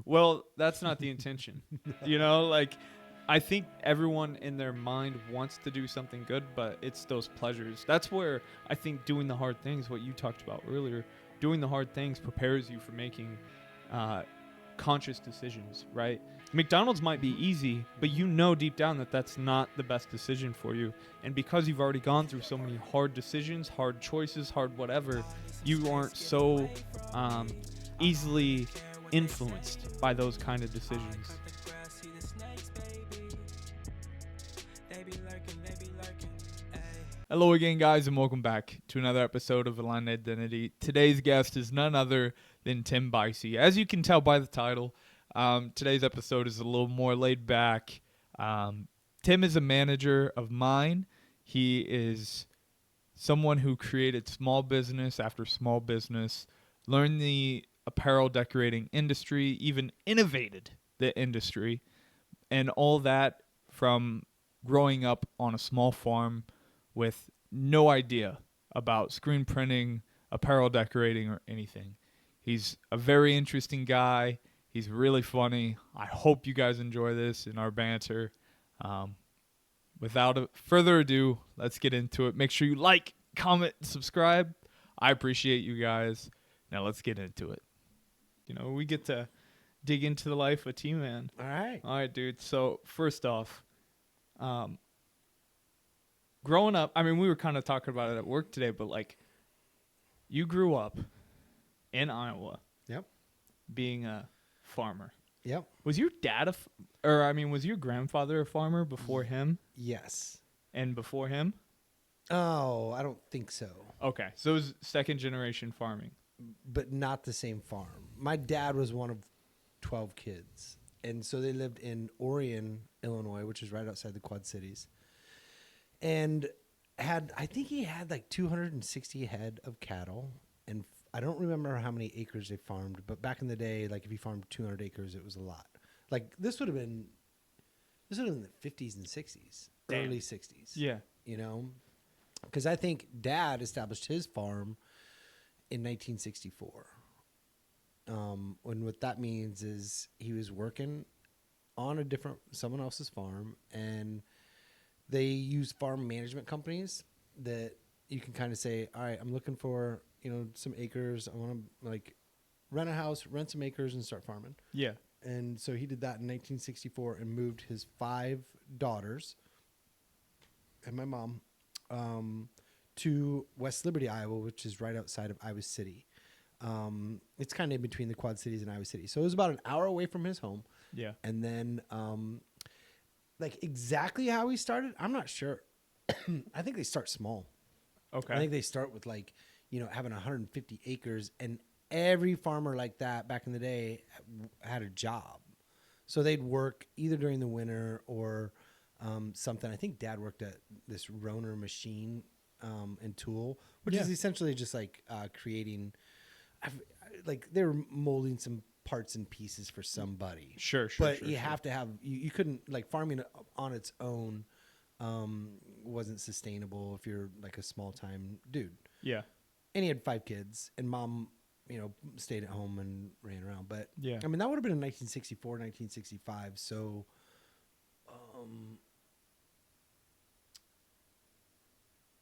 Well, that's not the intention. Like I think everyone in their mind wants to do something good, but it's those pleasures. That's where I think doing the hard things, what you talked about earlier, doing the hard things prepares you for making conscious decisions, right? McDonald's might be easy, but you know deep down that that's not the best decision for you. And because you've already gone through so many hard decisions, hard choices, hard whatever, you aren't so easily influenced by those kind of decisions. Hello again, guys, and welcome back to another episode of Aligned Identity. Today's guest is none other than Tim Buysse. As you can tell by the title, today's episode is a little more laid back. Tim is a manager of mine. He is someone who created small business after small business, learned the apparel decorating industry, even innovated the industry, and all that from growing up on a small farm with no idea about screen printing, apparel decorating, or anything. He's a very interesting guy. He's really funny. I hope you guys enjoy this in our banter. Without further ado, let's get into it. Make sure you like, comment, subscribe. I appreciate you guys. Now let's get into it. We get to dig into the life of T-Man. All right, dude. So first off, growing up, I mean, we were kind of talking about it at work today, but like, you grew up in Iowa. Yep. Being a farmer. Yep. Was your dad was your grandfather a farmer before him? Yes. And before him? Oh, I don't think so. Okay, so it was second generation farming. But not the same farm. My dad was one of 12 kids. And so they lived in Orion, Illinois, which is right outside the Quad Cities. And I think he had like 260 head of cattle. And I don't remember how many acres they farmed. But back in the day, like if you farmed 200 acres, it was a lot. Like this would have been the 50s and 60s, Damn. Early 60s. Yeah. Because I think Dad established his farm in 1964. And what that means is he was working on someone else's farm, and they use farm management companies that you can kind of say, all right, I'm looking for, some acres. I want to like rent a house, rent some acres and start farming. Yeah. And so he did that in 1964 and moved his 5 daughters and my mom to West Liberty, Iowa, which is right outside of Iowa City. It's kind of in between the Quad Cities and Iowa City. So it was about an hour away from his home. Yeah. And then like exactly how he started, I'm not sure. I think they start small. Okay. I think they start with like, having 150 acres, and every farmer like that back in the day had a job. So they'd work either during the winter or something. I think Dad worked at this Roner machine and tool, which is essentially just like creating, like they were molding some parts and pieces for somebody. Sure. But you have to have, you couldn't, like farming on its own wasn't sustainable if you're like a small time dude. Yeah. And he had 5 kids, and Mom, stayed at home and ran around. But yeah, I mean, that would have been in 1964, 1965. So,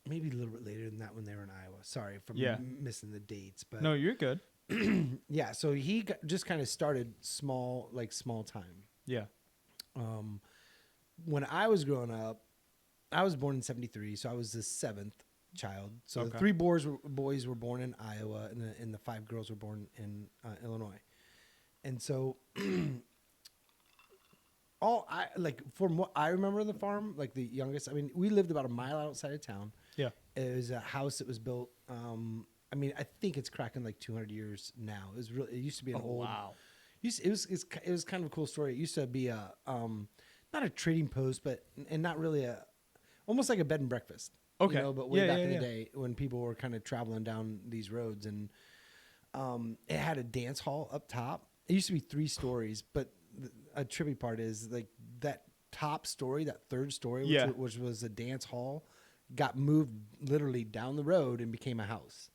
maybe a little bit later than that when they were in Iowa. Sorry if I'm missing the dates, but no, you're good. Yeah. So he just kind of started small time. Yeah. When I was growing up, I was born in 1973, so I was the 7th child. So the 3 boys were born in Iowa, and the 5 girls were born in Illinois. And so, from what I remember on the farm, like the youngest, I mean, we lived about a mile outside of town. Yeah. It was a house that was built. I mean, I think it's cracking like 200 years now. It used to be an old. Wow. It was kind of a cool story. It used to be a not a trading post, and not really almost like a bed and breakfast. Okay. But way back in the day when people were kind of traveling down these roads, and it had a dance hall up top. It used to be 3 stories, but a trippy part is like that top story, that 3rd story, which was a dance hall, got moved literally down the road and became a house.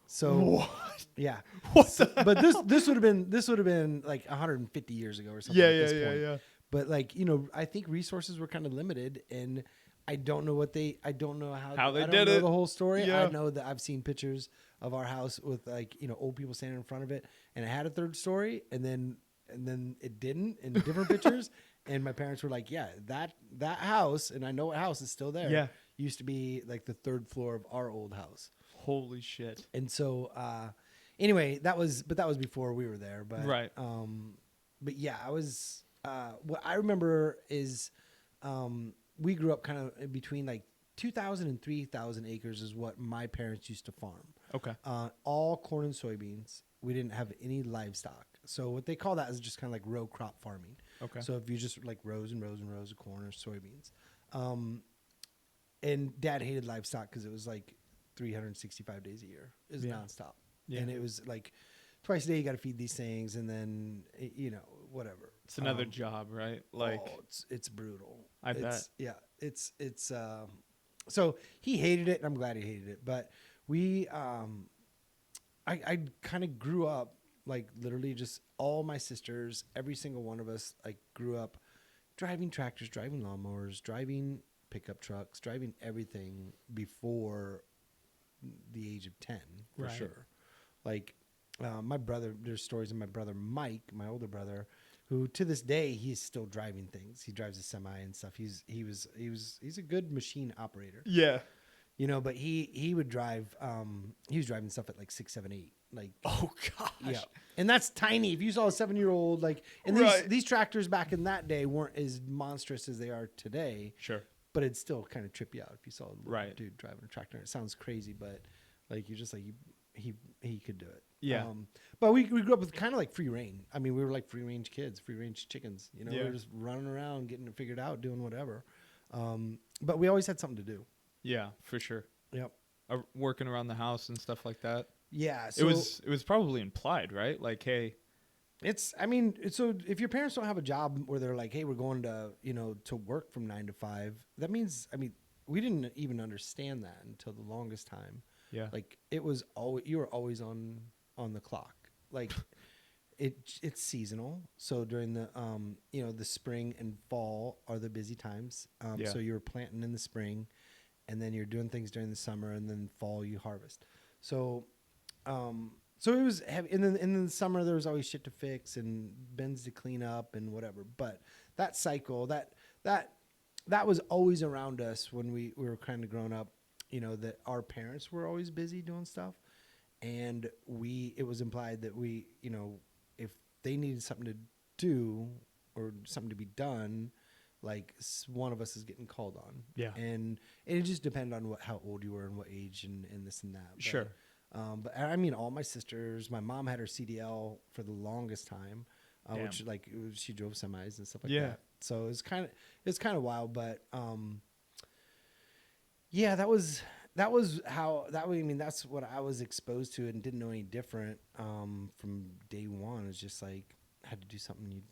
So What? yeah, What so, the but this would have been like 150 years ago or something. Yeah, at yeah, this yeah, point. yeah. But like, I think resources were kind of limited, and I don't know I don't know How they I don't did know it. the whole story. Yeah. I know that I've seen pictures of our house with like, old people standing in front of it, and it had a third story, and then it didn't in different pictures. And my parents were like, yeah, that house, and I know what house is still there. Yeah. Used to be like the third floor of our old house. Holy shit. And so, anyway, that was before we were there. But Right. but yeah, I was. What I remember is, we grew up kind of between like 2,000 and 3,000 acres is what my parents used to farm. Okay. All corn and soybeans. We didn't have any livestock. So what they call that is just kind of like row crop farming. Okay. So if you just like rows and rows and rows of corn or soybeans. And Dad hated livestock because it was like 365 days a year. It was nonstop. Yeah. And it was like twice a day you got to feed these things, and then whatever. It's another job, right? Like, it's brutal. I bet. Yeah, it's so he hated it, and I'm glad he hated it. But we I kind of grew up like literally just all my sisters, every single one of us like grew up driving tractors, driving lawnmowers, driving pickup trucks, driving everything before the age of 10 for sure. Like my brother, there's stories of my brother Mike, my older brother, who to this day he's still driving things. He drives a semi and stuff. He's a good machine operator. Yeah. But he would drive. He was driving stuff at like 6, 7, 8. Like, Oh gosh. yeah, and that's tiny. If you saw a 7-year-old, like, and these tractors back in that day weren't as monstrous as they are today. Sure. But it'd still kind of trip you out if you saw a little Right. dude driving a tractor. It sounds crazy, but like you're just like he could do it. Yeah. But we grew up with kind of like free reign. I mean, we were like free range kids, free range chickens. We Yeah. were just running around, getting it figured out, doing whatever. But we always had something to do. Yeah, for sure. Yep. Working around the house and stuff like that. Yeah. So It was probably implied, right? Like, hey, so if your parents don't have a job where they're like, hey, we're going to, to work from 9 to 5, that means, we didn't even understand that until the longest time. yeah, Like it was always, you were always on the clock. Like it's seasonal. So during the, the spring and fall are the busy times. Yeah. So you were planting in the spring, and then you're doing things during the summer, and then fall you harvest. So it was heavy. And then in the summer there was always shit to fix and bins to clean up and whatever. But that cycle, that was always around us when we were kind of growing up, that our parents were always busy doing stuff. And it was implied that we, if they needed something to do or something to be done, like one of us is getting called on. Yeah. And it just depended on how old you were and what age and this and that. But, sure. But all my sisters, my mom had her CDL for the longest time, which she drove semis and stuff like that. So it's kind of wild, but yeah, that's what I was exposed to and didn't know any different from day one. It's just like had to do something, you'd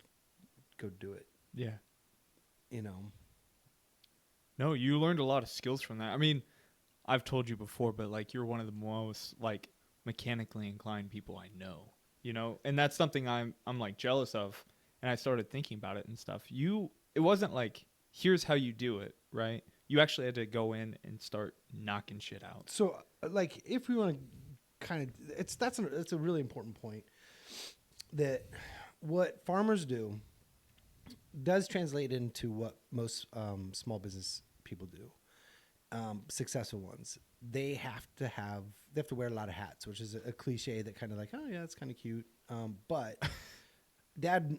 go do it. Yeah. No, you learned a lot of skills from that. I mean, I've told you before, but like you're one of the most like mechanically inclined people I know, and that's something I'm like jealous of. And I started thinking about it and stuff. It wasn't like, here's how you do it, right? You actually had to go in and start knocking shit out. So like, if we want to kind of, that's a really important point, that what farmers do does translate into what most small business people do. Successful ones, they have to wear a lot of hats, which is a cliche that kind of like, oh yeah, it's kind of cute. But Dad,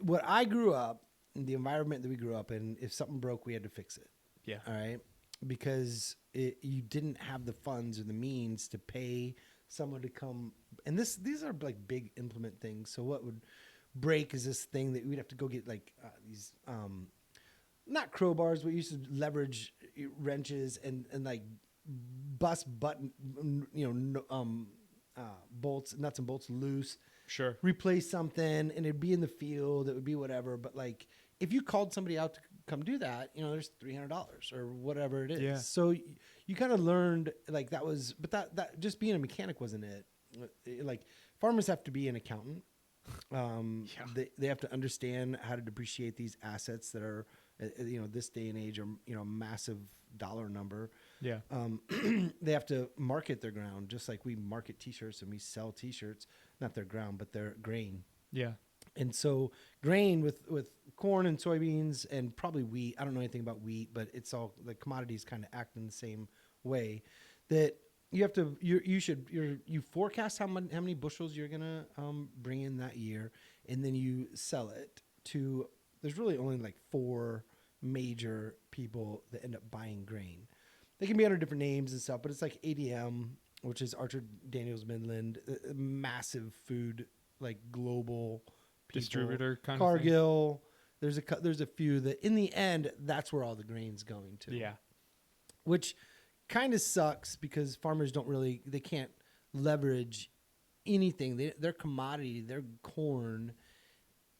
what I grew up in, the environment that we grew up in, if something broke, we had to fix it. Yeah. All right. Because you didn't have the funds or the means to pay someone to come. And these are like big implement things. So what would break is this thing that we'd have to go get like these, not crowbars, but we used to leverage wrenches and like bust button, bolts, nuts and bolts loose. Sure. Replace something, and it'd be in the field. It would be whatever. But like, if you called somebody out to come do that, there's $300 or whatever it is. Yeah. So you kind of learned like that was, but that just being a mechanic wasn't it. Like farmers have to be an accountant. They have to understand how to depreciate these assets that are, this day and age are, massive dollar number. Yeah. They have to market their ground just like we market T-shirts and we sell T-shirts, not their ground, but their grain. Yeah. And so grain with corn and soybeans and probably wheat. I don't know anything about wheat, but it's all the commodities kind of act in the same way that you have to, you forecast how many bushels you're going to bring in that year. And then you sell it to, there's really only like 4 major people that end up buying grain. They can be under different names and stuff, but it's like ADM, which is Archer Daniels Midland, a massive food, like global people. Distributor kind Cargill. Of thing. There's a few that in the end, that's where all the grain's going to. Yeah. Which kind of sucks because farmers they can't leverage anything. Their commodity, their corn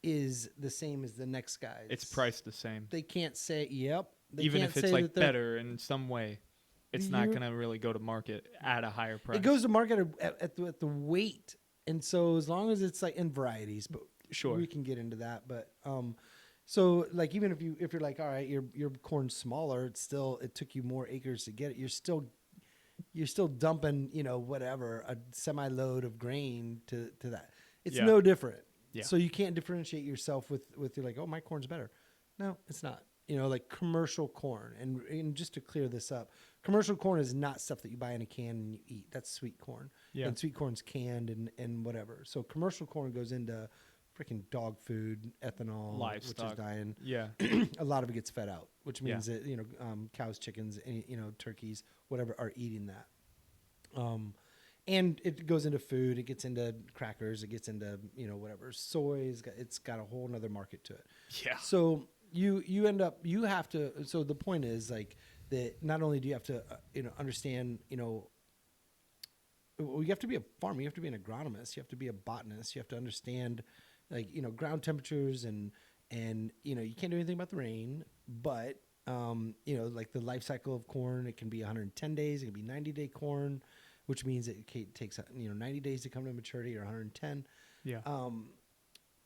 is the same as the next guy's. It's priced the same. They can't say, yep. Even if it's like better in some way, it's not going to really go to market at a higher price. It goes to market at the weight. And so as long as it's like in varieties, but sure, we can get into that. But so like even if you're like, all right, your corn's smaller, it took you more acres to get it. You're still dumping, whatever, a semi load of grain to that. It's no different. Yeah. So you can't differentiate yourself with you're like, oh, my corn's better. No, it's not. Like commercial corn. And just to clear this up, commercial corn is not stuff that you buy in a can and you eat. That's sweet corn. Yeah. And sweet corn's canned and whatever. So commercial corn goes into freaking dog food, ethanol, livestock, which is dying. Yeah. A lot of it gets fed out, which means that, cows, chickens, turkeys, whatever are eating that. And it goes into food. It gets into crackers. It gets into, whatever. Soy, it's got a whole nother market to it. Yeah. So you end up, you have to, so the point is like that not only do you have to, understand, you have to be a farmer. You have to be an agronomist. You have to be a botanist. You have to understand like, ground temperatures and, you can't do anything about the rain, but, like the life cycle of corn, it can be 110 days. It can be 90-day corn, which means it takes 90 days to come to maturity or 110. Yeah.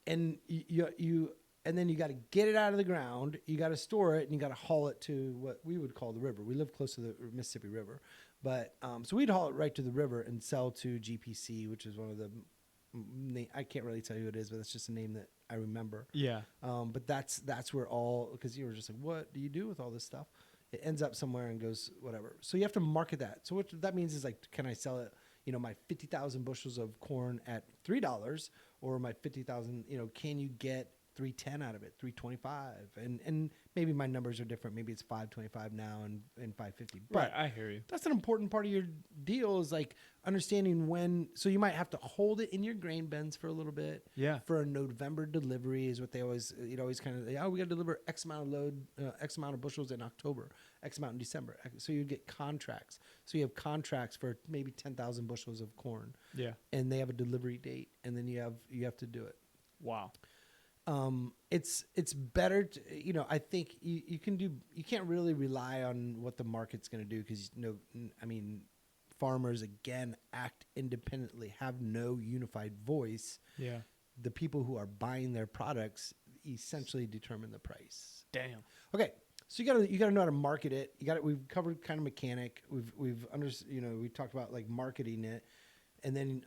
And and then you got to get it out of the ground. You got to store it, and you got to haul it to what we would call the river. We live close to the Mississippi River, but so we'd haul it right to the river and sell to GPC, which is one of the. I can't really tell you who it is, but that's just a name that I remember. Yeah. But that's where because you were just like, what do you do with all this stuff? It ends up somewhere and goes whatever. So you have to market that. So what that means is like, can I sell it? My 50,000 bushels of corn at $3, or my 50,000. Can you get 310 out of it, 325, and maybe my numbers are different. Maybe it's 525 now and 550. But right, I hear you. That's an important part of your deal is like understanding when. So you might have to hold it in your grain bins for a little bit. Yeah. For a November delivery is what they always. It always kind of we got to deliver X amount of load, X amount of bushels in October, X amount in December. So you get contracts. So you have contracts for maybe 10,000 bushels of corn. Yeah. And they have a delivery date, and then you have to do it. Wow. It's better to, I think you can't really rely on what the market's going to do because farmers again act independently, have no unified voice. Yeah. The people who are buying their products essentially determine the price. Damn. Okay. So you gotta know how to market it. We've covered kind of mechanic. We talked about like marketing it, and then,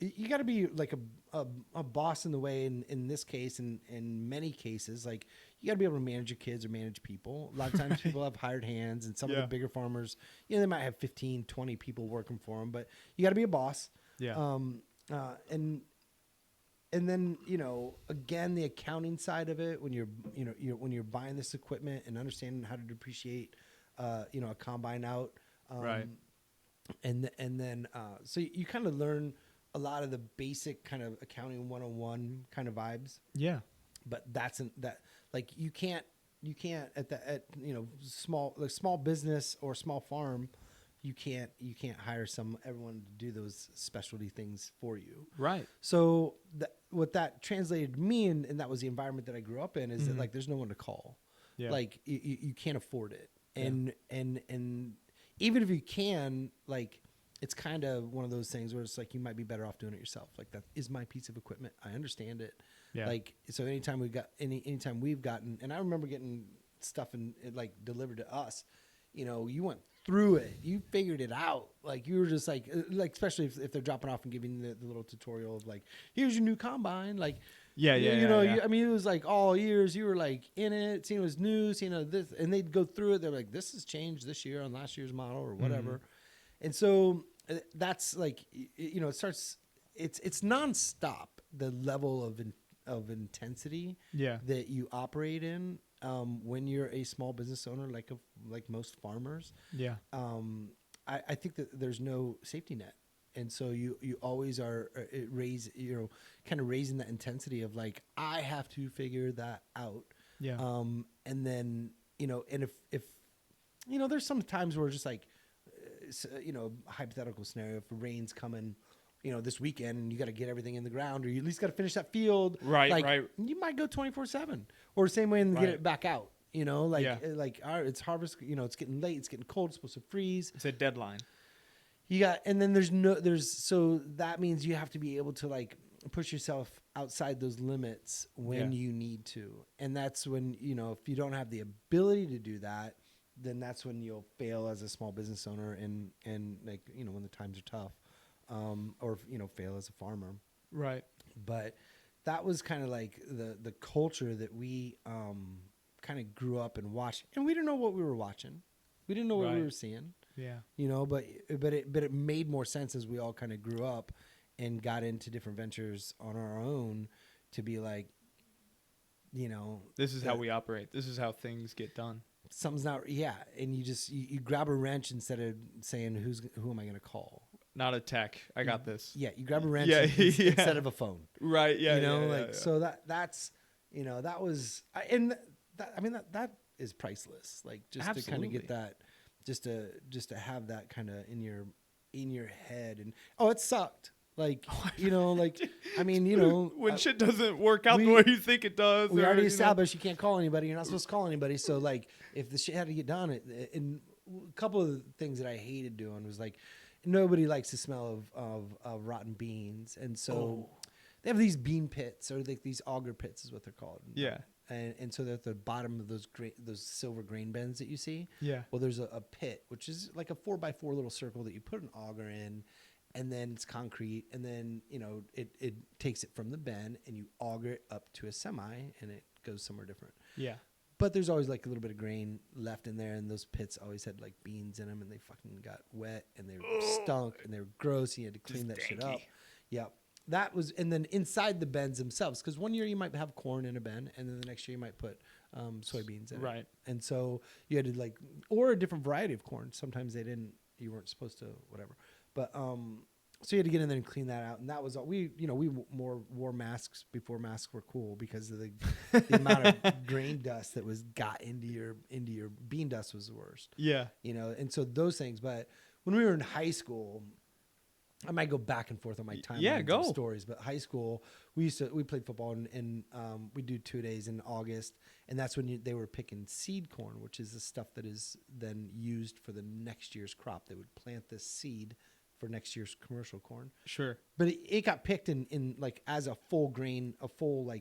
you got to be like a boss in the way in this case and in many cases, like you got to be able to manage your kids or manage people. A lot of times people have hired hands, and some of the bigger farmers, they might have 15, 20 people working for them, but you got to be a boss. Yeah. And then, again, the accounting side of it, when when you're buying this equipment and understanding how to depreciate, a combine out. Right. And then, so you kind of learn a lot of the basic kind of accounting 101 kind of vibes. Yeah. But like you can't small business or small farm, you can't hire everyone to do those specialty things for you. Right. So what that translated to me, and that was the environment that I grew up in, is that like there's no one to call. Yeah. Like you can't afford it. And even if you can, like, it's kind of one of those things where it's like you might be better off doing it yourself. Like, that is my piece of equipment. I understand it. Yeah. Like, so anytime we've gotten, and I remember getting stuff and like delivered to us, you know, you went through it, you figured it out. Like, you were just like especially if they're dropping off and giving you the little tutorial of like, here's your new combine. Like, I mean, it was like all years you were like in it, seeing it was new, seeing this, and they'd go through it. They're like, this has changed this year on last year's model or whatever. Mm-hmm. And so that's like, you know, it starts, it's nonstop, the level of intensity that you operate in when you're a small business owner, like most farmers. Yeah. I think that there's no safety net. And so you always are kind of raising that intensity of like, I have to figure that out. Yeah. And then, you know, and if you know, there's some times where it's just like, you know, hypothetical scenario, if rain's coming, you know, this weekend and you got to get everything in the ground, or you at least got to finish that field. Right. Like, right. you might go 24/7 or the same way and get it back out. You know, like, all right, it's harvest, you know, it's getting late, it's getting cold, it's supposed to freeze. It's a deadline. And then so that means you have to be able to like push yourself outside those limits when you need to. And that's when, you know, if you don't have the ability to do that, then that's when you'll fail as a small business owner and like, you know, when the times are tough, or, you know, fail as a farmer. Right. But that was kind of like the culture that we, kind of grew up and watched, and we didn't know what we were watching. We didn't know what we were seeing. Yeah. You know, but it made more sense as we all kind of grew up and got into different ventures on our own to be like, you know, this is how we operate. This is how things get done. Something's not, and you just, you grab a wrench instead of saying, who am I going to call? Not a tech. I got this. Yeah. You grab a wrench instead of a phone. Right. Yeah. You know, so that's, you know, that was, and that, I mean, that is priceless. Like, just Absolutely. to kind of get that, just to have that kind of in your head. And it sucked. Like, you know, like, I mean, you know, when shit doesn't work out the way you think it does. We already established you can't call anybody. You're not supposed to call anybody. So like, if the shit had to get done, and a couple of things that I hated doing was like, nobody likes the smell of rotten beans. And so they have these bean pits, or like these auger pits is what they're called. Yeah. And so they're at the bottom of those silver grain bins that you see. Yeah. Well, there's a pit, which is like a 4x4 little circle that you put an auger in, and then it's concrete, and then, you know, it takes it from the bin and you auger it up to a semi, and it goes somewhere different. Yeah. But there's always like a little bit of grain left in there, and those pits always had like beans in them, and they fucking got wet, and they stunk, and they were gross, and you had to clean that shit up. Yeah. That was, and then inside the bins themselves, because one year you might have corn in a bin, and then the next year you might put soybeans in it. Right. And so you had to or a different variety of corn. Sometimes you weren't supposed to, whatever. But so you had to get in there and clean that out, and that was all. We wore masks before masks were cool, because of the amount of grain dust that got into your bean dust was the worst. Yeah. You know, and so those things. But when we were in high school, I might go back and forth on my timeline stories, but high school we played football, and we do 2 days in August, and that's when they were picking seed corn, which is the stuff that is then used for the next year's crop. They would plant this seed for next year's commercial corn. Sure. But it got picked in like as a full grain, a full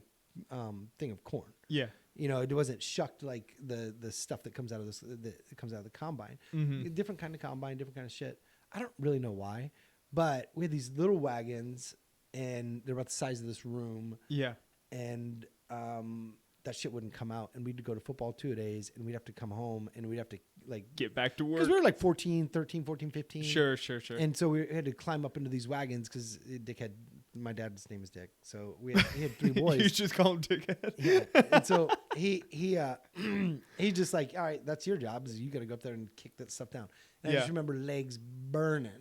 thing of corn. Yeah. You know, it wasn't shucked like the stuff that comes out of that comes out of the combine. Mm-hmm. Different kind of combine, different kind of shit. I don't really know why. But we had these little wagons, and they're about the size of this room. Yeah. And that shit wouldn't come out. And we'd go to football 2 days, and we'd have to come home, and we'd have to get back to work. Because we were like 13, 14, 15. Sure. And so we had to climb up into these wagons, because my dad's name is Dick. So he had 3 boys. You just call him Dickhead. Yeah. And so he's just like, all right, that's your job. Is you got to go up there and kick that stuff down. And I just remember legs burning.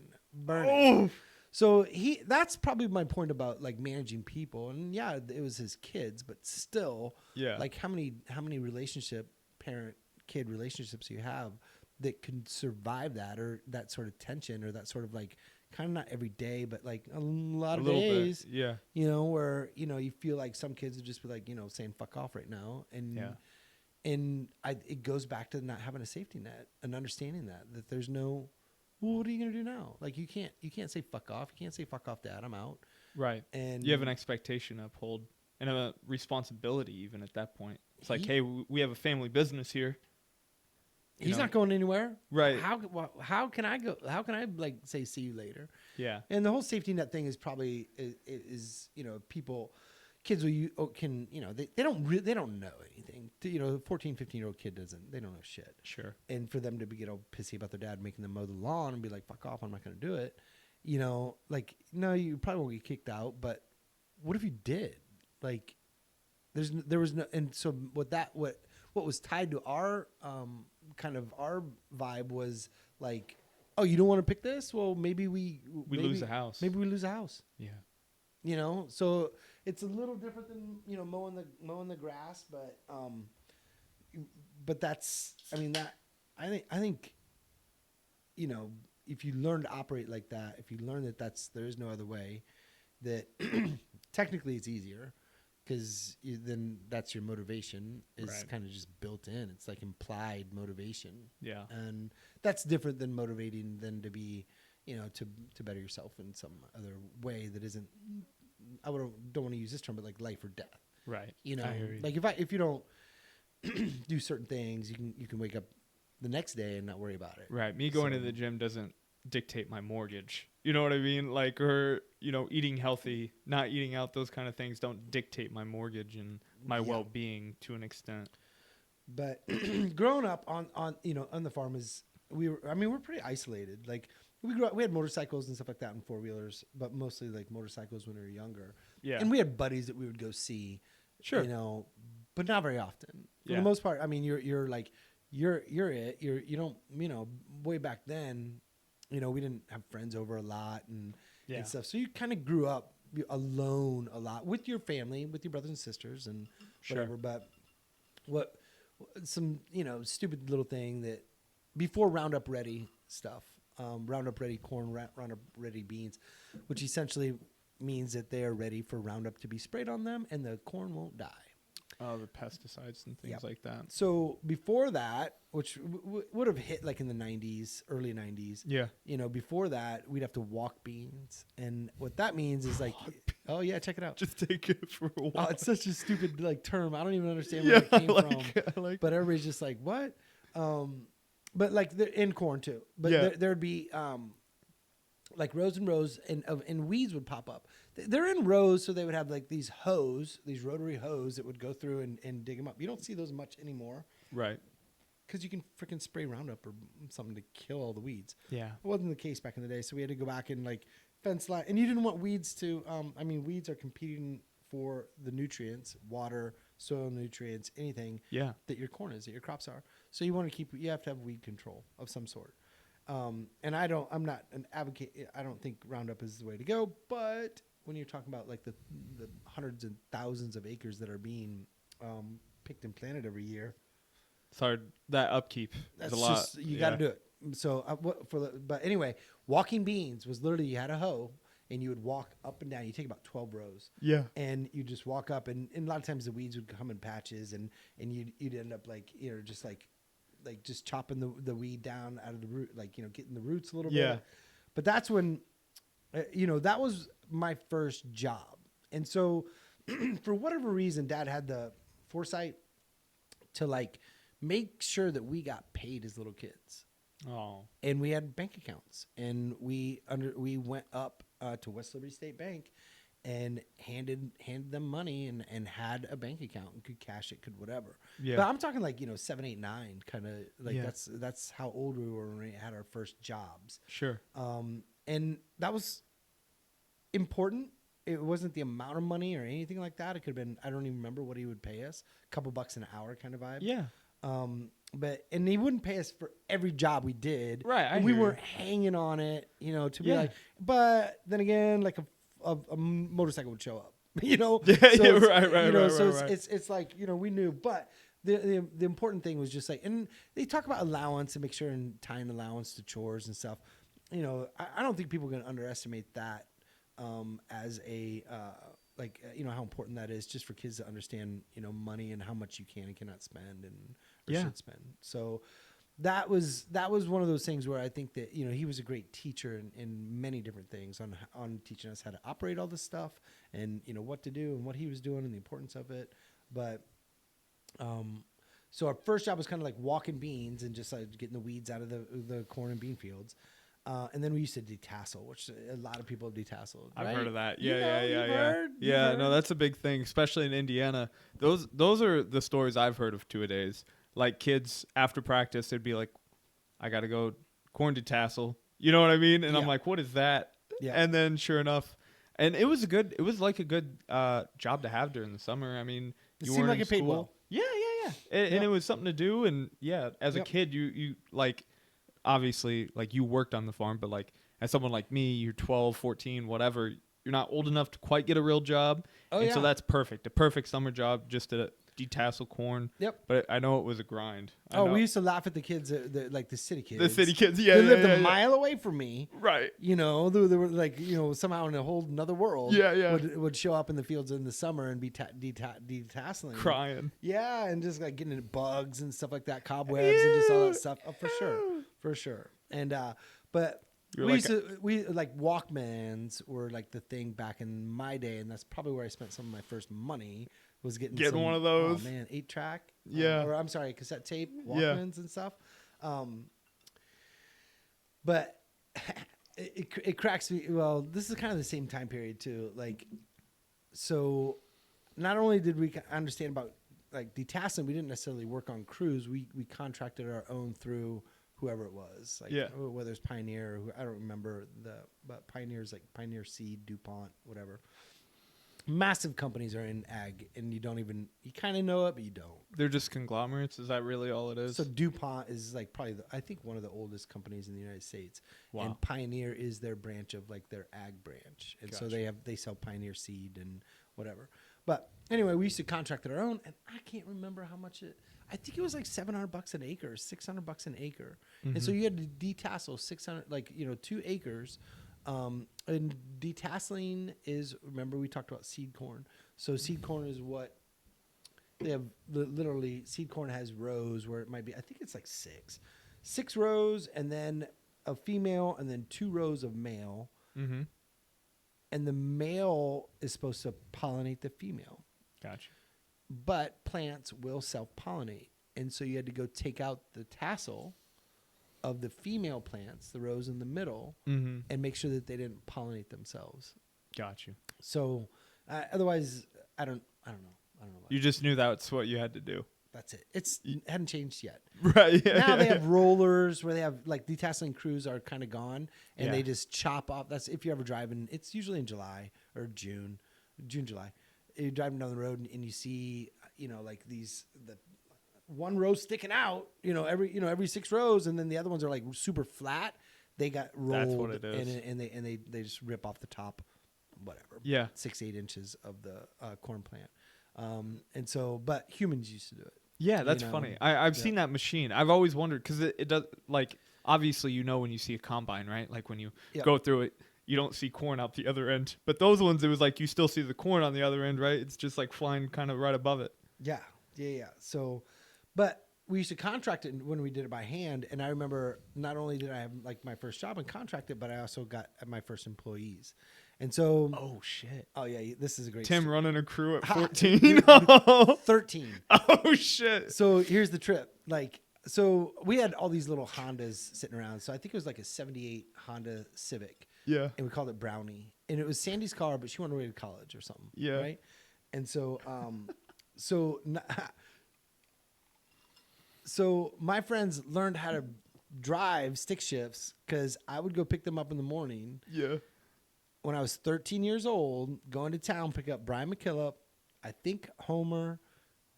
Oh. So that's probably my point about like managing people. And yeah, it was his kids, but still, like how many parent-kid relationships you have that can survive that, or that sort of tension, or that sort of like kind of not every day, but like a lot of days, bit. Yeah. You know, where, you know, you feel like some kids would just be like, you know, saying fuck off right now. And it goes back to not having a safety net and understanding that there's no, well, what are you going to do now? Like you can't say fuck off. You can't say fuck off, Dad. I'm out. Right. And You have an expectation to uphold and a responsibility even at that point. It's like, hey, we have a family business here. He's not going anywhere. Right. How can I go? How can I like say see you later? Yeah. And the whole safety net thing is probably kids can they don't know anything. A 14, 15-year-old kid they don't know shit. Sure. And for them to get all pissy about their dad making them mow the lawn and be like, fuck off, I'm not going to do it. Like, no, you probably won't get kicked out, but what if you did? Like, there was no, and so what was tied to our kind of our vibe was like, oh, you don't want to pick this? Well, maybe we lose a house. Maybe we lose a house. Yeah. So it's a little different than mowing the grass, but that's, I mean, that I think if you learn to operate like that, if you learn that there is no other way, that technically it's easier. Because then that's your motivation is kind of just built in. It's like implied motivation. Yeah. And that's different than motivating than to be, to better yourself in some other way that isn't, don't want to use this term, but like life or death. Right. I hear you. Like if you don't do certain things, you can wake up the next day and not worry about it. Right. Me going to the gym doesn't dictate my mortgage. You know what I mean? Like, or, eating healthy, not eating out, those kind of things don't dictate my mortgage and my well-being to an extent. But growing up on the farm we're pretty isolated. Like we had motorcycles and stuff like that and four-wheelers, but mostly like motorcycles when we were younger. Yeah. And we had buddies that we would go see. Sure. But not very often. For the most part, I mean, you're way back then, we didn't have friends over a lot and stuff. So you kind of grew up alone a lot with your family, with your brothers and sisters and whatever. But some stupid little thing that before Roundup Ready stuff, Roundup Ready corn, Roundup Ready beans, which essentially means that they are ready for Roundup to be sprayed on them and the corn won't die. Oh, the pesticides and things like that. So before that, which would have hit like in the 90s, early 90s. Yeah. Before that, we'd have to walk beans. And what that means is like, oh, yeah, check it out. Just take it for a while. Oh, it's such a stupid like term. I don't even understand where it came from. But everybody's just like, what? But like in corn too. But there'd be like rows and rows and weeds would pop up. They're in rows, so they would have like these rotary hose that would go through and dig them up. You don't see those much anymore. Right. Because you can freaking spray Roundup or something to kill all the weeds. Yeah. It wasn't the case back in the day, so we had to go back and like fence line. And you didn't want weeds to, weeds are competing for the nutrients, water, soil nutrients, anything that your corn is, that your crops are. So you have to have weed control of some sort. And I'm not an advocate. I don't think Roundup is the way to go, but when you're talking about like the hundreds and thousands of acres that are being picked and planted every year, sorry, that upkeep is a lot. You got to do it. So but anyway, walking beans was literally you had a hoe and you would walk up and down. You take about 12 rows. Yeah. And you just walk up and a lot of times the weeds would come in patches and you'd end up like just like just chopping the weed down out of the root, like getting the roots a little bit. But that's when that was my first job. And so for whatever reason, Dad had the foresight to like make sure that we got paid as little kids. Oh. And we had bank accounts, and we went up to West Liberty State Bank and handed them money and had a bank account and could cash it, could whatever. Yeah. But I'm talking like 7, 8, 9 kind of like that's how old we were when we had our first jobs. Sure. And that was important. It wasn't the amount of money or anything like that. It could have been, I don't even remember what he would pay us, a couple bucks an hour kind of vibe. Yeah. And he wouldn't pay us for every job we did. Right. We weren't hanging on it, to be like, but then again, like a motorcycle would show up, So it's like, we knew, but the important thing was just like, and they talk about allowance and make sure and tying allowance to chores and stuff. I don't think people can underestimate that as a like how important that is just for kids to understand money and how much you can and cannot spend or should spend. So that was one of those things where I think that he was a great teacher in many different things on teaching us how to operate all this stuff and what to do and what he was doing and the importance of it. But so our first job was kind of like walking beans and just like getting the weeds out of the corn and bean fields. And then we used to detassel, which a lot of people have detasseled. I've right? heard of that. You've Yeah. heard? No, that's a big thing, especially in Indiana. Those are the stories I've heard of two-a-days. Like kids after practice, they'd be like, "I got to go corn detassel." You know what I mean? And I'm like, "What is that?" Yeah. And then sure enough, and it was like a good job to have during the summer. I mean, It you seemed weren't like in it paid school. well. Yeah. And it was something to do. And as a Yep. kid, you like, obviously, like you worked on the farm, but like as someone like me, you're 12, 14, whatever, you're not old enough to quite get a real job. So that's perfect. A perfect summer job just to detassel corn. Yep. But I know it was a grind. We used to laugh at the kids, like the city kids. The city kids, They lived a mile away from me. Right. They were like, somehow in a whole another world. Would show up in the fields in the summer and be detasseling. Crying. Yeah, and just like getting into bugs and stuff like that, cobwebs and just all that stuff. Oh, for sure. And but we like Walkmans were like the thing back in my day, and that's probably where I spent some of my first money. Was getting one of those. Oh man, 8-track. Yeah. Or I'm sorry, cassette tape, Walkmans and stuff. But it cracks me. Well, this is kind of the same time period too. Like, so not only did we understand about like detasseling, we didn't necessarily work on crews. We contracted our own through whoever it was. Like, whether it's Pioneer, I don't remember but Pioneer's like Pioneer Seed, DuPont, whatever. Massive companies are in ag, and you kind of know it, but you don't. They're just conglomerates. Is that really all it is? So DuPont is like probably, I think, one of the oldest companies in the United States. Wow. And Pioneer is their branch of like their ag branch. And so they sell Pioneer seed and whatever. But anyway, we used to contract our own, and I can't remember how much I think it was like $700 an acre, $600 an acre. Mm-hmm. And so you had to detassel 600, 2 acres. And detasseling is, remember we talked about seed corn. So seed corn is what they have. Literally, seed corn has rows where it might be, I think it's like 6 rows, and then a female, and then 2 rows of male. Mm-hmm. And the male is supposed to pollinate the female. Gotcha. But plants will self-pollinate. And so you had to go take out the tassel of the female plants, the rows in the middle, mm-hmm. and make sure that they didn't pollinate themselves. Got you. So otherwise, I don't know. You just knew that's what you had to do. That's it. It hadn't changed yet. Right. Yeah, now they have rollers where they have like detasseling crews are kind of gone, and Yeah. they just chop off. That's if you're ever driving. It's usually in July or June, July. You're driving down the road and you see, like the one row sticking out, every 6 rows, and then the other ones are like super flat. They got rolled. That's what it is. And they just rip off the top, whatever. Yeah. 6-8 inches of the corn plant. And so, but humans used to do it. Yeah, that's funny. I've seen that machine. I've always wondered because it does, like, obviously when you see a combine, right? Like when you go through it, you don't see corn out the other end. But those ones, it was like you still see the corn on the other end, right? It's just like flying kind of right above it. Yeah. So, but we used to contract it when we did it by hand. And I remember not only did I have like my first job and contract it, but I also got my first employees. And so, oh shit! Oh yeah, this is a great. Tim story. running a crew at 14. 13. Oh shit! So here's the trip. So we had all these little Hondas sitting around. So I think it was like a '78 Honda Civic. Yeah. And we called it Brownie. And it was Sandy's car, but she wanted away to college or something. Yeah. Right. And so, so my friends learned how to drive stick shifts because I would go pick them up in the morning. Yeah. When I was 13 years old, going to town, pick up Brian McKillop, I think Homer,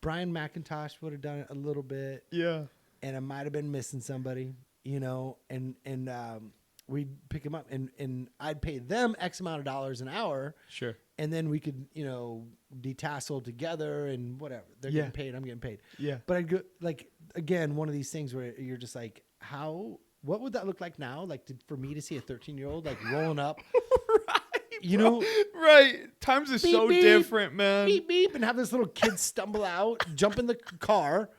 Brian McIntosh would have done it a little bit. Yeah. And I might have been missing somebody, and we'd pick them up and I'd pay them X amount of dollars an hour. Sure. And then we could, detassel together and whatever. They're getting paid. I'm getting paid. Yeah. But I'd go, again, one of these things where you're just like, what would that look like now? Like for me to see a 13-year-old rolling up. You know, right? Times is beep, so beep, different, man. beep beep, and have this little kid stumble out, jump in the car,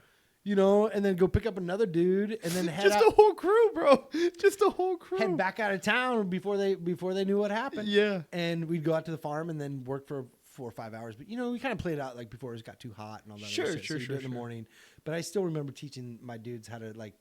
you know, and then go pick up another dude, and then head Just out, a whole crew, bro. Just a whole crew. head back out of town before they knew what happened. Yeah. And we'd go out to the farm and then work for 4 or 5 hours. But you know, we kind of played it out like before it got too hot and all that. Sure, other shit. sure, so you do it in the morning. But I still remember teaching my dudes how to like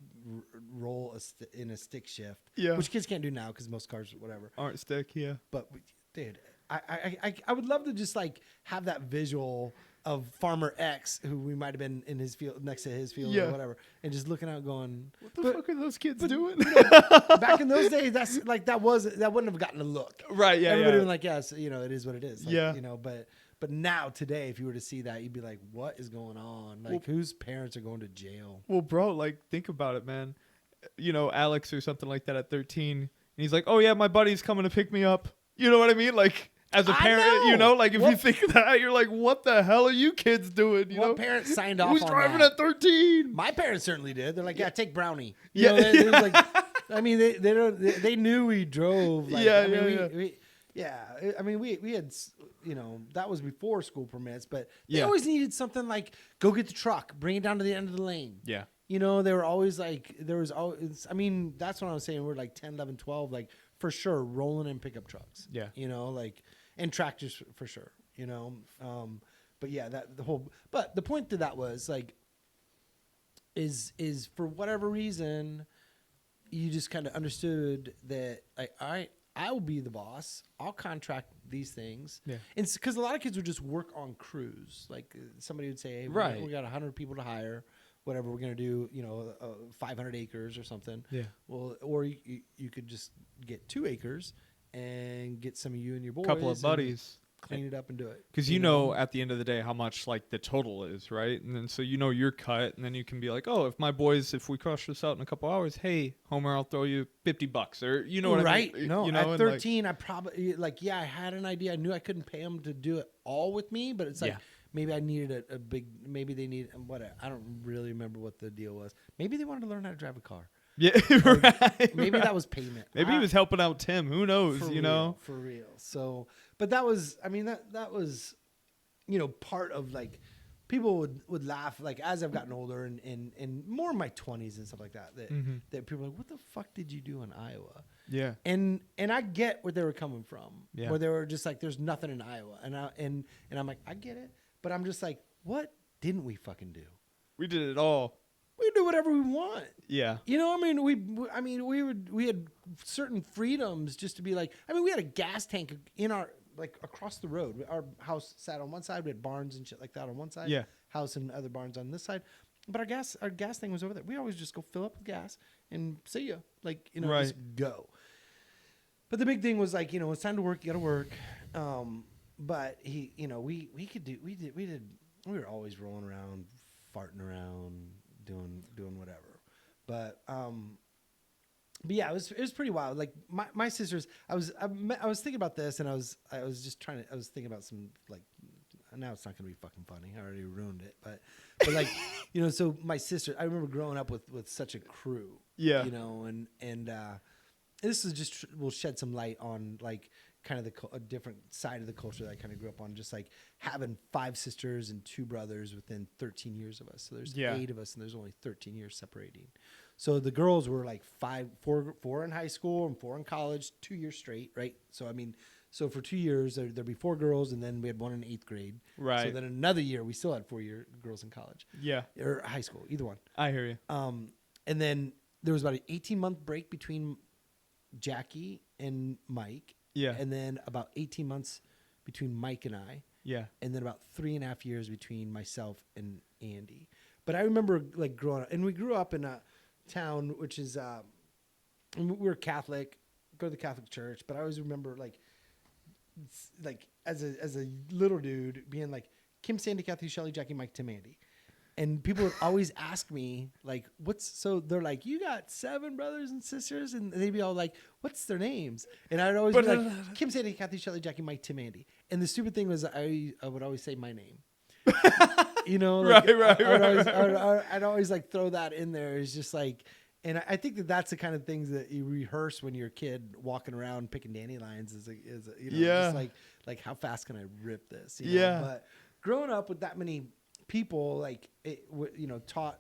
roll in a stick shift. Yeah. Which kids can't do now because most cars, whatever. Aren't stick, yeah. But dude, I would love to just like have that visual of Farmer X, who we might have been in his field, next to his field or whatever, and just looking out going, what the fuck are those kids doing? Back in those days, that's like that wouldn't have gotten a look. Right, yeah, Everybody yeah. would like, yes, you know, it is what it is. Like, Yeah. You know, but now today, if you were to see that, you'd be like, what is going on? Like, whose parents are going to jail? Well, bro, like, think about it, man. You know, Alex or something like that at 13, and he's like, oh, yeah, my buddy's coming to pick me up. You know what I mean? Like, as a parent, you know, like, if you think of that, you're like, what the hell are you kids doing? You what know? parents signed off Who's on driving that? at 13? My parents certainly did. They're like, yeah, take Brownie. Yeah. You know, they was like, I mean, they knew we drove. Like, Yeah, I mean, yeah. I mean, we had, you know, that was before school permits, but they Yeah. always needed something like, go get the truck, bring it down to the end of the lane. Yeah. You know, they were always like, there was always, I mean, that's what I was saying. We're like 10, 11, 12, like for sure, rolling in pickup trucks. Yeah. You know, like, and tractors for sure, you know. But yeah, but the point to that was like, is for whatever reason, you just kind of understood that like, all right, I will be the boss. I'll contract these things. Yeah. And because a lot of kids would just work on crews. Like somebody would say, hey, Right. we got 100 people to hire. Whatever we're going to do, you know, 500 acres or something. Yeah. Well, or you could just get 2 acres and get some of you and your boys. Couple of buddies. Clean it up and do it. Because you know at the end of the day how much like the total is, right? And then so you know your cut, and then you can be like, oh, if we crush this out in a couple hours, hey, Homer, I'll throw you $50, or you know what right? I mean? No, you know, at 13, I probably I had an idea. I knew I couldn't pay them to do it all with me, but it's like maybe I needed a big. Maybe they need whatever. I don't really remember what the deal was. Maybe they wanted to learn how to drive a car. Yeah, right. Maybe right. that was payment. Maybe he was helping out Tim. Who knows? You know, for real. So, but that was. I mean, that was, you know, part of like people would laugh like as I've gotten older and more in my 20s and stuff like that. That people are like, what the fuck did you do in Iowa? Yeah. And I get where they were coming from. Yeah. Where they were just like, there's nothing in Iowa, and I'm like, I get it, but I'm just like, what didn't we fucking do? We did it all. We do whatever we want. Yeah. You know, we had certain freedoms just to be like, I mean, we had a gas tank in our, like across the road. Our house sat on one side. We had barns and shit like that on one side. Yeah. House and other barns on this side. But our gas thing was over there. We always just go fill up with gas and see ya. Like, you know, Right. just go. But the big thing was like, you know, it's time to work. You got to work. But we were always rolling around, farting around, doing whatever. But yeah, it was pretty wild. Like my sisters, I was thinking about this, and I was thinking about some like, now it's not going to be fucking funny. I already ruined it, but like, you know, so my sister, I remember growing up with such a crew. Yeah. You know, and this is just will shed some light on like kind of a different side of the culture that I kind of grew up on, just like having 5 sisters and 2 brothers within 13 years of us. So there's 8 of us, and there's only 13 years separating. So the girls were like 4 in high school and 4 in college, 2 years straight, right? So I mean, so for 2 years there'd be 4 girls, and then we had 1 in 8th grade. Right. So then another year we still had 4 girls in college. Yeah. Or high school, either one. I hear you. And then there was about an 18-month break between Jackie and Mike. Yeah. And then about 18 months between Mike and I. Yeah. And then about 3.5 years between myself and Andy. But I remember like growing up, and we grew up in a town which is we were Catholic, go to the Catholic church, but I always remember like as a little dude being like Kim, Sandy, Kathy, Shelly, Jackie, Mike, Tim, Andy. And people would always ask me, like, so they're like, you got 7 brothers and sisters? And they'd be all like, what's their names? And I'd always be like, Kim, Sandy, Kathy, Shelly, Jackie, Mike, Tim, Andy. And the stupid thing was I would always say my name. You know? Like, right. I'd always like throw that in there. It's just like, And I think that that's the kind of things that you rehearse when you're a kid walking around picking dandelions just like how fast can I rip this? But growing up with that many people, like taught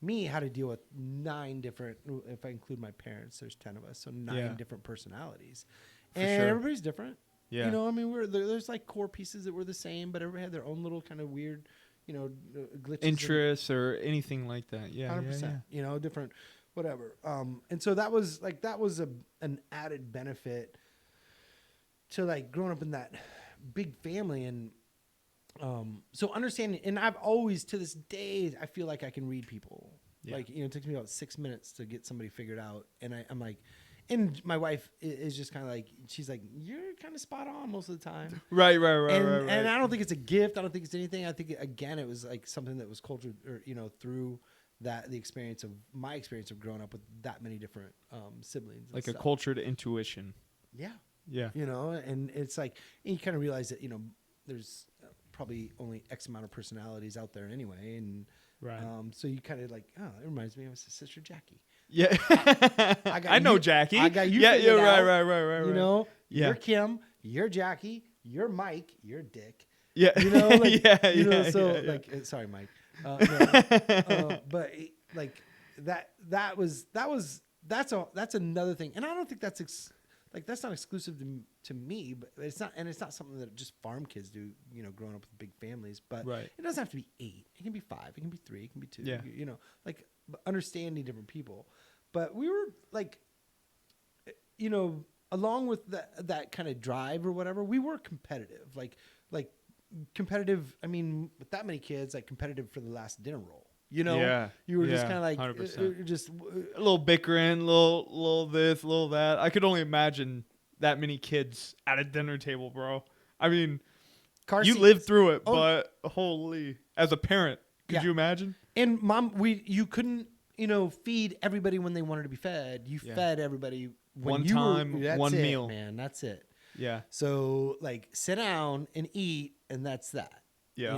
me how to deal with 9 different, if I include my parents, there's 10 of us. So 9 different personalities and everybody's different. Yeah. I mean, there's like core pieces that were the same, but everybody had their own little kind of weird, glitches. Interests or anything like that. Yeah. 100%, different, whatever. And so that was an added benefit to like growing up in that big family. And so understanding, and I've always, to this day, I feel like I can read people. Yeah. Like, it takes me about 6 minutes to get somebody figured out. And I'm like, and my wife is just kind of like, she's like, you're kind of spot on most of the time. Right. And I don't think it's a gift. I don't think it's anything. I think, again, it was like something that was cultured, or, through that, my experience of growing up with that many different siblings. Like a cultured intuition. Yeah. Yeah. And it's like, and you kind of realize that, there's probably only X amount of personalities out there anyway. And right. So you kind of like, oh, it reminds me of his sister Jackie. Yeah. I know Jackie. I got you. Yeah, figured out. Right. You're Kim, you're Jackie, you're Mike, you're Dick. Yeah. Sorry, Mike. But like that's another thing. And I don't think that's that's not exclusive to me, but it's not something that just farm kids do, growing up with big families. But it doesn't have to be 8. It can be 5. It can be 3. It can be 2. Yeah. Understanding different people. But we were like, along with that kind of drive or whatever, we were competitive. Like competitive. I mean, with that many kids, like competitive for the last dinner roll. Yeah. You were just kind of like 100%. Just a little bickering, little this, little that. I could only imagine that many kids at a dinner table, bro. I mean, you lived through it, but holy, as a parent, could you imagine? And Mom, you couldn't, feed everybody when they wanted to be fed. You fed everybody when one meal, man. That's it. Yeah. So like, sit down and eat, and that's that. Yeah.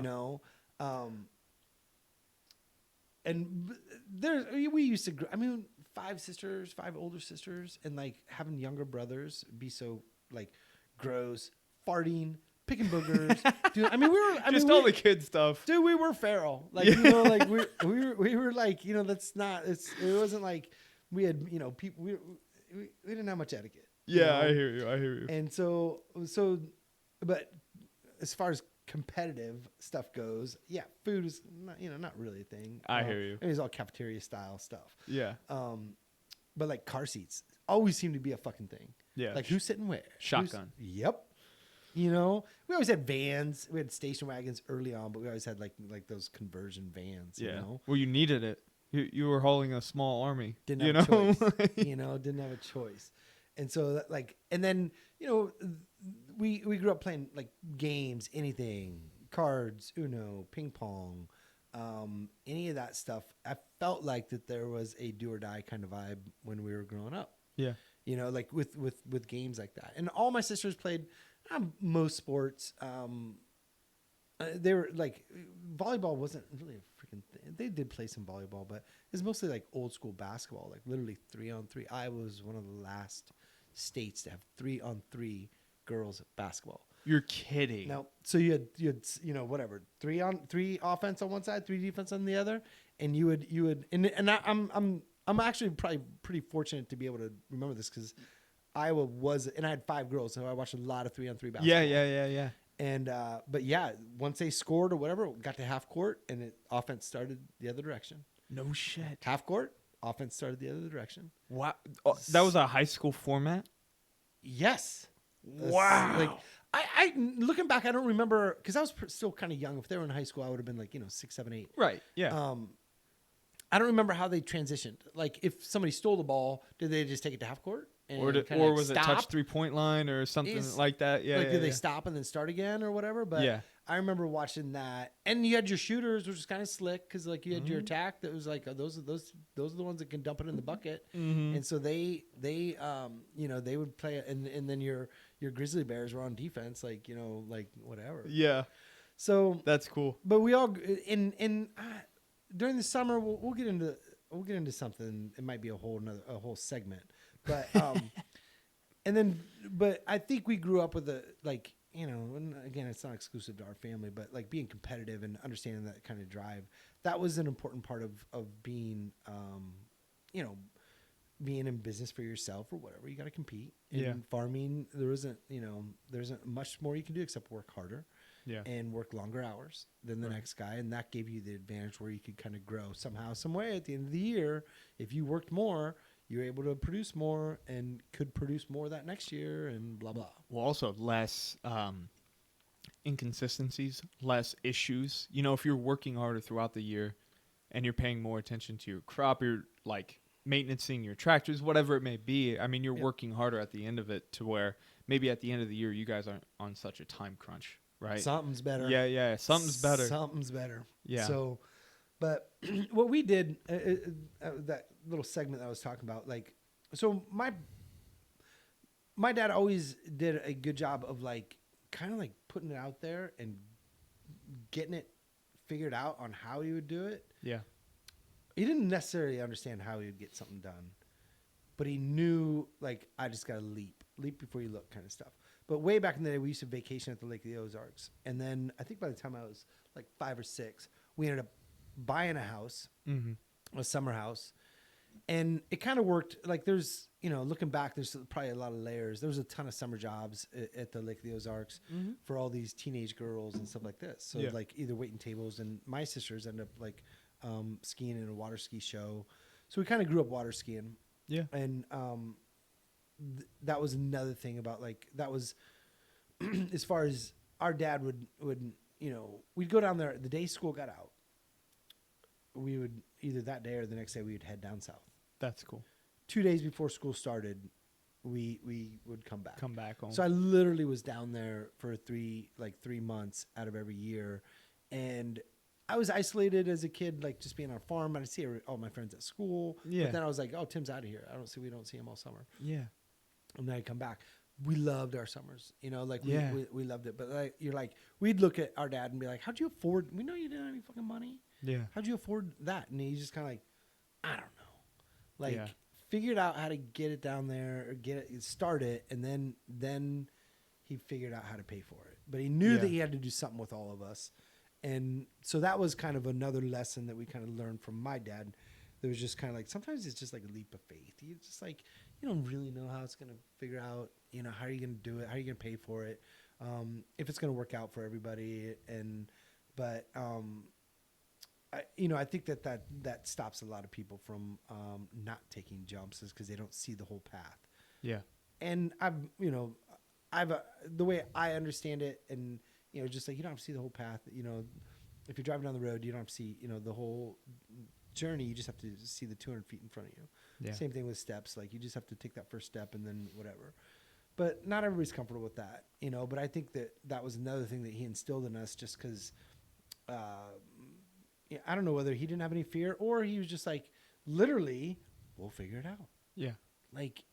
And we used to, 5 older sisters, and like having younger brothers be so like gross, farting, picking boogers. Dude, we were all the kid stuff. Dude, we were feral. Like, we were like, that's not, it wasn't like we had, people, we didn't have much etiquette. Yeah, I hear you. And so, but as far as competitive stuff goes, food is not really a thing. I hear you. It was all cafeteria style stuff. Yeah. But like car seats always seem to be a fucking thing. Yeah. Like who's sitting where? Shotgun. Yep. We always had vans. We had station wagons early on, but we always had like those conversion vans. Yeah. Well, you needed it. You were hauling a small army. Didn't have a choice. Didn't have a choice. And so and then, we grew up playing like games, anything, cards, Uno, ping pong, any of that stuff. I felt like that there was a do or die kind of vibe when we were growing up. Yeah. Like with games like that. And all my sisters played most sports. They were like, volleyball wasn't really a freaking thing. They did play some volleyball, but it's mostly like old school basketball, like literally 3-on-3. Iowa was one of the last states to have 3-on-3 girls basketball. You're kidding. Now, so you had whatever, 3-on-3 offense on one side, 3 defense on the other, and you would and I'm actually probably pretty fortunate to be able to remember this because Iowa was, and I had 5 girls, so I watched a lot of 3-on-3 basketball. Yeah. And but once they scored or whatever, got to half court, and offense started the other direction. No shit. Half court, offense started the other direction. Wow. Oh, that was a high school format? Yes. Wow. Like I looking back, I don't remember because I was still kind of young. If they were in high school, I would have been like 6, 7, 8. Right. Yeah. I don't remember how they transitioned. Like if somebody stole the ball, did they just take it to half court? Or was it touch 3-point line or something like that? Yeah. Like did they stop and then start again or whatever? But I remember watching that, and you had your shooters, which was kind of slick because like you had your attack that was like those are the ones that can dump it in the bucket, and so they would play, and then your Grizzly Bears were on defense, like whatever. Yeah. So that's cool. But we all during the summer we'll get into we'll get into something. It might be a whole segment, but and then, but I think we grew up with and again, it's not exclusive to our family, but like being competitive and understanding that kind of drive, that was an important part of being, being in business for yourself or whatever. You got to compete. In farming, there isn't much more you can do except work harder. Yeah. And work longer hours than the next guy. And that gave you the advantage where you could kind of grow somehow, some way at the end of the year. If you worked more, you were able to produce more and could produce more that next year and blah, blah. Well, also less inconsistencies, less issues. You know, if you're working harder throughout the year and you're paying more attention to your crop, you're like maintaining your tractors, whatever it may be. I mean, you're working harder at the end of it to where maybe at the end of the year, you guys aren't on such a time crunch. Right. Something's better. Yeah. Something's better. Something's better. Yeah. So, but what we did, that little segment that I was talking about, like, so my dad always did a good job of like, kind of like putting it out there and getting it figured out on how he would do it. Yeah. He didn't necessarily understand how he would get something done, but he knew like, I just got to leap before you look kind of stuff. But way back in the day, we used to vacation at the Lake of the Ozarks. And then I think by the time I was like 5 or 6, we ended up buying a house, a summer house. And it kind of worked. Like there's, looking back, there's probably a lot of layers. There was a ton of summer jobs at the Lake of the Ozarks for all these teenage girls and stuff like this. So like either waiting tables. And my sisters ended up like skiing in a water ski show. So we kind of grew up water skiing. Yeah. And that was another thing about like, that was as far as our dad would, we'd go down there the day school got out. We would either that day or the next day we would head down south. That's cool. 2 days before school started, we would come back. Come back home. So I literally was down there for 3 months out of every year. And I was isolated as a kid, like just being on a farm. I'd see all my friends at school. Yeah. But then I was like, oh, Tim's out of here. We don't see him all summer. Yeah. And then I'd come back. We loved our summers, we loved it. But like, we'd look at our dad and be like, how'd you afford, we know you didn't have any fucking money. Yeah. How'd you afford that? And he's just kind of like, I don't know. Like, figured out how to get it down there or start it. And then he figured out how to pay for it. But he knew that he had to do something with all of us. And so that was kind of another lesson that we kind of learned from my dad. There was just kind of like, sometimes it's just like a leap of faith. You just like, you don't really know how it's going to figure out, how are you going to do it? How are you going to pay for it? If it's going to work out for everybody. But I think that stops a lot of people from not taking jumps is because they don't see the whole path. Yeah. And the way I understand it, and just like you don't have to see the whole path. If you're driving down the road, you don't have to see the whole journey. You just have to see the 200 feet in front of you. Yeah. Same thing with steps. Like you just have to take that first step and then whatever. But not everybody's comfortable with that, But I think that was another thing that he instilled in us, just because. I don't know whether he didn't have any fear or he was just like, literally, we'll figure it out. Yeah. Like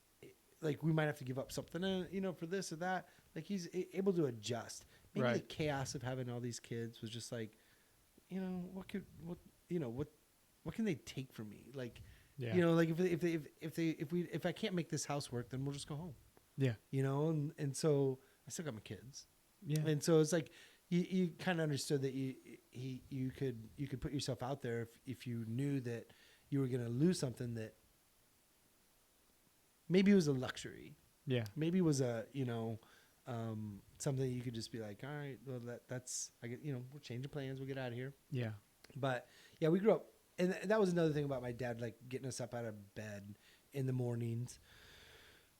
we might have to give up something, for this or that. Like he's able to adjust. Maybe the chaos of having all these kids was just like, what can they take from me? Like, like if I can't make this house work, then we'll just go home. Yeah. And so I still got my kids. Yeah. And so it's like, you kind of understood that you could put yourself out there if you knew that you were going to lose something that maybe it was a luxury. Yeah. Maybe it was a, something you could just be like, all right, well that's, I get, we'll change the plans. We'll get out of here. Yeah. But yeah, we grew up, and that was another thing about my dad, like getting us up out of bed in the mornings.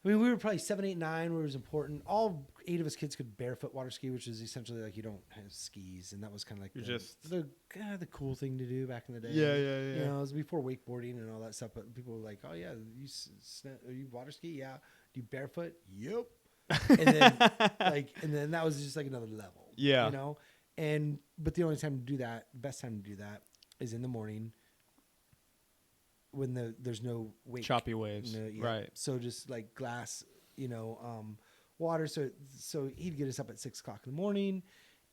I mean, we were probably 7, 8, 9, where it was important. All 8 of us kids could barefoot water ski, which is essentially like you don't have skis, and that was kind of like the cool thing to do back in the day. Yeah. It was before wakeboarding and all that stuff. But people were like, "Oh yeah, you water ski? Yeah. Do you barefoot? Yep." and then that was just like another level. Yeah. But the only time to do that, the best time to do that, is in the morning. When there's no wake. Choppy waves. Right. So just like glass, water. So he'd get us up at 6 o'clock in the morning,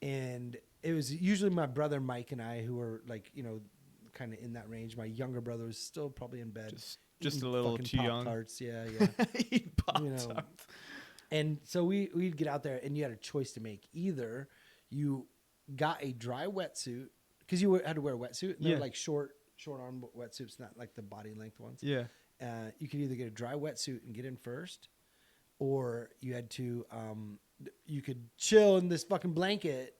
and it was usually my brother Mike and I who were like, kind of in that range. My younger brother was still probably in bed. Just eating a little fucking too young. Pop-Tarts. Yeah. Eating You know, Pop-Tarts. and so we'd get out there, and you had a choice to make. Either you got a dry wetsuit, because you had to wear a wetsuit. And they're like short arm wetsuits, not like the body length ones. Yeah. You could either get a dry wetsuit and get in first, or you had to you could chill in this fucking blanket,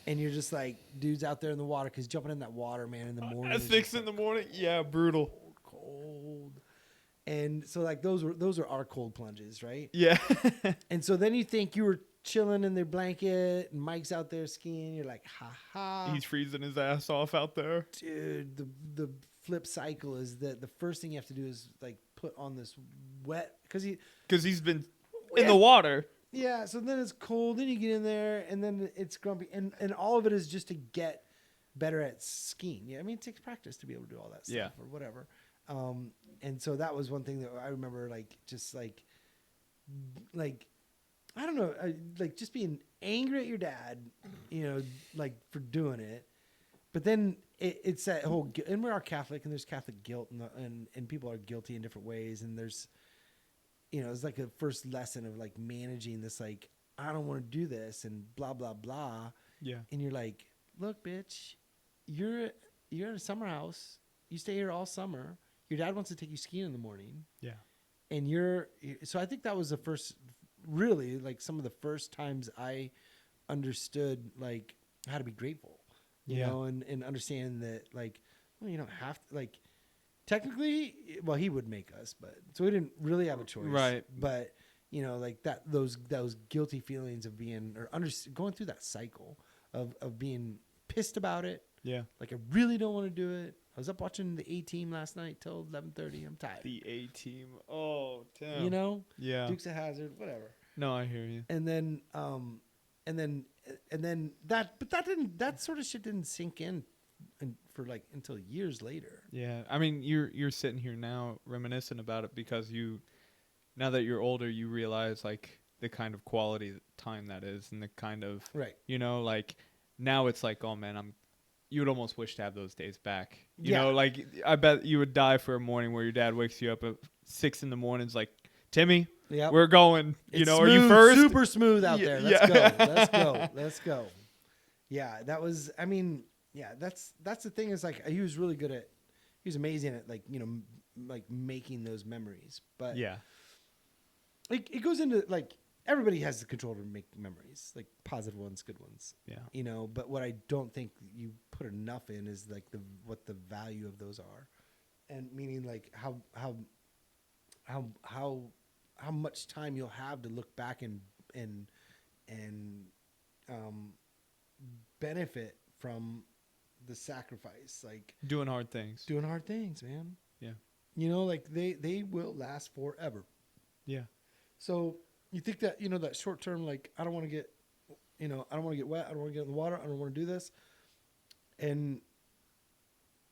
and you're just like dudes out there in the water, because jumping in that water, man, in the morning At 6 in the morning, yeah, brutal. cold. And so like those are our cold plunges, right? Yeah. And so then you think you were chilling in their blanket, and Mike's out there skiing. You're like, ha ha. He's freezing his ass off out there. Dude, the flip cycle is that the first thing you have to do is like put on this wet, because he's been in the water. Yeah, so then it's cold, then you get in there, and then it's grumpy, and all of it is just to get better at skiing. Yeah, I mean, it takes practice to be able to do all that stuff or whatever. And so that was one thing that I remember, like, just like I don't know, like just being angry at your dad, you know, like for doing it. But then it's that whole, and we are Catholic, and there's Catholic guilt, and people are guilty in different ways, and there's, you know, it's like a first lesson of like managing this, like, I don't want to do this and blah, blah, blah. Yeah. And you're like, look, bitch, you're at a summer house. You stay here all summer. Your dad wants to take you skiing in the morning. Yeah. And so I think that was the first, really, like some of the first times I understood like how to be grateful, you know, and understand that, like, well, you don't have to, like, technically, well, he would make us, but so we didn't really have a choice, right? But you know, like those guilty feelings of being, or going through that cycle of being pissed about it. Yeah, like I really don't want to do it. I was up watching the A-Team last night till 11:30. I'm tired. The A-Team. Oh, damn. You know, yeah, Dukes of Hazzard, whatever. No, I hear you. And then that sort of shit didn't sink in for like until years later. Yeah, I mean, you're sitting here now reminiscing about it because now that you're older, you realize like the kind of quality time that is, and the kind of, right. You know, like now it's like, oh man, you would almost wish to have those days back. You Yeah. know, like I bet you would die for a morning where your dad wakes you up at 6 a.m. It's like, Timmy, Yep. we're going. You It's know, smooth, are you first? Super smooth out there. Let's Yeah. go. Let's go. Let's go. Yeah, that was. I mean, yeah, that's the thing. Is like he was really good at. He was amazing at, like, you know, like making those memories. But Yeah. like it goes into, like, everybody has the control to make memories, like positive ones, good ones. Yeah. You know, but what I don't think you put enough in is like what the value of those are, and meaning like how much time you'll have to look back and benefit from the sacrifice, like Doing hard things. doing hard things, man. Yeah. You know, like they will last forever. Yeah. So you think that, you know, that short term, like, I don't want to get, you know, I don't want to get wet. I don't want to get in the water. I don't want to do this. And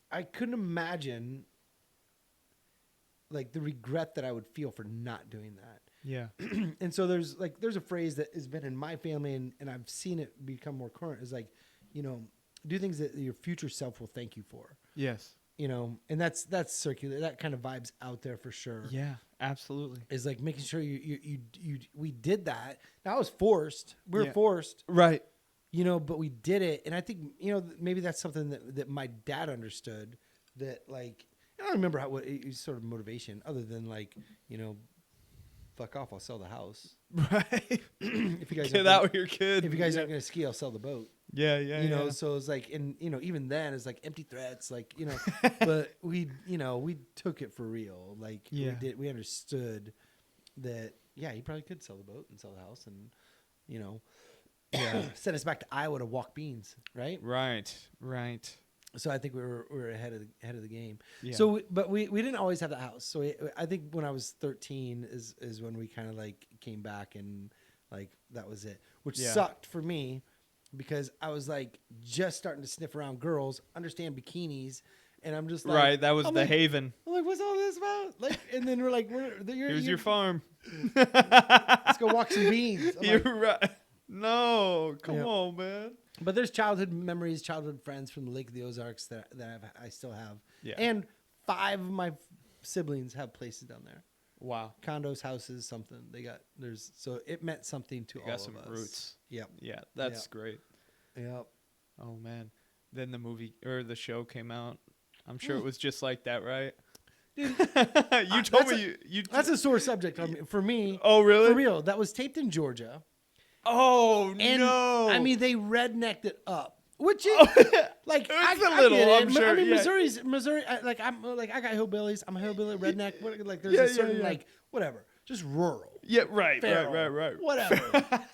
I couldn't imagine like the regret that I would feel for not doing that. Yeah. And so there's a phrase that has been in my family, and I've seen it become more current, is like, you know, do things that your future self will thank you for. Yes. You know, and that's circular. That kind of vibes out there for sure. Yeah, absolutely. Is like making sure we did that. Now, I was forced. We were forced. Right. You know, but we did it. And I think, you know, maybe that's something that my dad understood, that, like, I don't remember what sort of motivation other than, like, you know, fuck off, I'll sell the house. Right. If you guys Get out with your kid. If you guys aren't going to ski, I'll sell the boat. Yeah. You know, so it's like, and, you know, even then it's like empty threats, like, you know, but we took it for real. Like, we understood that, yeah, he probably could sell the boat and sell the house, and, you know, send us back to Iowa to walk beans, right? Right. So I think we were ahead of the game. Yeah. So, but we didn't always have that house. So I think when I was 13 is when we kind of like came back, and like that was it, which sucked for me, because I was like just starting to sniff around girls, understand bikinis, and I'm just like, right. That was I'm the like, haven. I'm like, what's all this about? Like, and then we're like, Here's your farm. Let's go walk some beans. I'm You're like, right. No, come Yeah. on, man. But there's childhood memories, childhood friends from the Lake of the Ozarks that I still have. Yeah. And 5 of my siblings have places down there. Wow. Condos, houses, something. So it meant something to You all got of some us. roots. Yep. Yeah, that's Yep. great. Yep. Oh man. Then the movie or the show came out. I'm sure it was just like that, right? Dude, You told me you that's a sore subject for me. Oh, really? For real. That was taped in Georgia. Oh And no. I mean, they rednecked it up. Which is like It's I a little, get it. I'm sure, I mean, yeah. Missouri. I got hillbillies. I'm a hillbilly redneck. Like there's Yeah, a yeah, certain yeah. like whatever, just rural. Yeah, right, Feral, right. Whatever.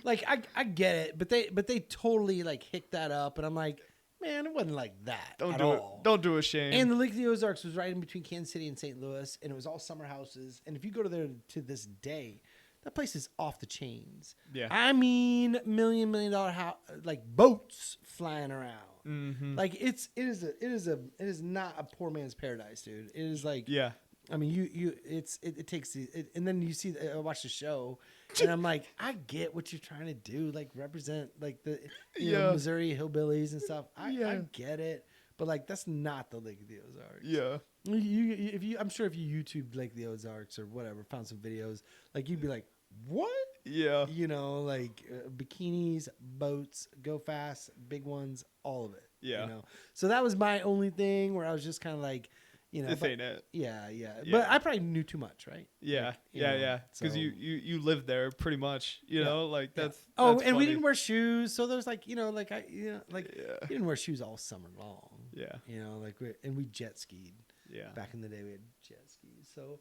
Like I get it, but they totally like hicked that up, and I'm like, man, it wasn't like that Don't at do all. it. Don't do a shame. And the Lake of the Ozarks was right in between Kansas City and St. Louis, and it was all summer houses. And if you go to there to this day, that place is off the chains. Yeah. I mean, $1 million house, like boats flying around. Mm-hmm. Like it is not a poor man's paradise, dude. It is like, Yeah. I mean, it takes and then you see, I watch the show, and I'm like, I get what you're trying to do, like represent like the Yeah. Missouri hillbillies and stuff. I Yeah. get it, but like that's not the Lake of the Ozarks. Yeah. I'm sure if you YouTube Lake of the Ozarks or whatever, found some videos, like you'd be like, what? Yeah. Like bikinis, boats, go fast, big ones, all of it. Yeah. So that was my only thing where I was just kind of like, This ain't it. Yeah. Yeah. But I probably knew too much, right? Yeah. Like, Yeah. Because so- you lived there pretty much, you know, like that's. Oh, that's and we funny. didn't wear shoes, so there's like, you Yeah. we didn't wear shoes all summer long. Yeah. And we jet skied. Yeah. Back in the day, we had jet skis. So,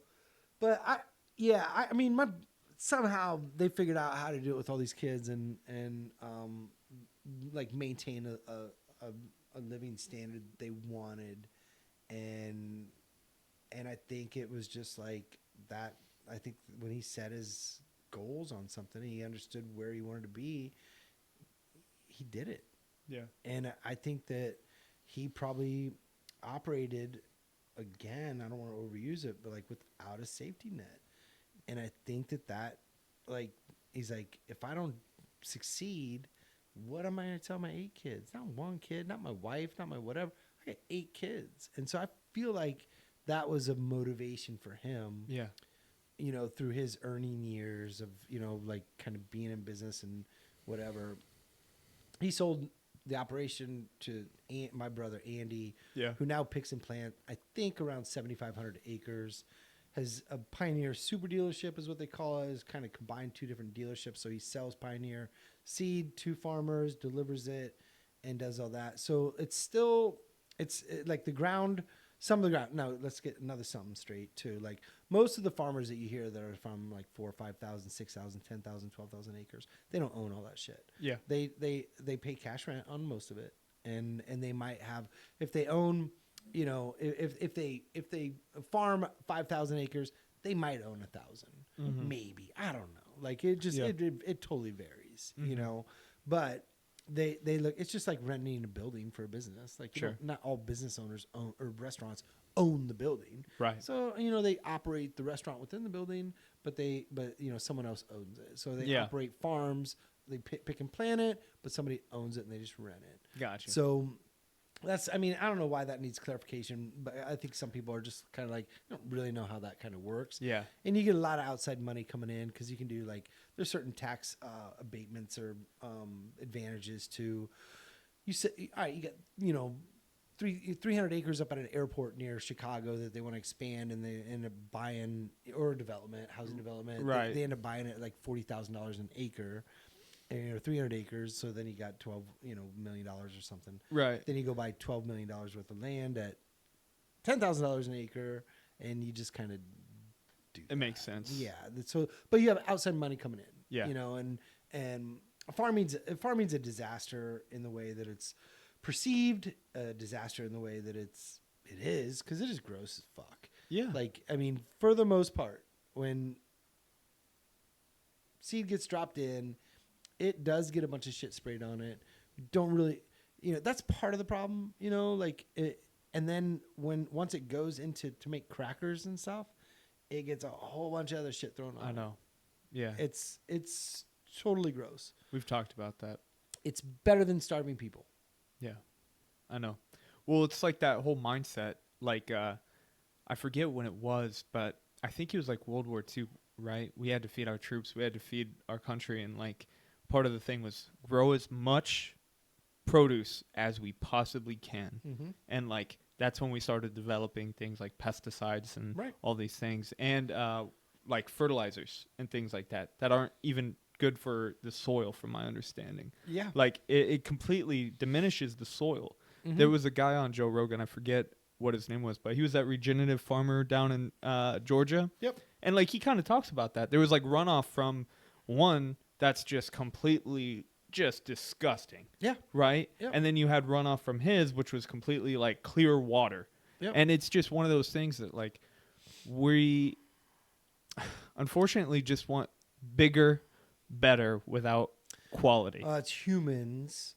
but I mean, somehow they figured out how to do it with all these kids and like maintain a living standard they wanted, and I think it was just like that. I think when he set his goals on something, he understood where he wanted to be. He did it. Yeah. And I think that he probably operated, again, I don't want to overuse it, but like without a safety net. And I think that like, he's like, if I don't succeed, what am I going to tell my 8 kids? Not one kid, not my wife, not my whatever. I got 8 kids. And so I feel like that was a motivation for him. Yeah. Through his earning years of, like kind of being in business and whatever. He sold the operation to my brother Andy, Yeah. who now picks and plants, I think, around 7,500 acres. Has a Pioneer super dealership is what they call it. Is kind of combined 2 different dealerships. So he sells Pioneer seed to farmers, delivers it, and does all that. So it's like the ground. Some of the ground. Now let's get another something straight too. Like most of the farmers that you hear that are from like 4,000, 5,000, 6,000, 10,000, 12,000 acres, they don't own all that shit. Yeah. They pay cash rent on most of it, and they might have, if they own, if they farm 5,000 acres, they might own 1,000, maybe. I don't know. Like it just it totally varies, but. They look. It's just like renting a building for a business. Like not all business owners own, or restaurants own the building. Right. So they operate the restaurant within the building, but someone else owns it. So they operate farms. They pick and plant it, but somebody owns it and they just rent it. Gotcha. So that's. I mean, I don't know why that needs clarification, but I think some people are just kind of like don't really know how that kind of works. Yeah. And you get a lot of outside money coming in because you can do like there's certain tax abatements or advantages to you. Say, all right, you got 300 acres up at an airport near Chicago that they want to expand, and they end up buying or housing development. Right. They end up buying it at like $40,000 an acre. And 300 acres, so then you got $12 million or something. Right. Then you go buy $12 million worth of land at $10,000 an acre, and you just kind of do. It makes sense. Yeah. So, but you have outside money coming in. Yeah. And farming's a disaster in the way that it's perceived, a disaster in the way that it is, because it is gross as fuck. Yeah. Like, I mean, for the most part, when seed gets dropped in, it does get a bunch of shit sprayed on it. Don't really, that's part of the problem, like it. And then once it goes into to make crackers and stuff, it gets a whole bunch of other shit thrown on. I know. Yeah. It's totally gross. We've talked about that. It's better than starving people. Yeah, I know. Well, it's like that whole mindset. Like, I forget when it was, but I think it was like World War II, right? We had to feed our troops. We had to feed our country. And like part of the thing was grow as much produce as we possibly can. Mm-hmm. And like that's when we started developing things like pesticides and Right. all these things. And like fertilizers and things like that aren't even good for the soil, from my understanding. Yeah. Like it completely diminishes the soil. Mm-hmm. There was a guy on Joe Rogan, I forget what his name was, but he was that regenerative farmer down in Georgia. Yep. And like he kind of talks about that. There was like runoff from one that's just completely just disgusting. Yeah. Right? Yep. And then you had runoff from his, which was completely like clear water. Yep. And it's just one of those things that like we unfortunately just want bigger, better without quality. It's humans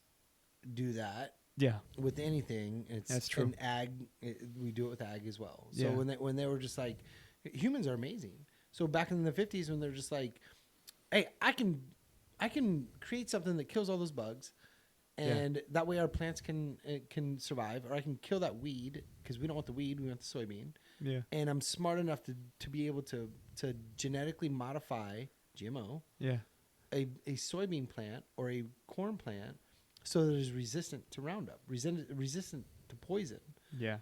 do that Yeah. with anything. It's That's true. In ag, we do it with ag as well. So Yeah. when they were just like, humans are amazing. So back in the 50s when they're just like, hey, I can create something that kills all those bugs, and that way our plants can survive, or I can kill that weed because we don't want the weed, we want the soybean. Yeah. And I'm smart enough to be able to genetically modify GMO Yeah. a soybean plant or a corn plant so that it is resistant to Roundup, resistant to poison. Yeah.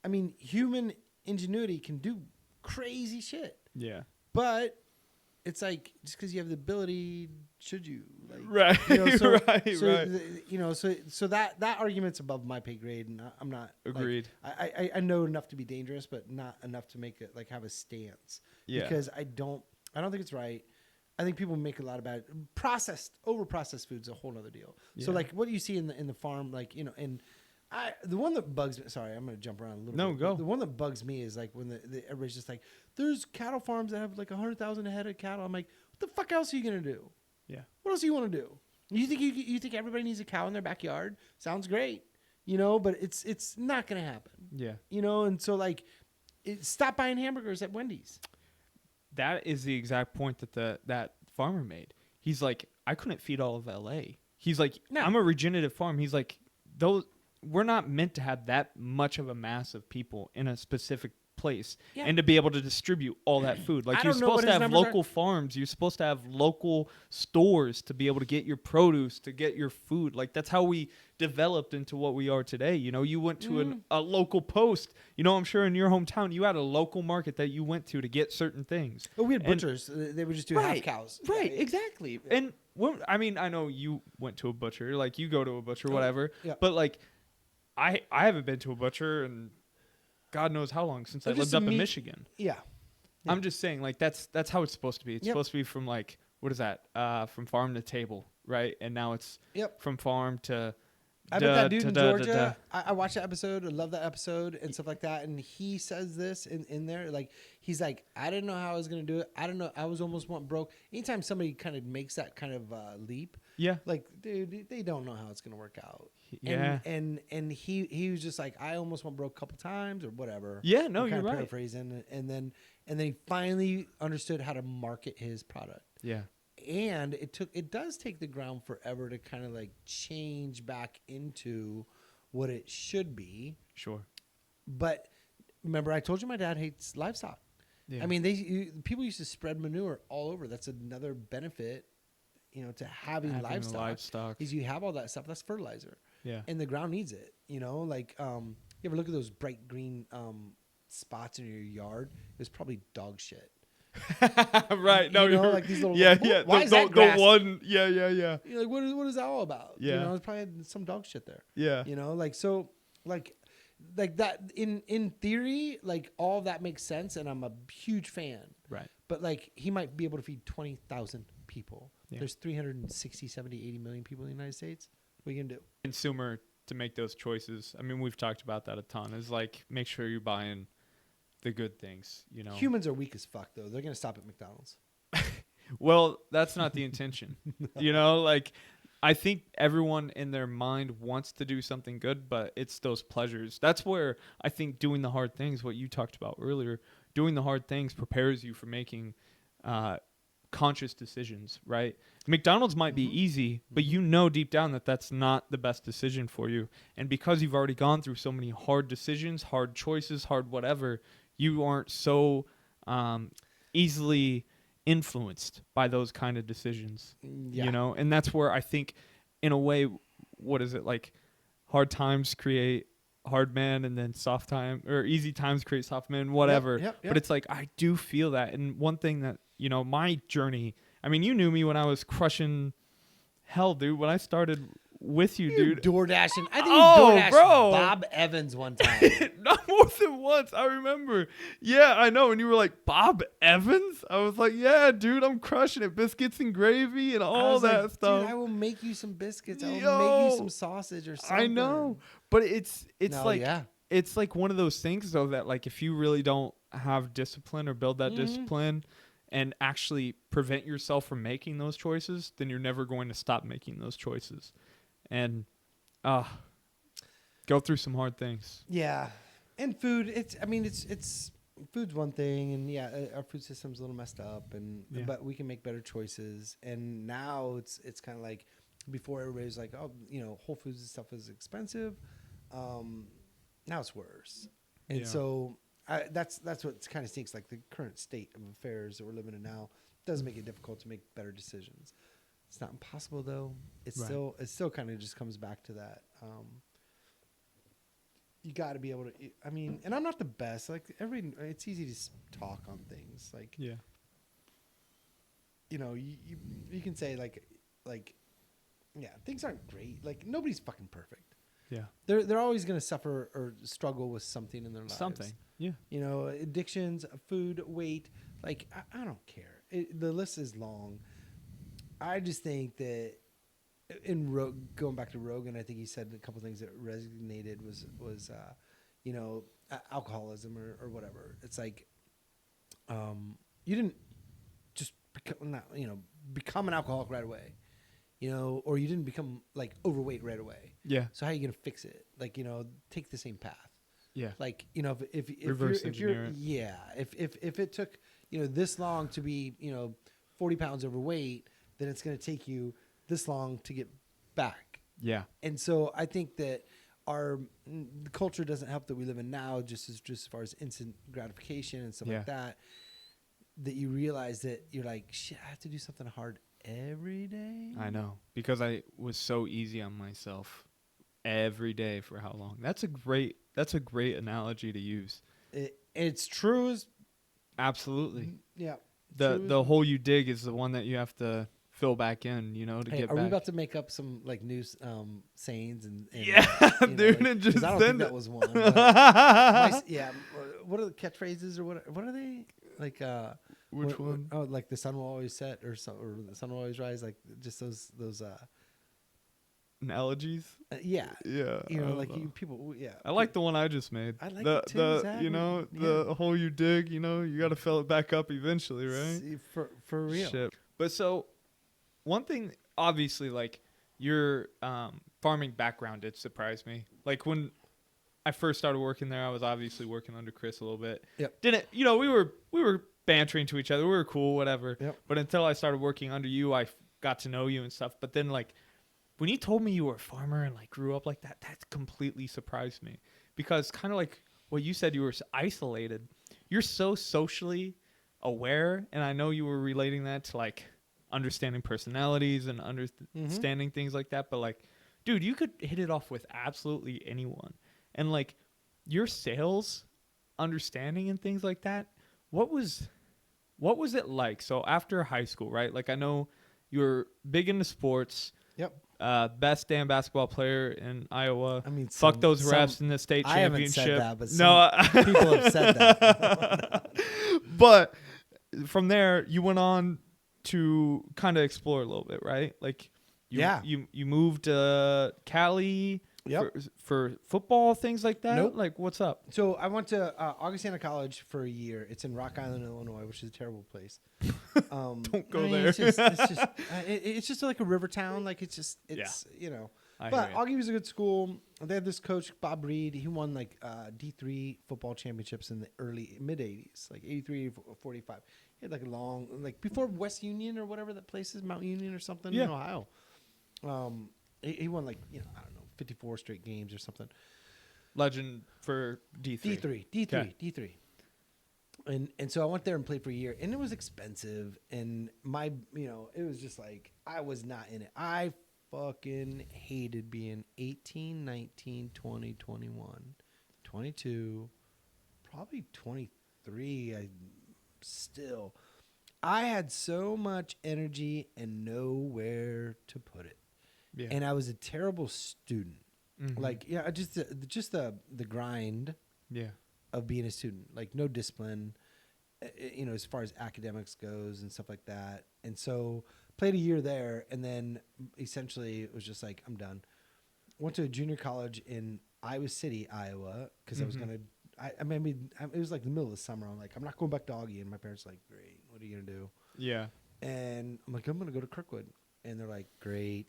I mean, human ingenuity can do crazy shit, Yeah. but it's like just because you have the ability, should you? Like, Right. You know, so, right. so right. You know, so that argument's above my pay grade, and I'm not Agreed. Like, I know enough to be dangerous, but not enough to make it like have a stance. Yeah. Because I don't think it's right. I think people make a lot of bad over processed food's a whole other deal. Yeah. So like what do you see in the farm, like, you know, and the one that bugs me, sorry, I'm going to jump around a little bit. No, go. The one that bugs me is like when everybody's just like, there's cattle farms that have like 100,000 head of cattle. I'm like, what the fuck else are you going to do? Yeah. What else do you want to do? You think everybody needs a cow in their backyard? Sounds great, you know, but it's not going to happen. Yeah. You know, and so like stop buying hamburgers at Wendy's. That is the exact point that that farmer made. He's like, I couldn't feed all of LA. He's like, No. I'm a regenerative farm. He's like, we're not meant to have that much of a mass of people in a specific place and to be able to distribute all that food. Like you're supposed to have local farms. You're supposed to have local stores to be able to get your produce, to get your food. Like that's how we developed into what we are today. You know, you went to a local post. You know, I'm sure in your hometown you had a local market that you went to get certain things. Oh, we had butchers. They would just do half cows. Right, exactly. Yeah. And I mean, I know you went to a butcher, like you go to a butcher, whatever. Yeah. But like, I haven't been to a butcher in God knows how long since I lived up in Michigan. Yeah. I'm just saying, like that's how it's supposed to be. It's Yep. supposed to be from like what is that? From farm to table, right? And now it's from farm to. I bet that dude in Georgia, I watched that episode. I love that episode and stuff like that. And he says this in there. Like, he's like, I didn't know how I was going to do it. I don't know. I was almost went broke. Anytime somebody kind of makes that kind of leap, like, dude, they don't know how it's going to work out. Yeah. And he was just like, I almost went broke a couple times or whatever. Yeah, no, I'm you're right. Paraphrasing. And then he finally understood how to market his product. Yeah. And it does take the ground forever to kind of like change back into what it should be. Sure. But remember, I told you my dad hates livestock. Yeah. I mean, people used to spread manure all over. That's another benefit, you know, to having livestock. Is you have all that stuff. That's fertilizer. Yeah. And the ground needs it. You know, like you ever look at those bright green spots in your yard? It was probably dog shit. Right. No, you know, like these little. Yeah. Why is that grass? The one. Yeah. You're like, what is that all about? Yeah. You know, it's probably some dog shit there. Yeah. You know, like so, like that. In theory, like all of that makes sense, and I'm a huge fan. Right. But like, he might be able to feed 20,000 people. Yeah. There's 360, 70, 80 million people in the United States. What are you gonna do? Consumer to make those choices. I mean, we've talked about that a ton. Is like make sure you're buying the good things, you know. Humans are weak as fuck, though. They're gonna stop at McDonald's. Well, that's not the intention. You know, like I think everyone in their mind wants to do something good, but it's those pleasures. That's where I think doing the hard things, what you talked about earlier, doing the hard things prepares you for making conscious decisions, right? McDonald's might be easy, but you know deep down that that's not the best decision for you. And because you've already gone through so many hard decisions, hard choices, hard whatever, you aren't so easily influenced by those kind of decisions, Yeah. you know? And that's where I think, in a way, what is it, like hard times create hard man, and then soft time, or easy times create soft man, whatever. Yep. But it's like, I do feel that. And one thing that, you know, my journey, I mean, you knew me when I was crushing hell, dude, when I started with you, dude. DoorDashing. I think Oh, you DoorDashed bro. Bob Evans one time. Not more than once, I remember. Yeah, I know. And you were like, Bob Evans? I was like, yeah, dude, I'm crushing it. Biscuits and gravy and I all was that like, stuff. Dude, I will make you some biscuits. I will Yo. make you some sausage or something. I know. But it's No, like, yeah. it's like one of those things, though, that like if you really don't have discipline or build that discipline and actually prevent yourself from making those choices, then you're never going to stop making those choices. And go through some hard things. Yeah. And food, it's food's one thing, and yeah, our food system's a little messed up, but we can make better choices. And now it's kind of like, before everybody was like, oh, you know, Whole Foods and stuff is expensive. Now it's worse. And so that's what kind of stinks. Like the current state of affairs that we're living in now does make it difficult to make better decisions. It's not impossible though. It still kind of just comes back to that. You got to be able to. I mean, and I'm not the best. Like it's easy to talk on things. Like you know, you can say like yeah, things aren't great. Like nobody's fucking perfect. Yeah. They're always going to suffer or struggle with something in their lives. Something. Yeah. You know, addictions, food, weight. Like I don't care. The list is long. I just think that going back to Rogan, I think he said a couple things that resonated was you know, alcoholism or whatever. It's like you didn't just become an alcoholic right away. You know, or you didn't become like overweight right away. Yeah. So how are you gonna fix it? Like, you know, take the same path. Yeah. Like, you know, if engineer it. Yeah, if it took, you know, this long to be, you know, 40 pounds overweight, then it's gonna take you this long to get back. Yeah. And so I think that the culture doesn't help that we live in now, just as far as instant gratification and stuff like that. That you realize that you're like, shit, I have to do something hard every day. I know, because I was so easy on myself every day for how long. That's a great analogy to use. It's true as absolutely. Yeah. The hole you dig is the one that you have to fill back in, you know, to get back. Are we about to make up some like new sayings and yeah, dude, like, and just I don't send think it. that was one. Yeah, what are the catchphrases or what are they like? Which one? Oh, like the sun will always set, or the sun will always rise. Like just those analogies. Yeah. Yeah. You know, like people. Yeah. I like the one I just made. I like it too, Zach. You know, the hole you dig. You know, you got to fill it back up eventually, right? See, for real. Shit. But so, one thing, obviously, like your farming background did surprise me. Like when I first started working there, I was obviously working under Chris a little bit. Yep. Didn't you know? We were bantering to each other. We were cool, whatever. Yep. But until I started working under you, I got to know you and stuff. But then, like, when you told me you were a farmer and like grew up like that, that completely surprised me. Because kind of like what you said, you were isolated. You're so socially aware, and I know you were relating that to like understanding personalities and understanding things like that. But like, dude, you could hit it off with absolutely anyone. And like your sales understanding and things like that, what was it like? So after high school, right? Like I know you were big into sports. Yep. Best damn basketball player in Iowa. I mean, fuck those refs in the state championship. I haven't said No, that, but people have said that. But from there, you went on to kind of explore a little bit, right? Like, you moved to Cali. Yep. For football, things like that? Nope. Like, what's up? So I went to Augustana College for a year. It's in Rock Island, Illinois, which is a terrible place. Don't go there. It's just like a river town. Like you know. But Augie was a good school. They had this coach, Bob Reed. He won like D3 football championships in the mid 80s, like 83, 45. He He had like a long, like before West Union or whatever that place is, Mount Union or something Yeah. in Ohio. He won like, I don't know, 54 straight games or something. Legend for D3. D3. And so I went there and played for a year, and it was expensive. And it was just like, I was not in it. I fucking hated being 18, 19, 20, 21, 22, probably 23. I had so much energy and nowhere to put it. Yeah. And I was a terrible student. Mhm. Like, just the grind Yeah. of being a student, like no discipline, as far as academics goes and stuff like that. And so played a year there, and then essentially it was just like, I'm done. Went to a junior college in Iowa City, Iowa, because I was Mhm. gonna. It was like the middle of the summer. I'm like, I'm not going back to Augie, and my parents are like, great, what are you gonna do? Yeah. And I'm like, I'm gonna go to Kirkwood, and they're like, great.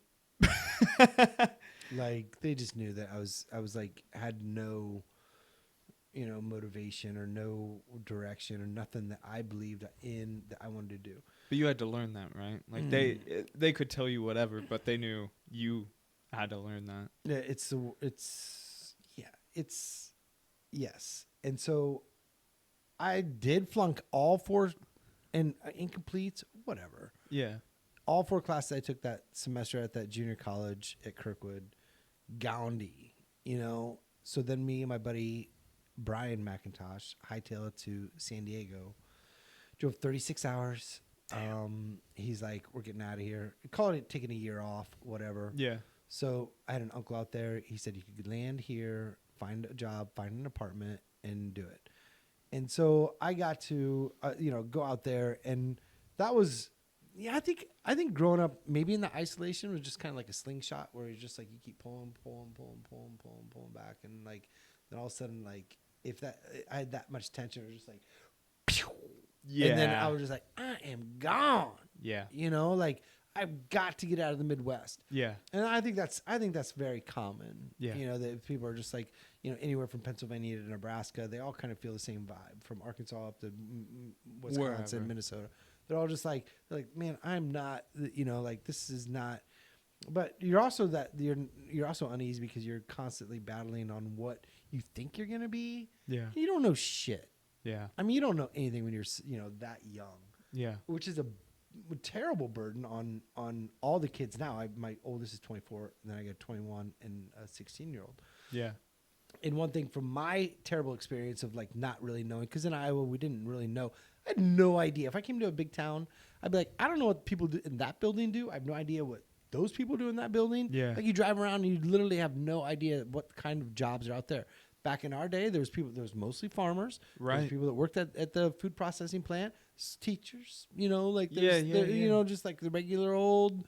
Like they just knew that I was like had no motivation or no direction or nothing that I believed in that I wanted to do. But you had to learn that, right? Like they could tell you whatever, but they knew you had to learn that. Yeah, it's yes. And so I did flunk all four and incompletes, whatever. Yeah. All four classes I took that semester at that junior college at Kirkwood, Goundy, So then me and my buddy Brian McIntosh hightailed it to San Diego, drove 36 hours. He's like, we're getting out of here. Called it taking a year off, whatever. Yeah. So I had an uncle out there. He said you could land here, find a job, find an apartment, and do it. And so I got to, go out there, and that was, I think growing up, maybe in the isolation was just kind of like a slingshot where you're just like you keep pulling back, and like then all of a sudden, like if that I had that much tension, it was just like, pew, Yeah. and then I was just like, I am gone. Yeah. Like I've got to get out of the Midwest. Yeah. And I think that's very common. Yeah. That people are just like, anywhere from Pennsylvania to Nebraska, they all kind of feel the same vibe. From Arkansas up to Wisconsin, Wherever. Minnesota, they're all just like, man, I'm not, like this is not. But you're also you're also uneasy because you're constantly battling on what you think you're gonna be. Yeah. You don't know shit. Yeah. I mean, you don't know anything when you're that young. Yeah. Which is a terrible burden on all the kids now. My oldest is 24, and then I got 21 and a 16-year-old. Yeah. And one thing from my terrible experience of like not really knowing, because in Iowa we didn't really know. I had no idea. If I came to a big town, I'd be like, I don't know what people do in that building do. I have no idea what those people do in that building. Yeah. Like you drive around and you literally have no idea what kind of jobs are out there. Back in our day, there was mostly farmers. There was Right. people that worked at the food processing plant, teachers, like Yeah. just like the regular old,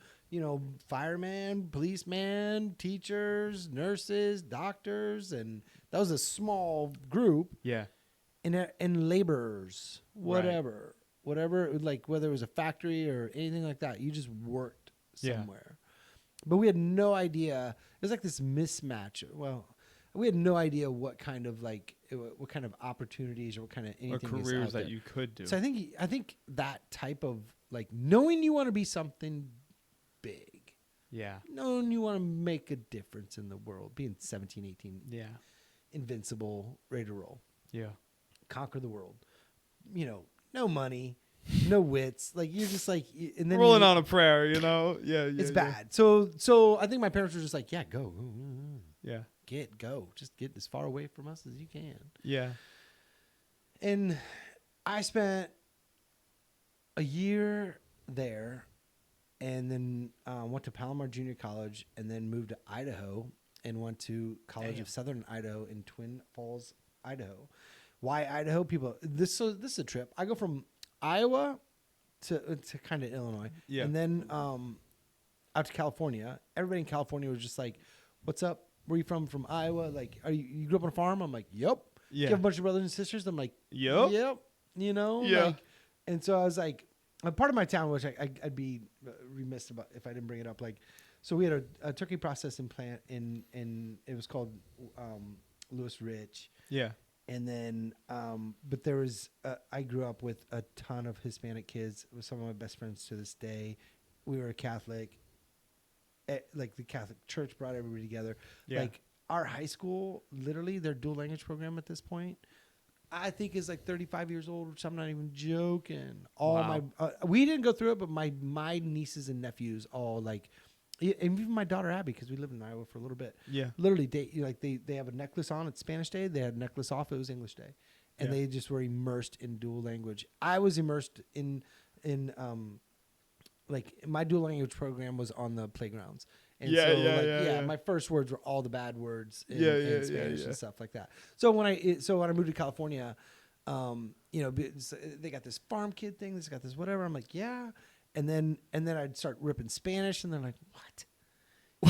fireman, policeman, teachers, nurses, doctors, and that was a small group. Yeah. And laborers, whatever, like whether it was a factory or anything like that, you just worked somewhere. But we had no idea. It was like this mismatch. Well, we had no idea what kind of opportunities or what kind of anything Or is careers out that there. you could do. So I think that type of like knowing you want to be something big, Yeah. knowing you want to make a difference in the world, being 17, 18, Yeah. invincible, ready to roll, Yeah. conquer the world. No money, no wits. Like you're just like, and then Rolling on a prayer, Yeah. it's bad. So I think my parents were just like, yeah, go. Yeah. Just get as far away from us as you can. Yeah. And I spent a year there, and then went to Palomar Junior College, and then moved to Idaho and went to College of Southern Idaho in Twin Falls, Idaho. Why Idaho? People, this is a trip. I go from Iowa to kind of Illinois, Yeah. and then out to California. Everybody in California was just like, "What's up? Where are you from? From Iowa? Like, you grew up on a farm?" I'm like, "Yep." Yeah. You have a bunch of brothers and sisters? I'm like, Yep. "Yep." Yeah. Like, and so I was like, a part of my town, which I'd be remiss about if I didn't bring it up. Like, so we had a turkey processing plant in it was called Lewis Rich. Yeah. And then, but there was, I grew up with a ton of Hispanic kids. With some of my best friends to this day. We were a Catholic. Like the Catholic Church brought everybody together. Yeah. Like our high school, literally their dual language program at this point, I think is like 35 years old, which I'm not even joking. All Wow. my, we didn't go through it, but my nieces and nephews all like, and even my daughter Abby, because we lived in Iowa for a little bit. Yeah. Literally, they have a necklace on. It's Spanish Day. They had a necklace off. It was English Day, and they just were immersed in dual language. I was immersed in like my dual language program was on the playgrounds. And my first words were all the bad words in Spanish and stuff like that. So when I moved to California, they got this farm kid thing, they got this whatever. I'm like, yeah. And then I'd start ripping Spanish and they're like, what?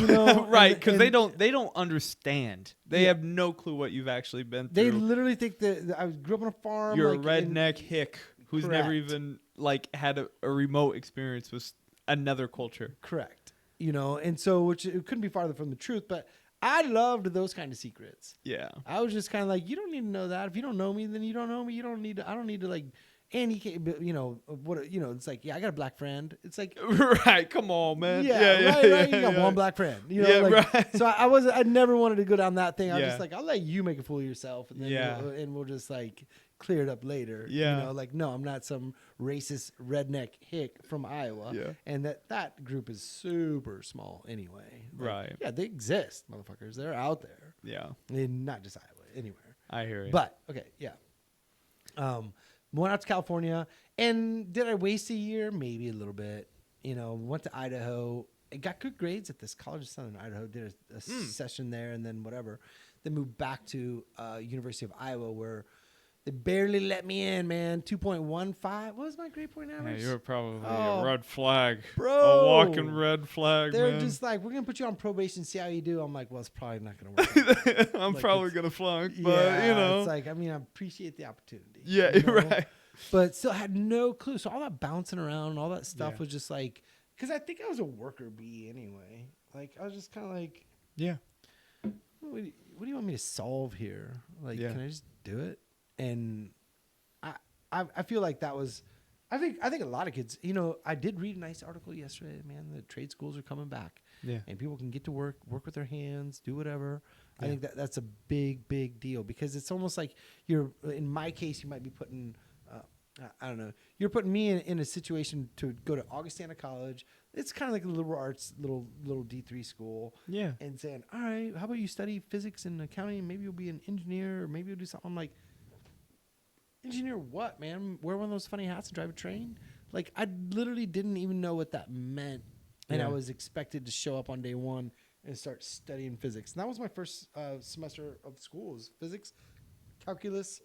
You know, right, because they don't understand. They have no clue what you've actually been through. They literally think that I grew up on a farm. You're a redneck hick who's never even like had a remote experience with another culture. Correct. You know, and so which it couldn't be farther from the truth, but I loved those kind of secrets. Yeah. I was just kind of like, you don't need to know that. If you don't know me, then you don't know me. You don't need to, I don't need to like, and he can't, it's like, yeah, I got a black friend. It's like, right. Come on, man. Right. You got one black friend, right. So I never wanted to go down that thing. I was just like, I'll let you make a fool of yourself. And then we'll just like clear it up later. Yeah. You know, like, no, I'm not some racist redneck hick from Iowa. Yeah. And that group is super small anyway. Like, right. Yeah, they exist, motherfuckers. They're out there. Yeah. And not just Iowa, anywhere. I hear you. But, okay, yeah. Went out to California. And did I waste a year? Maybe a little bit. You know, went to Idaho. I got good grades at this College of Southern Idaho. Did a session there and then whatever. Then moved back to University of Iowa where they barely let me in, man. 2.15. What was my grade point average? Yeah, you were probably a red flag. Bro. A walking red flag, They're man. just like, we're going to put you on probation, see how you do. I'm like, well, it's probably not going to work. I'm like probably going to flunk, but, it's like, I mean, I appreciate the opportunity. Yeah, you know? right. But still had no clue. So all that bouncing around and all that stuff was just like, because I think I was a worker bee anyway. Like, I was just kind of like, yeah. What do you want me to solve here? Like, can I just do it? And I feel like that was, I think a lot of kids, you know, I did read a nice article yesterday, man, the trade schools are coming back. Yeah. And people can get to work with their hands, do whatever. Yeah. I think that's a big deal because it's almost like in my case, you might be putting, I don't know, you're putting me in a situation to go to Augustana College. It's kind of like a liberal arts, little D3 school. Yeah. And saying, all right, how about you study physics and accounting? Maybe you'll be an engineer or maybe you'll do something. I'm like, engineer what, man? Wear one of those funny hats and drive a train? Like, I literally didn't even know what that meant. And I was expected to show up on day one and start studying physics. And that was my first semester of school. It was physics, calculus.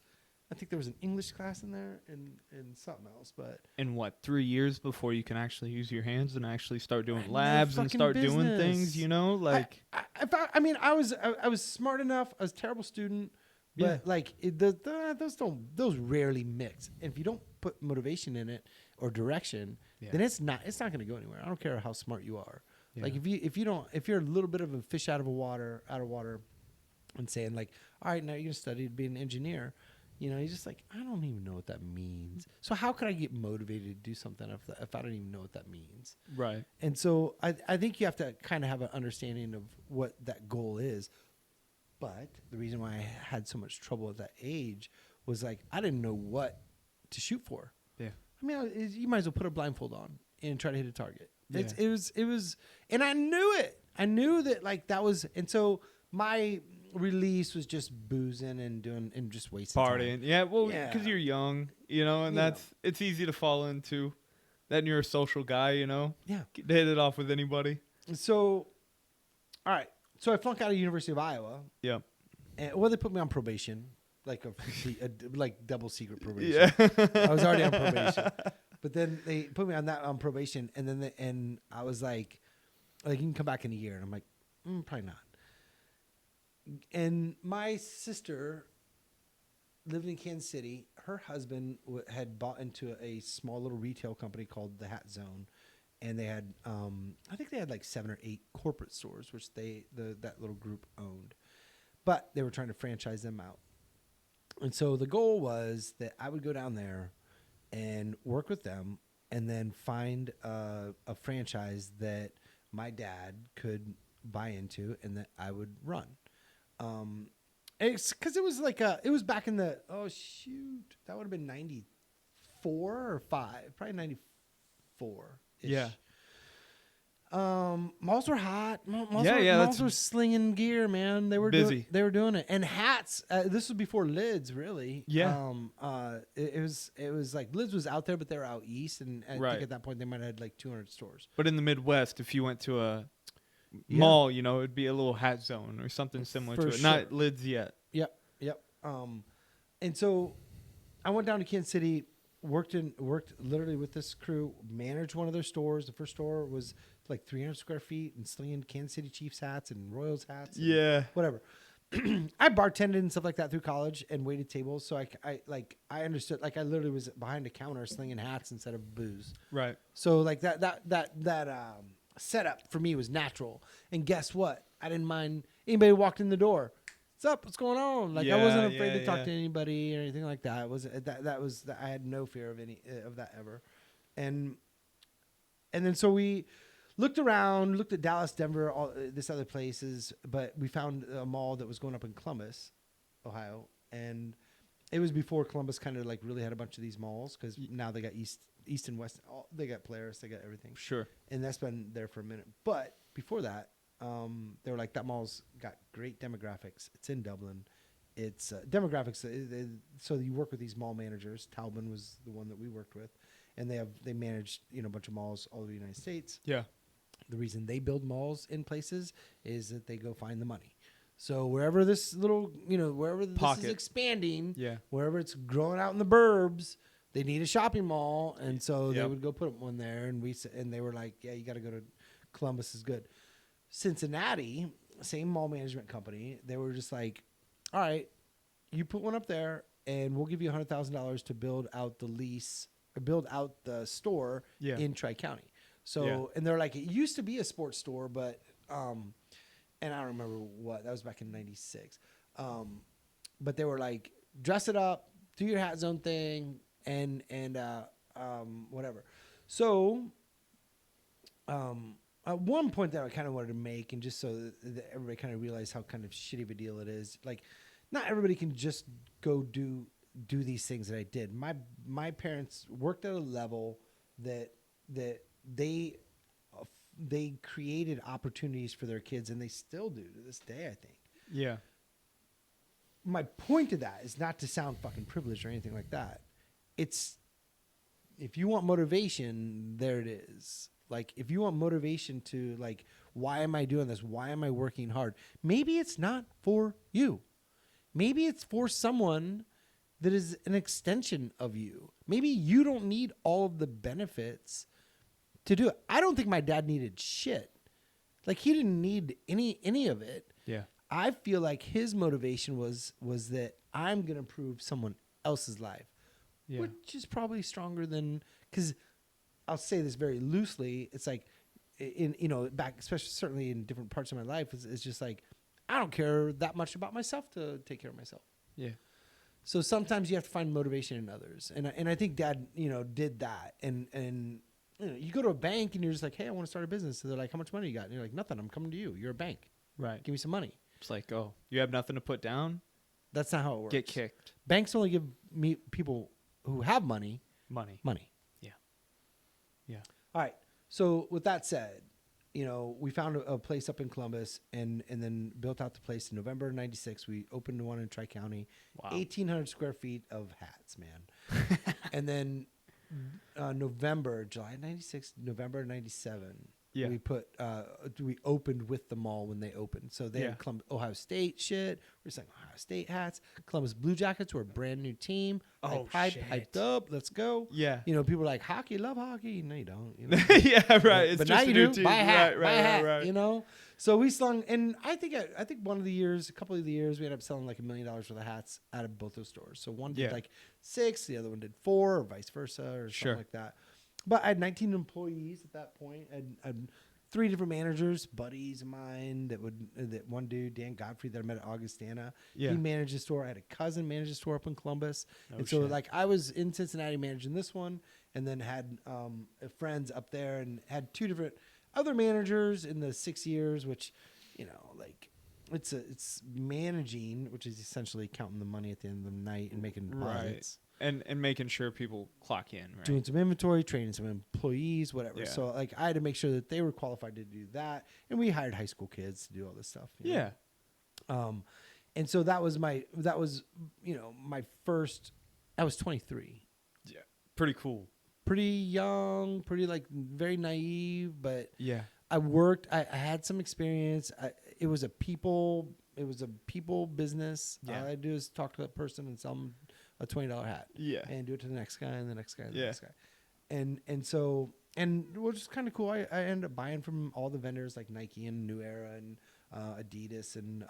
I think there was an English class in there and something else. But in what, 3 years before you can actually use your hands and actually start doing labs and start doing things, you know? Like, I was smart enough. I was a terrible student. But like those rarely mix. And if you don't put motivation in it or direction, then it's not going to go anywhere. I don't care how smart you are. Yeah. Like if you're a little bit of a fish out of water, and saying like, all right, now you're gonna study to be an engineer, you know, you're just like, I don't even know what that means. So how could I get motivated to do something if I don't even know what that means? Right. And so I think you have to kind of have an understanding of what that goal is. But the reason why I had so much trouble at that age was like I didn't know what to shoot for. Yeah. I mean, you might as well put a blindfold on and try to hit a target. Yeah. It was, and I knew it. I knew that like that was, and so my release was just boozing and just wasting partying. Time. Yeah, well, because you're young, you know, and it's easy to fall into. Then you're a social guy, you know. Yeah. Hit it off with anybody. So, all right. So I flunked out of University of Iowa. Yeah. And they put me on probation, like like double secret probation. Yeah. I was already on probation, but then they put me on probation, and then and I was like you can come back in a year, and I'm like, probably not. And my sister lived in Kansas City. Her husband had bought into a small little retail company called the Hat Zone. And they had, I think they had like 7 or 8 corporate stores, which that little group owned. But they were trying to franchise them out. And so the goal was that I would go down there and work with them and then find a franchise that my dad could buy into and that I would run. It's because it was like it was back in the, oh shoot, that would have been 94 or 5, probably 94 ish. Yeah. Malls were hot. Malls That's were slinging gear, man. They were busy. They were doing it, and hats. This was before Lids, really. Yeah. It was like Lids was out there, but they were out east, and I think at that point they might have had like 200 stores. But in the Midwest, if you went to a mall, you know, it'd be a little hat zone or something similar to it. Sure. Not Lids yet. Yep. And so I went down to Kansas City, worked literally with this crew, managed one of their stores. The first store was like 300 square feet and slinging Kansas City Chiefs hats and Royals hats. And whatever. I bartended and stuff like that through college and waited tables. So I understood, like I literally was behind a counter slinging hats instead of booze. Right. So like that setup for me was natural. And guess what? I didn't mind anybody who walked in the door. What's up? What's going on? Like I wasn't afraid to talk to anybody or anything like that. It was I had no fear of any of that ever. And then so we looked around, looked at Dallas, Denver, all this other places, but we found a mall that was going up in Columbus, Ohio, and it was before Columbus kind of like really had a bunch of these malls because now they got east and west. They got Polaris, they got everything. Sure. And that's been there for a minute. But before that, they were like, that mall's got great demographics. It's in Dublin. It's demographics. So you work with these mall managers. Taubman was the one that we worked with, and they managed a bunch of malls all over the United States. Yeah. The reason they build malls in places is that they go find the money. So wherever this little, wherever this is expanding, wherever it's growing out in the burbs, they need a shopping mall, and so they would go put one there. And they were like, yeah, you got to go to Columbus is good. Cincinnati, same mall management company. They were just like, all right, you put one up there, and we'll give you $100,000 to build out the lease or build out the store in Tri-County. So, and they're like, it used to be a sports store, but, and I don't remember what, that was back in 96. But they were like, dress it up, do your hat zone thing, and whatever. So, at one point that I kind of wanted to make, and just so that everybody kind of realized how kind of shitty of a deal it is, like, not everybody can just go do these things that I did. My parents worked at a level that they created opportunities for their kids, and they still do to this day, I think. Yeah. My point to that is not to sound fucking privileged or anything like that. It's, if you want motivation, there it is. Like, if you want motivation to, like, why am I doing this? Why am I working hard? Maybe it's not for you. Maybe it's for someone that is an extension of you. Maybe you don't need all of the benefits to do it. I don't think my dad needed shit. Like, he didn't need any of it. Yeah. I feel like his motivation was that I'm going to improve someone else's life, which is probably stronger than, because I'll say this very loosely. It's like, back, especially certainly in different parts of my life, it's just like, I don't care that much about myself to take care of myself. Yeah. So sometimes you have to find motivation in others. And I think Dad, did that. And you go to a bank and you're just like, hey, I want to start a business. So they're like, how much money you got? And you're like, nothing. I'm coming to you. You're a bank. Right. Give me some money. It's like, oh, you have nothing to put down? That's not how it works. Get kicked. Banks only give people who have money. Yeah. Yeah. All right. So with that said, we found a place up in Columbus and then built out the place in November of 96. We opened one in Tri-County. Wow. 1,800 square feet of hats, man. And then July 96, November 97. Yeah. We opened with the mall when they opened. So they had Ohio State shit. We're selling Ohio State hats. Columbus Blue Jackets were a brand new team. Oh, shit. Hyped up. Let's go. Yeah. People are like, hockey, love hockey. No, you don't. Yeah, right. It's but just now you do. Team. Buy a hat. Right, buy a hat, So we slung, and I think one of the years, a couple of the years, we ended up selling like $1 million worth of hats out of both those stores. So one did like 6, the other one did 4, or vice versa, or something like that. But I had 19 employees at that point. I'd 3 different managers, buddies of mine that one dude, Dan Godfrey, that I met at Augustana. Yeah. He managed a store. I had a cousin manage a store up in Columbus. Oh, and so shit. like I was in Cincinnati managing this one, and then had friends up there, and had 2 different other managers in the 6 years, which, you know, like it's managing, which is essentially counting the money at the end of the night and making deposits. And making sure people clock in, right? Doing some inventory, training some employees, whatever. Yeah. So like I had to make sure that they were qualified to do that, and we hired high school kids to do all this stuff. you Yeah. know? And so that was my first. I was 23, Yeah. Pretty cool. pretty young, pretty like very naive, but Yeah. I worked. I had some experience. It was a people business. Yeah. All I do is talk to that person and sell them a $20 hat. Yeah. And do it to the next guy and the next guy and the Yeah. next guy. And which is kind of cool. I ended up buying from all the vendors like Nike and New Era and Adidas and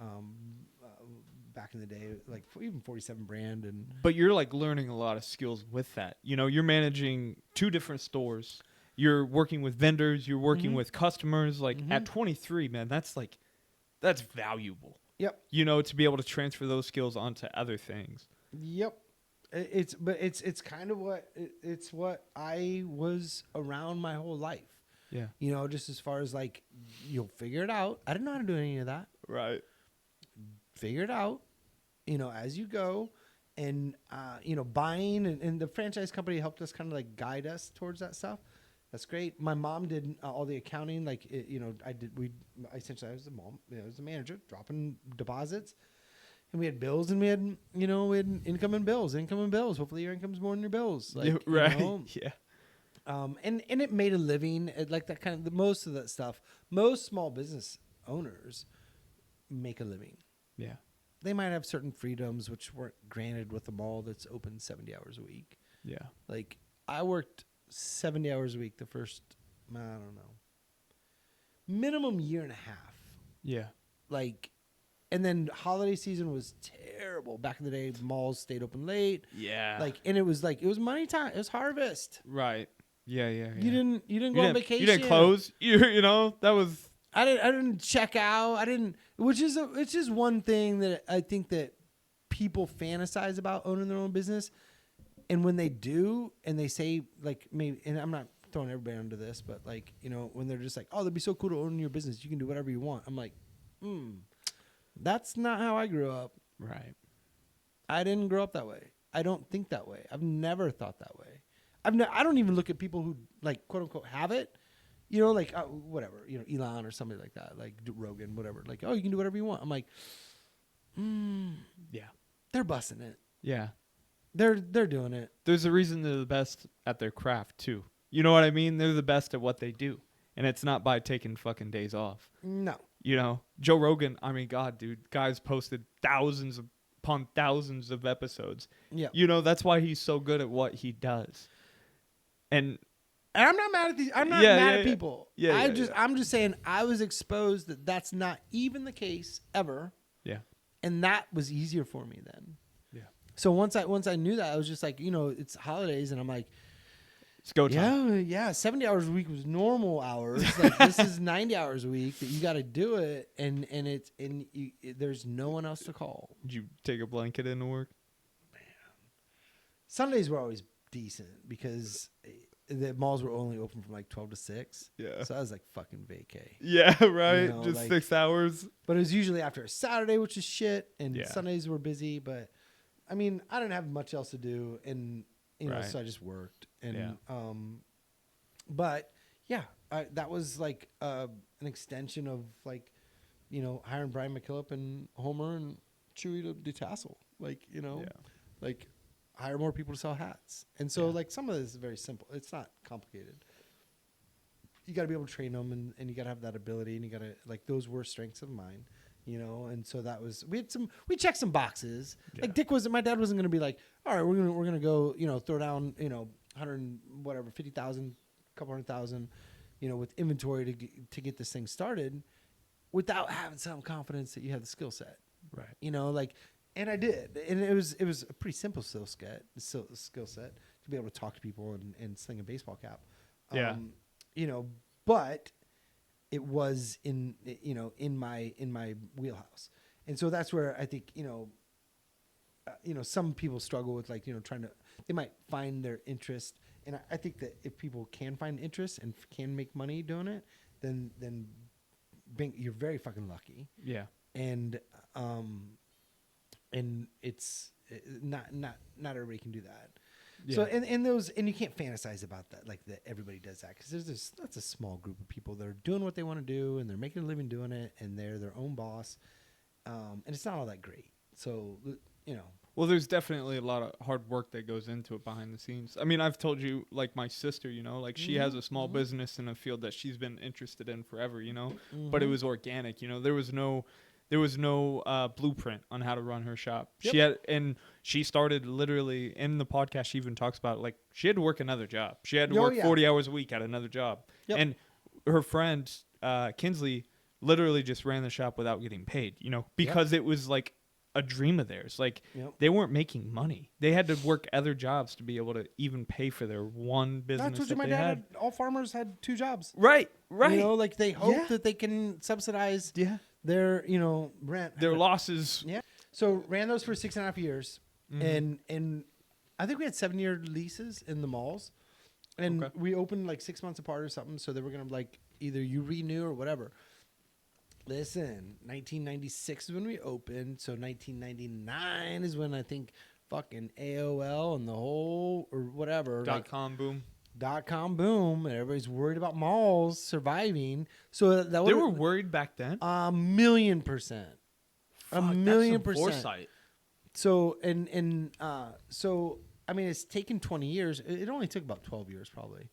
back in the day, like even 47 brand. And But you're like learning a lot of skills with that. You know, you're managing 2 different stores. You're working with vendors. You're working Mhm. with customers. Like Mhm. at 23, man, that's valuable. Yep. You know, to be able to transfer those skills onto other things. Yep. It's kind of what I was around my whole life. Yeah. You know, just as far as like, you'll figure it out. I didn't know how to do any of that. Right. Figure it out, you know, as you go. And, buying and the franchise company helped us kind of like guide us towards that stuff. That's great. My mom did all the accounting. Like, I was the mom, I was the manager, dropping deposits. And we had bills, and we had income and bills. Hopefully your income's more than your bills. Like, right. you know, Yeah. and it made a living. Like that kind of most of that stuff. Most small business owners make a living. Yeah. They might have certain freedoms which weren't granted with a mall that's open 70 hours a week. Yeah. Like I worked 70 hours a week the first, I don't know, minimum year and a half. Yeah. Like, and then holiday season was terrible. Back in the day, malls stayed open late. Yeah. Like, and it was money time. It was harvest. Right. Yeah. Yeah. You didn't go on vacation. You didn't close. You know, that was. I didn't check out. Which is one thing that I think that people fantasize about owning their own business. And when they do, and they say like maybe, and I'm not throwing everybody under this, but like, when they're just like, oh, that'd be so cool to own your business. You can do whatever you want. I'm like, that's not how I grew up. Right. I didn't grow up that way. I don't think that way. I've never thought that way. I don't even look at people who like quote unquote have it, like whatever, Elon or somebody like that, like Rogan, whatever. Like, oh, you can do whatever you want. I'm like, Yeah. they're busting it. Yeah. They're doing it. There's a reason they're the best at their craft too. You know what I mean? They're the best at what they do. And it's not by taking fucking days off. No. Joe Rogan, I mean, God, dude, guy's posted thousands upon thousands of episodes. Yeah. That's why he's so good at what he does. And I'm not mad at these. I'm not mad at people. Yeah, I'm just saying I was exposed that that's not even the case ever. Yeah. And that was easier for me then. Yeah. So once I knew that, I was just like, it's holidays, and I'm like, it's go time. Yeah. 70 hours a week was normal hours. Like this is 90 hours a week that you got to do it, and there's no one else to call. Did you take a blanket into work? Sundays were always decent because the malls were only open from like 12 to 6. Yeah. So I was like fucking vacay. Yeah, right. Just like, 6 hours. But it was usually after a Saturday, which is shit, and Yeah. Sundays were busy. But I mean, I didn't have much else to do, and Right. so I just worked. And Yeah. but yeah, that was like an extension of like, hiring Brian McKillop and Homer and Chewy to detassel, like Yeah. like hire more people to sell hats. And so Yeah. like some of this is very simple. It's not complicated. You got to be able to train them, and you got to have that ability, and you got to like, those were strengths of mine, and so that was, we checked some boxes. Yeah. Like my dad wasn't going to be like, all right, we're going to go, throw down, 100 and whatever, 50,000, couple $100,000, with inventory to get this thing started without having some confidence that you have the skill set. Right. And I did, and it was a pretty simple skill set to be able to talk to people and sling a baseball cap. Yeah. But it was in in my wheelhouse. And so that's where I think some people struggle with like trying to, they might find their interest, and I think that if people can find interest and can make money doing it, then you're very fucking lucky. Yeah. And it's not everybody can do that. Yeah. So and you can't fantasize about that, like that everybody does that, because that's a small group of people that are doing what they want to do, and they're making a living doing it, and they're their own boss, and it's not all that great. So Well, there's definitely a lot of hard work that goes into it behind the scenes. I mean, I've told you, like my sister, like she has a small business in a field that she's been interested in forever, but it was organic. There was no blueprint on how to run her shop. Yep. She started literally in the podcast. She even talks about like she had to work another job. She had to Oh, work yeah. 40 hours a week at another job. Yep. And her friend Kinsley literally just ran the shop without getting paid. Because it was like a dream of theirs. Like they weren't making money. They had to work other jobs to be able to even pay for their one business. That's what that my they dad had. all farmers had 2 jobs. Right. Like they hope that they can subsidize their rent, their losses. Yeah. So ran those for 6.5 years, and I think we had 7-year leases in the malls, and we opened like 6 months apart or something. So they were gonna like either you renew or whatever. Listen, 1996 is when we opened. So 1999 is when I think fucking AOL and the whole or whatever .com boom. .com boom, and everybody's worried about malls surviving. So that They were worried back then. 1,000,000%. Fuck, 1,000,000%. that's some foresight. So so I mean, it's taken 20 years. It only took about 12 years, probably.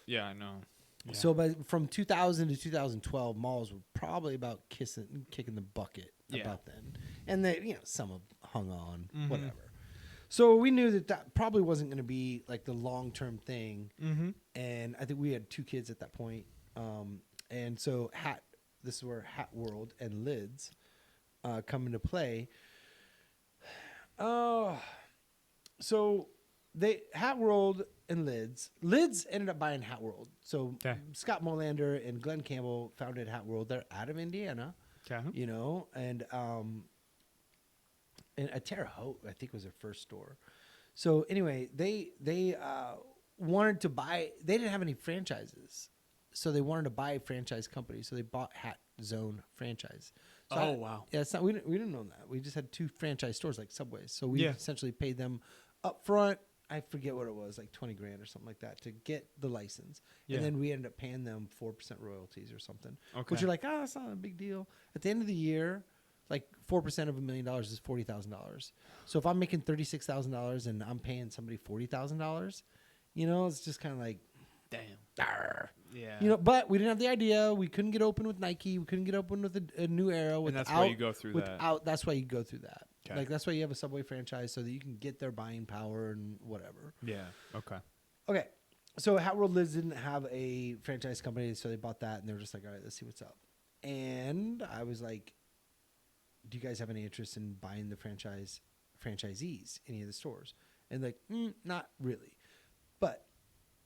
Yeah, I know. Yeah. So, from 2000 to 2012, malls were probably about kicking the bucket about then, and they, some have hung on, whatever. So we knew that probably wasn't going to be like the long-term thing, and I think we had 2 kids at that point, and so this is where Hat World and Lids come into play. So Hat World and Lids ended up buying Hat World. So Scott Molander and Glenn Campbell founded Hat World. They're out of Indiana, and at Terre Haute, I think was their first store. So anyway, they wanted to buy. They didn't have any franchises, so they wanted to buy a franchise company. So they bought Hat Zone franchise. So wow! Yeah, it's not. We didn't know that. We just had 2 franchise stores like Subways. So we essentially paid them up front. I forget what it was, like $20,000 or something like that, to get the license, and then we ended up paying them 4% royalties or something. Which you're like, that's not a big deal. At the end of the year, like 4% of $1 million is $40,000. So if I'm making $36,000 and I'm paying somebody $40,000, it's just kind of like, damn. Arr. Yeah. But we didn't have the idea. We couldn't get open with Nike. We couldn't get open with a New Era. And that's why you go through that. That's why you go through that. Okay. Like that's why you have a Subway franchise, so that you can get their buying power and whatever. Yeah. Okay. Okay. So Hat World Lids didn't have a franchise company, so they bought that, and they were just like, all right, let's see what's up. And I was like, do you guys have any interest in buying the franchisees, any of the stores? And like, not really. But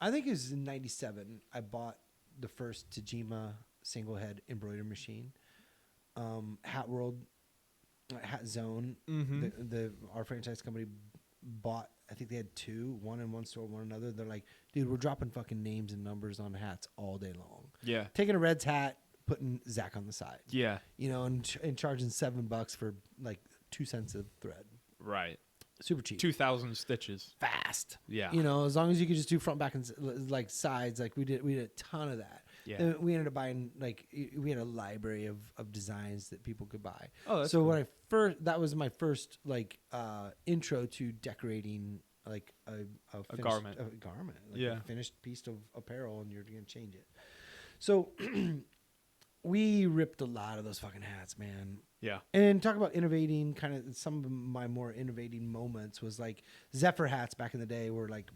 I think it was in 97, I bought the first Tajima single head embroidery machine. Hat World, Hat Zone, our franchise company bought, I think they had 2, one in one store, one another. They're like, dude, we're dropping fucking names and numbers on hats all day long. Yeah. Taking a Reds hat, putting Zach on the side. Yeah. And charging $7 for like 2 cents of thread. Right. Super cheap. 2,000 stitches. Fast. Yeah. As long as you could just do front, back, and like sides, like we did a ton of that. Yeah. And we ended up buying, like, we had a library of designs that people could buy. Oh, that's so cool. that was my first like intro to decorating like a garment. Like a finished piece of apparel, and you're gonna change it. So we ripped a lot of those fucking hats, man. Yeah. And talk about innovating, kind of some of my more innovating moments was like Zephyr hats back in the day were like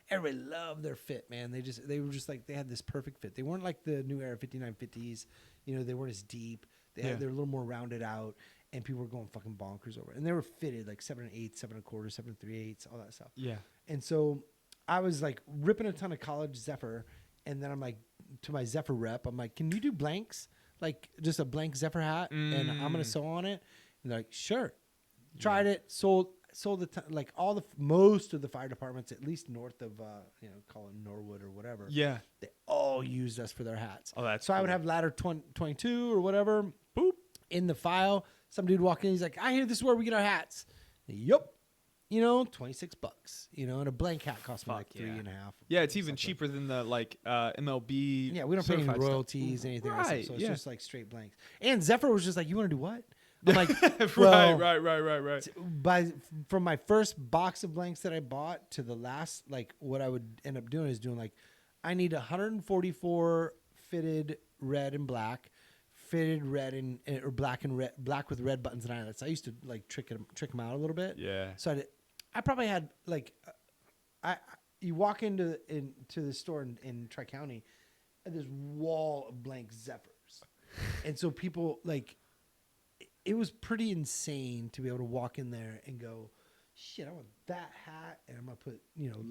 everybody loved their fit, man. They were just like, they had this perfect fit. They weren't like the New Era 5950s, they weren't as deep. They're a little more rounded out, and people were going fucking bonkers over it. And they were fitted like 7 1/8, 7 1/4, 7 3/8, all that stuff. Yeah. And so I was like ripping a ton of college Zephyr, and then I'm like to my Zephyr rep. I'm like, can you do blanks? Like just a blank Zephyr hat, and I'm gonna sew on it. And they're like, sure. Tried it, sold like most of the fire departments, at least north of call it Norwood or whatever. Yeah. They all used us for their hats. Oh, that's so. cool. I would have ladder 22 or whatever. Boop in the file. Some dude walk in. He's like, I hear this is where we get our hats. Yup. $26. And a blank hat costs me like $3.50. Yeah, it's even cheaper than the MLB. Yeah, we don't pay any royalties, anything like that. So it's just like straight blanks. And Zephyr was just like, you want to do what? I'm like, well, right. From my first box of blanks that I bought to the last, like what I would end up doing is doing like, I need 144 fitted red and black, fitted red or black and red, black with red buttons and eyelets. I used to like trick them out a little bit. Yeah. So I probably had like, you walk into the store in Tri-County, and there's wall of blank Zephyrs, and so people like. It was pretty insane to be able to walk in there and go, shit, I want that hat, and I'm gonna put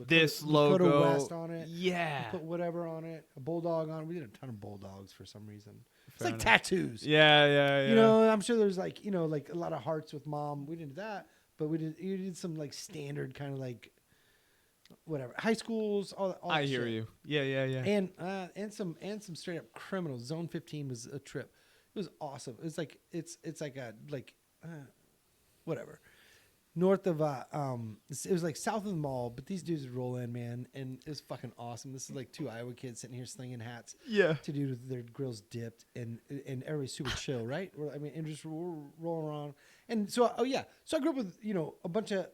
this logo West on it. Yeah, put whatever on it, a bulldog on it. We did a ton of bulldogs for some reason. It's like enough. tattoos. Yeah. I'm sure there's like like a lot of hearts with mom. We didn't do that, but you did some like standard kind of like whatever high schools. All I that hear shit. you. Yeah. And some straight up criminals. Zone 15 was a trip. It was awesome. It's like it's like a whatever. North of it was like south of the mall, but these dudes would roll in, man, and it was fucking awesome. This is like two Iowa kids sitting here slinging hats. Yeah. To do with their grills dipped, and everybody's super chill, right? And just rolling around. And so so I grew up with a bunch of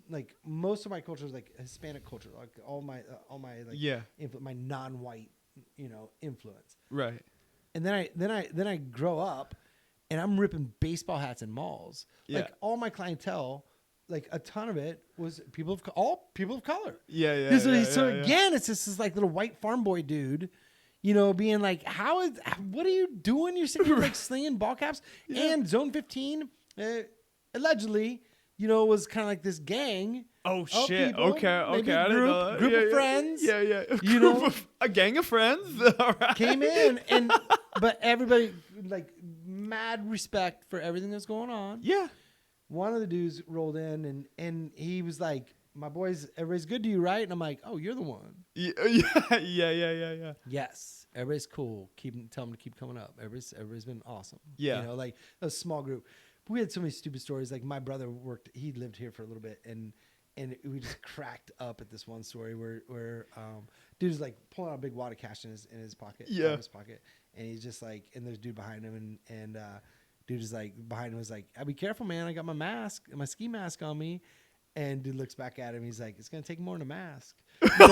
like most of my culture is like Hispanic culture, like all my like my non-white influence. Right. And then I grow up, and I'm ripping baseball hats in malls. Yeah. Like all my clientele, like a ton of it was all people of color. Yeah. Again, it's just this like little white farm boy dude, being like, what are you doing? You're sitting here like slinging ball caps. Yeah. And Zone 15, allegedly, was kind of like this gang. Oh shit! People, Okay. I didn't know that. Group of friends. Yeah. A gang of friends. All right. Came in but everybody like mad respect for everything that's going on. Yeah. One of the dudes rolled in and he was like, "My boys, everybody's good to you, right?" And I'm like, "Oh, you're the one." Yeah. Yes, everybody's cool. Tell them to keep coming up. Everybody's been awesome. Yeah. Like a small group. But we had so many stupid stories. Like my brother he lived here for a little bit, and we just cracked up at this one story where dude is like pulling out a big wad of cash in his pocket. Yeah. In his pocket. And he's just like, and there's a dude behind him, and dude is like behind him was like, "Be careful, man! I got my ski mask on me." And dude looks back at him. He's like, "It's gonna take more than a mask." So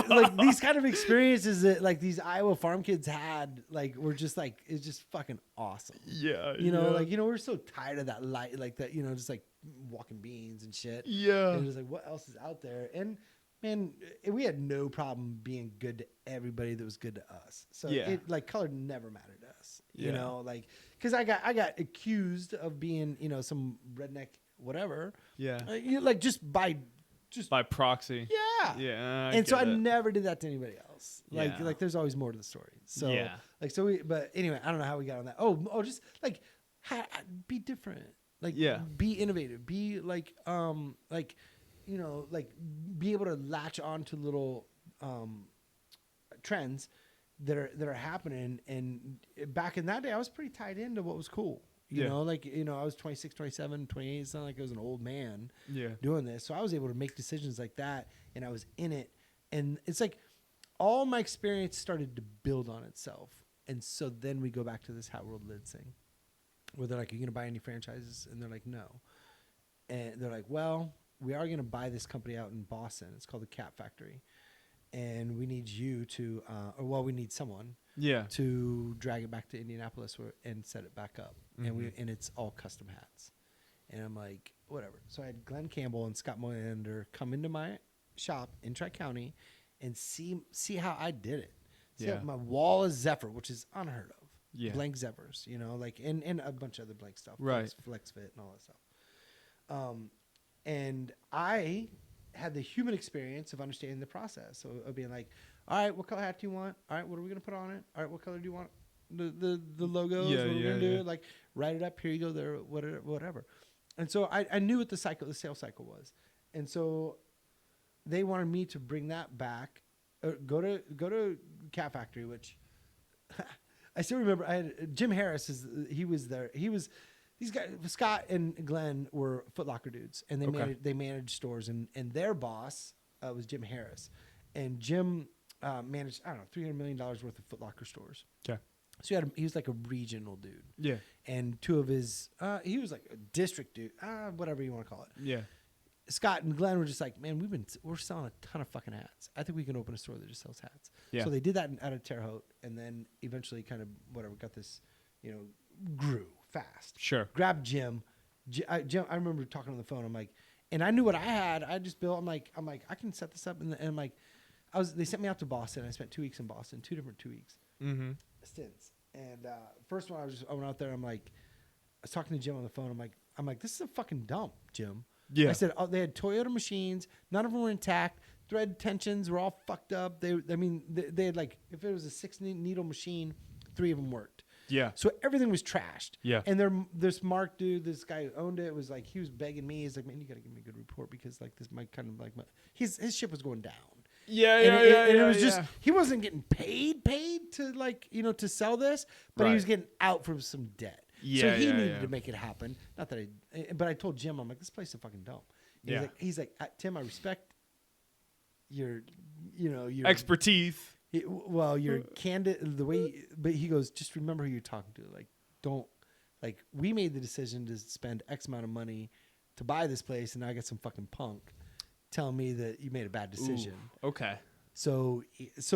like these kind of experiences that like these Iowa farm kids had, like were just like it's just fucking awesome. Yeah. Like we're so tired of that light, like that just like walking beans and shit. Yeah. And just like what else is out there? And man, we had no problem being good to everybody that was good to us. So it like color never mattered to us. Like because I got accused of being some redneck whatever. Yeah. Like just by proxy. Yeah. Yeah. And so I never did that to anybody else. Like there's always more to the story. So but anyway, I don't know how we got on that. Oh, just like be different. Like be innovative. Be like like be able to latch on to little trends that are happening. And back in that day, I was pretty tied into what was cool. You know, like, I was 26, 27, 28. It's not like I was an old man doing this. So I was able to make decisions like that, and I was in it. And it's like all my experience started to build on itself. And so then we go back to this Hat World Lids thing where they're like, "Are you going to buy any franchises?" And they're like, "No." And they're like, "Well, we are going to buy this company out in Boston. It's called the Cat Factory. And we need you to, we need someone to drag it back to Indianapolis and set it back up. Mm-hmm. And it's all custom hats." And I'm like, whatever. So I had Glenn Campbell and Scott Moyander come into my shop in Tri-County and see how I did it. See how my wall is Zephyr, which is unheard of. Yeah. Blank Zephyrs, like, and a bunch of other blank stuff. Right. Flex Fit and all that stuff. And I had the human experience of understanding the process. So of being like, All right, what color hat do you want? All right, what are we gonna put on it? All right, what color do you want? The logos. Yeah, what are we yeah, gonna do? yeah. Like write it up. Here you go. There, whatever. And so I knew what the sales cycle was, and so they wanted me to bring that back. Go to Cat Factory, which I still remember. I had Jim Harris. He was there. These guys, Scott and Glenn, were Foot Locker dudes, and they managed stores, and their boss was Jim Harris, and Jim managed, I don't know, $300 million worth of Foot Locker stores. Okay. So he was like a regional dude. Yeah. And two of his, he was like a district dude, whatever you want to call it. Yeah. Scott and Glenn were just like, man, we're selling a ton of fucking hats. I think we can open a store that just sells hats. Yeah. So they did that out of Terre Haute, and then eventually kind of got this, grew fast. Sure. Grabbed Jim. Jim, I remember talking on the phone. I'm like, and I knew what I had. I just built. I'm like, I can set this up, and I'm like, they sent me out to Boston. I spent 2 weeks in Boston, 2 different 2 weeks stints. And first one, I went out there. I'm like, I was talking to Jim on the phone. I'm like, this is a fucking dump, Jim. Yeah. I said, they had Toyota machines. None of them were intact. Thread tensions were all fucked up. They had like, if it was a 6-needle machine, 3 of them worked. Yeah. So everything was trashed. Yeah. And this Mark dude, this guy who owned it, was like, he was begging me. He's like, man, you got to give me a good report because like this might kind of like his ship was going down. Yeah. And it was just, he wasn't getting paid to like, to sell this, but he was getting out from some debt. Yeah, so he needed to make it happen. Not that but I told Jim, I'm like, this place is a fucking dump. And he's like, Tim, I respect your expertise. You're candid the way, but he goes, just remember who you're talking to. Like, don't, like, we made the decision to spend X amount of money to buy this place, and now I got some fucking punk telling me that you made a bad decision. Ooh, okay. So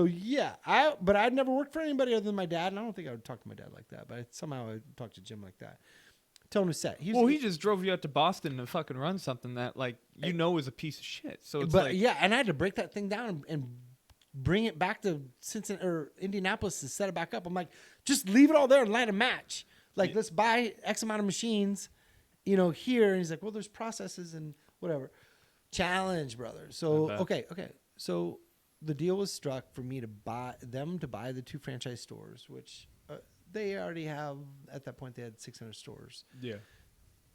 yeah, but I'd never worked for anybody other than my dad, and I don't think I would talk to my dad like that. But somehow I talked to Jim like that. Tell him to set. He just drove you out to Boston to fucking run something that like is a piece of shit. So it's and I had to break that thing down and bring it back to Cincinnati or Indianapolis to set it back up. I'm like, just leave it all there and light a match. Like, let's buy X amount of machines, here. And he's like, well, there's processes and whatever. Challenge, brother. So okay. So the deal was struck for me to buy the 2 franchise stores, which they already have. At that point, they had 600 stores. Yeah.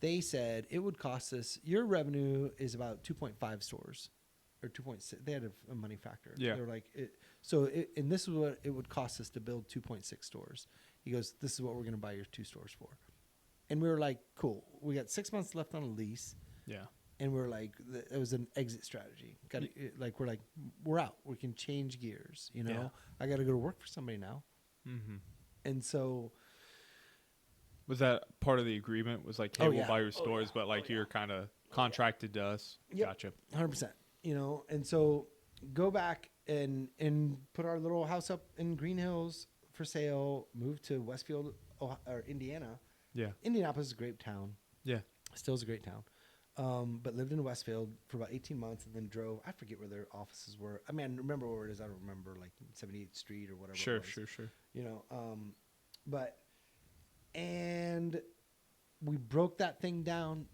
They said it would cost us. Your revenue is about 2.5 stores, or 2.6. They had a money factor. Yeah. They're like, and this is what it would cost us to build 2.6 stores. He goes, this is what we're going to buy your 2 stores for. And we were like, cool. We got 6 months left on a lease. Yeah. And we were like, it was an exit strategy. We're out. We can change gears. Yeah. I got to go to work for somebody now. Mm-hmm. And so, was that part of the agreement? Was like, hey, we'll buy your stores, but like you're kind of contracted to us. Yep. Gotcha. 100%. And so go back and put our little house up in Green Hills for sale. Move to Westfield, or Indiana. Yeah. Indianapolis is a great town. Yeah. Still is a great town. But lived in Westfield for about 18 months and then drove. I forget where their offices were. I mean, I remember where it is. I don't remember, like 78th Street or whatever. Sure. And we broke that thing down,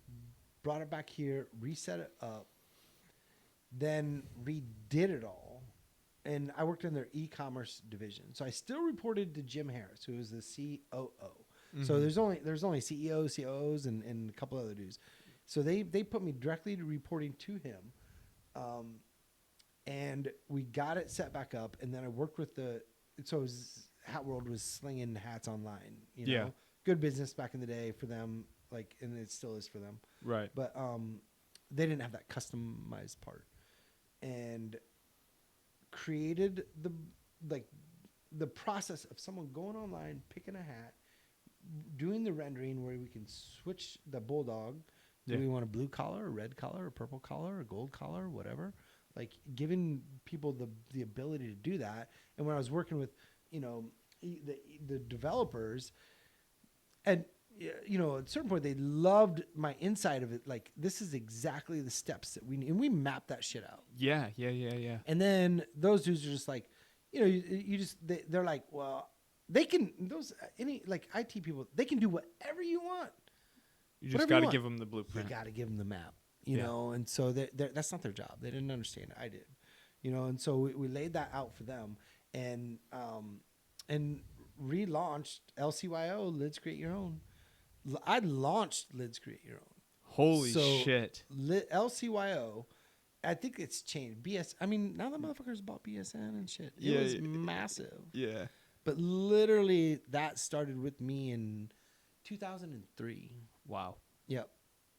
brought it back here, reset it up, then redid it all. And I worked in their e-commerce division. So I still reported to Jim Harris, who was the COO. Mm-hmm. So there's only CEOs, COOs, and a couple other dudes. So they put me directly to reporting to him, and we got it set back up. And then I worked with Hat World was slinging hats online. Yeah, good business back in the day for them, like, and it still is for them. Right. But they didn't have that customized part, and created the process of someone going online, picking a hat, doing the rendering where we can switch the bulldog. Do we want a blue collar, a red collar, a purple collar, a gold collar, whatever? Like, giving people the ability to do that. And when I was working with, the developers, and, at a certain point, they loved my insight of it. Like, this is exactly the steps that we need. And we mapped that shit out. Yeah. And then those dudes are just like, they're like, well, they can, like IT people, they can do whatever you want. You just got to give them the blueprint. You got to give them the map, know. And so that's not their job. They didn't understand it. I did, And so we laid that out for them, and relaunched LCYO, Lids Create Your Own. I launched Lids Create Your Own. Holy shit. LCYO, I think it's changed. Now the motherfuckers bought BSN and shit. It was massive. Yeah. But literally, that started with me in 2003. Wow. Yep.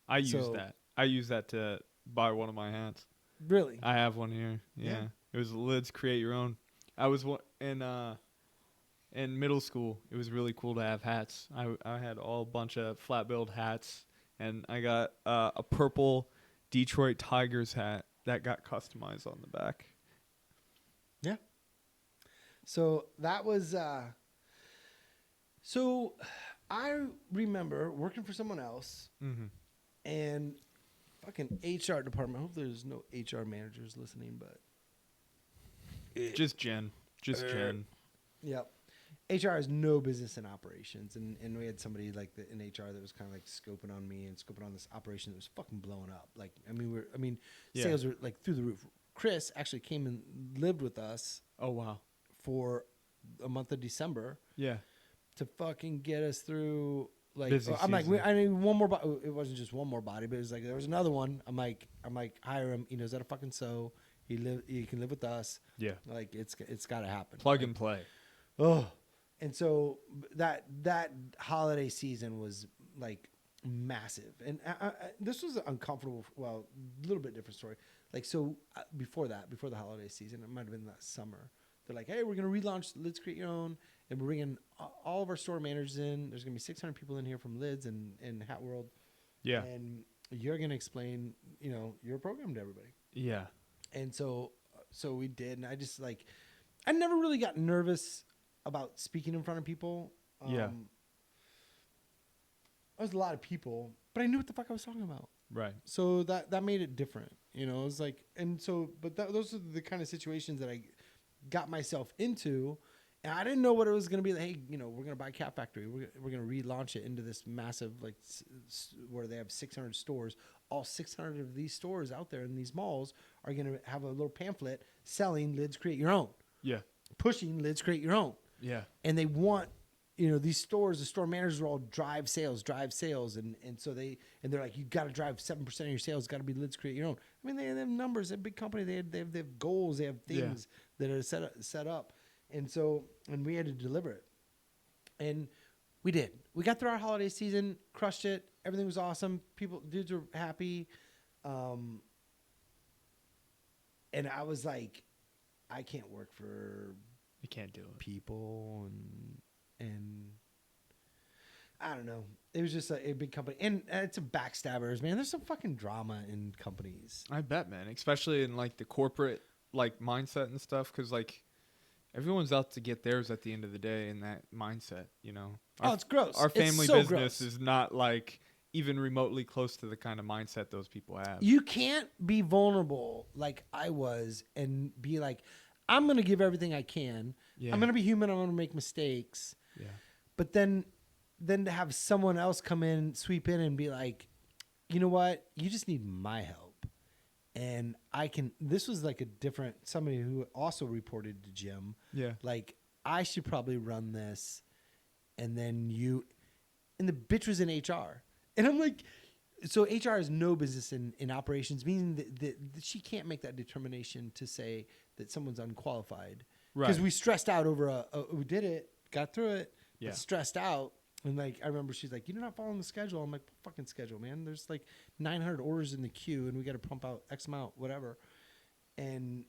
I use that. I use that to buy one of my hats. Really? I have one here. Yeah. It was Lids Create Your Own. I was in middle school. It was really cool to have hats. I had a bunch of flat billed hats, and I got a purple Detroit Tigers hat that got customized on the back. Yeah. So that was. So I remember working for someone else, and fucking HR department. I hope there's no HR managers listening, but just Jen. Jen. Yep. HR has no business in operations, and we had somebody like in HR that was kind of like scoping on me and scoping on this operation that was fucking blowing up. Like, sales were like through the roof. Chris actually came and lived with us. Oh wow. For a month of December. Yeah. To fucking get us through. Like, busy I'm season. like, I need one more body. It wasn't just one more body, but it was like there was another one. I'm like, hire him. He knows how to fucking sew. He can live with us. Yeah. Like it's got to happen. Plug and play. Oh. And so that holiday season was like massive, and this was uncomfortable. Well, a little bit different story. Like, so before the holiday season, it might have been that summer. They're like, hey, we're gonna relaunch Lids Create Your Own, and we're bringing all of our store managers in. There's gonna be 600 people in here from Lids and Hat World. Yeah. And you're gonna explain, your program to everybody. Yeah. And so we did, and I never really got nervous about speaking in front of people. Yeah. I was a lot of people, but I knew what the fuck I was talking about. Right. So that made it different. It was like, and so, but those are the kind of situations that I got myself into, and I didn't know what it was going to be. Like, hey, we're going to buy Cat Factory. We're going to relaunch it into this massive, where they have 600 stores. All 600 of these stores out there in these malls are going to have a little pamphlet selling Lids Create Your Own. Yeah. Pushing Lids Create Your Own. Yeah. And they want, these stores, the store managers are all drive sales. And so they're like, you got to drive 7% of your sales. Got to be Lids Create Your Own. They have numbers. They're a big company. They have goals. They have things that are set up. And we had to deliver it. And we did. We got through our holiday season, crushed it. Everything was awesome. Dudes were happy. And I was like, I can't work for... You can't do it. People and I don't know. It was just a big company, and it's a backstabbers, man. There's some fucking drama in companies. I bet, man. Especially in the corporate mindset and stuff, because everyone's out to get theirs at the end of the day in that mindset. It's gross. Our family it's so business gross. is not even remotely close to the kind of mindset those people have. You can't be vulnerable like I was and be like, I'm going to give everything I can. Yeah. I'm going to be human. I'm going to make mistakes. Yeah. But then to have someone else come in, sweep in and be like, you know what? You just need my help. And this was somebody who also reported to Jim. Yeah. I should probably run this. And then and the bitch was in HR. And I'm like, so HR has no business in operations, meaning that she can't make that determination to say that someone's unqualified. Right. Because we stressed out over we did it, got through it, but stressed out. And I remember she's like, you're not following the schedule. I'm like, fucking schedule, man. There's 900 orders in the queue and we got to pump out X amount, whatever. And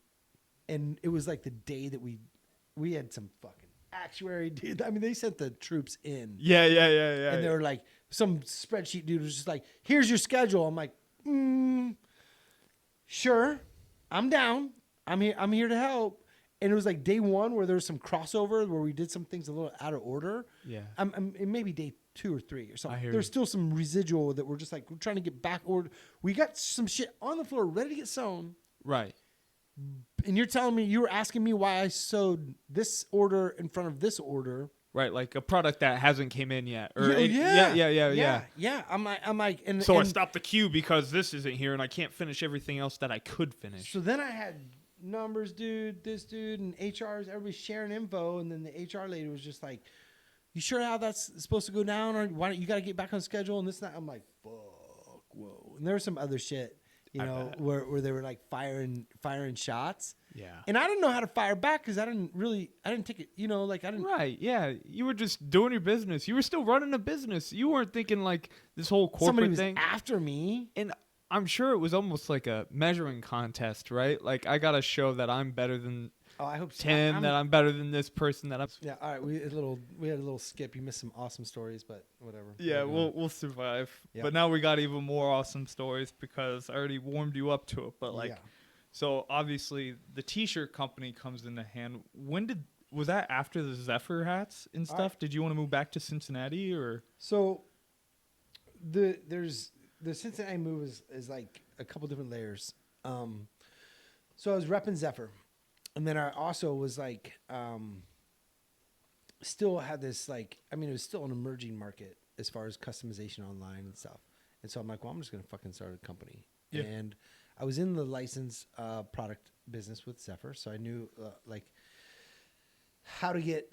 it was the day that we had some fucking actuary dude. They sent the troops in. Yeah. And they were like, some spreadsheet dude was just like, here's your schedule. I'm like, sure, I'm down. I'm here to help. And it was day one where there was some crossover where we did some things a little out of order. Yeah. It may be day 2 or 3 or something. There's still some residual that we're just we're trying to get back ordered. We got some shit on the floor ready to get sewn. Right. And you're telling me, you were asking me why I sewed this order in front of this order. Right, a product that hasn't came in yet. Or Yeah. I'm like, I stopped the queue because this isn't here, and I can't finish everything else that I could finish. So then I had numbers dude, this dude, and HR's everybody's sharing info, and then the HR lady was just like, "You sure how that's supposed to go down, or why don't you got to get back on schedule?" And this and that. I'm like, "Fuck, whoa!" And there was some other shit, I bet. where they were like firing shots, Yeah. and I didn't know how to fire back because I didn't take it, like I didn't. Right. Yeah. You were just doing your business. You were still running a business. You weren't thinking like this whole Somebody corporate was thing. after me. And I'm sure it was almost like a measuring contest, right? Like I gotta show that I'm better than Oh, I hope so. Tim, that I'm better than this person. That I'm. Yeah, all right. We had a little skip. You missed some awesome stories, but whatever. Yeah, we'll survive. Yep. But now we got even more awesome stories because I already warmed you up to it. But like, Yeah. so obviously the T-shirt company comes into hand. Was that after the Zephyr hats and stuff? Did you want to move back to Cincinnati or? So the Cincinnati move is like a couple different layers. So I was repping Zephyr, and then I also was like, still had this like, I mean, it was still an emerging market as far as customization online and stuff. And so I'm like, well, I'm just gonna fucking start a company. Yeah. And I was in the licensed product business with Zephyr, so I knew like how to get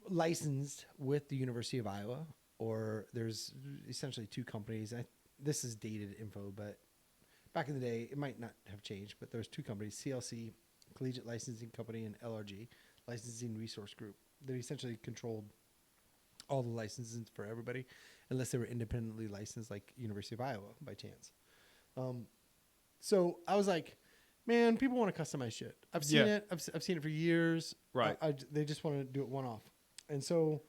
licensed with the University of Iowa. Or there's essentially two companies. This is dated info, but back in the day, it might not have changed. But there's two companies: CLC, Collegiate Licensing Company, and LRG, Licensing Resource Group. That essentially controlled all the licenses for everybody, unless they were independently licensed, like University of Iowa, by chance. So I was like, man, people want to customize shit. I've seen it. I've seen it for years. Right. They just want to do it one off, and so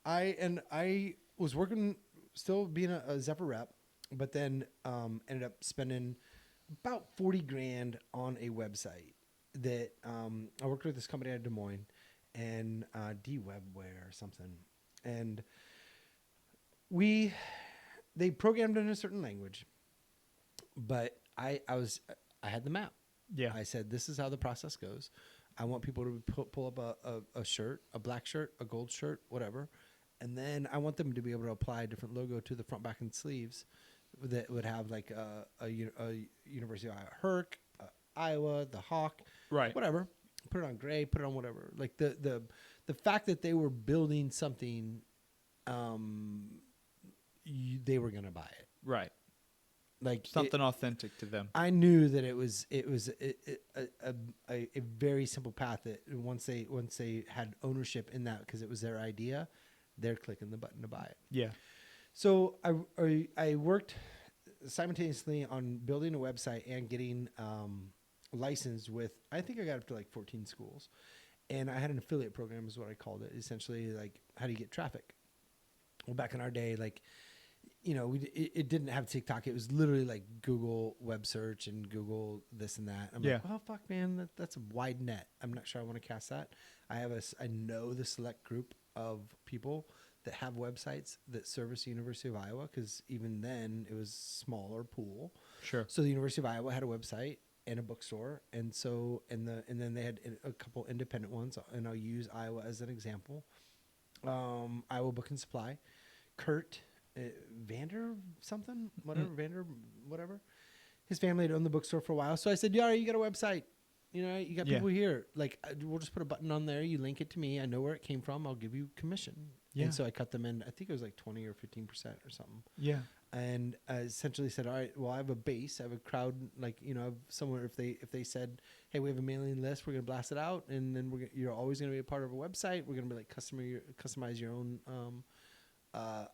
I was working, still being a Zephyr rep, but then ended up spending about 40 grand on a website that I worked with this company out of Des Moines, and D-Webware or something, and they programmed in a certain language, but I had the map. Yeah. I said, this is how the process goes. I want people to pull up a shirt, a black shirt, a gold shirt, whatever. And then I want them to be able to apply a different logo to the front, back, and sleeves that would have like a University of Iowa Herc, Iowa, the Hawk, Right. whatever. Put it on gray, put it on whatever. Like the fact that they were building something, they were going to buy it. Right. Like Something authentic to them. I knew that it was a very simple path that once they had ownership in that because it was their idea, they're clicking the button to buy it. Yeah. So I worked simultaneously on building a website and getting licensed with, I think I got up to like 14 schools, and I had an affiliate program is what I called it. Essentially, like, how do you get traffic? Well, back in our day, like, it didn't have TikTok. It was literally like Google web search and Google this and that. I'm like, well, fuck, man, that's a wide net. I'm not sure I want to cast that. I know the select group of people that have websites that service the University of Iowa, because even then it was smaller pool. Sure. So the University of Iowa had a website and a bookstore, and then they had a couple independent ones, and I'll use Iowa as an example. Iowa Book and Supply, Kurt. Vander something, whatever, Vander, whatever. His family had owned the bookstore for a while. So I said, yeah, you got a website. You got people here. Like, we'll just put a button on there. You link it to me. I know where it came from. I'll give you commission. Yeah. And so I cut them in. I think it was like 20 or 15% or something. Yeah. And I essentially said, all right, well, I have a base. I have a crowd, like, somewhere if they said, hey, we have a mailing list, we're going to blast it out. And then you're always going to be a part of a website. We're going to be like customize your own,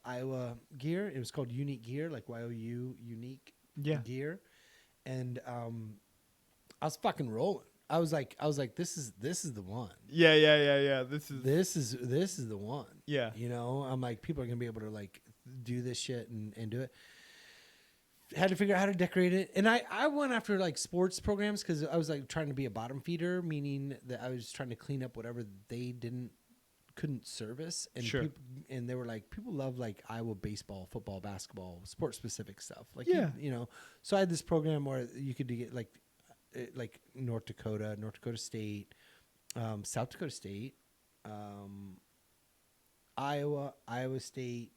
Iowa gear. It was called Unique Gear, like YOU, Unique Gear. And I was fucking rolling. I was like, this is the one. Yeah. This is the one. Yeah. I'm like, people are gonna be able to like do this shit and do it. Had to figure out how to decorate it, and I went after like sports programs because I was like trying to be a bottom feeder, meaning that I was trying to clean up whatever they couldn't service, and sure. And they were like, people love like Iowa baseball, football, basketball, sports specific stuff. Like, so I had this program where you could get like North Dakota State, South Dakota State, Iowa State.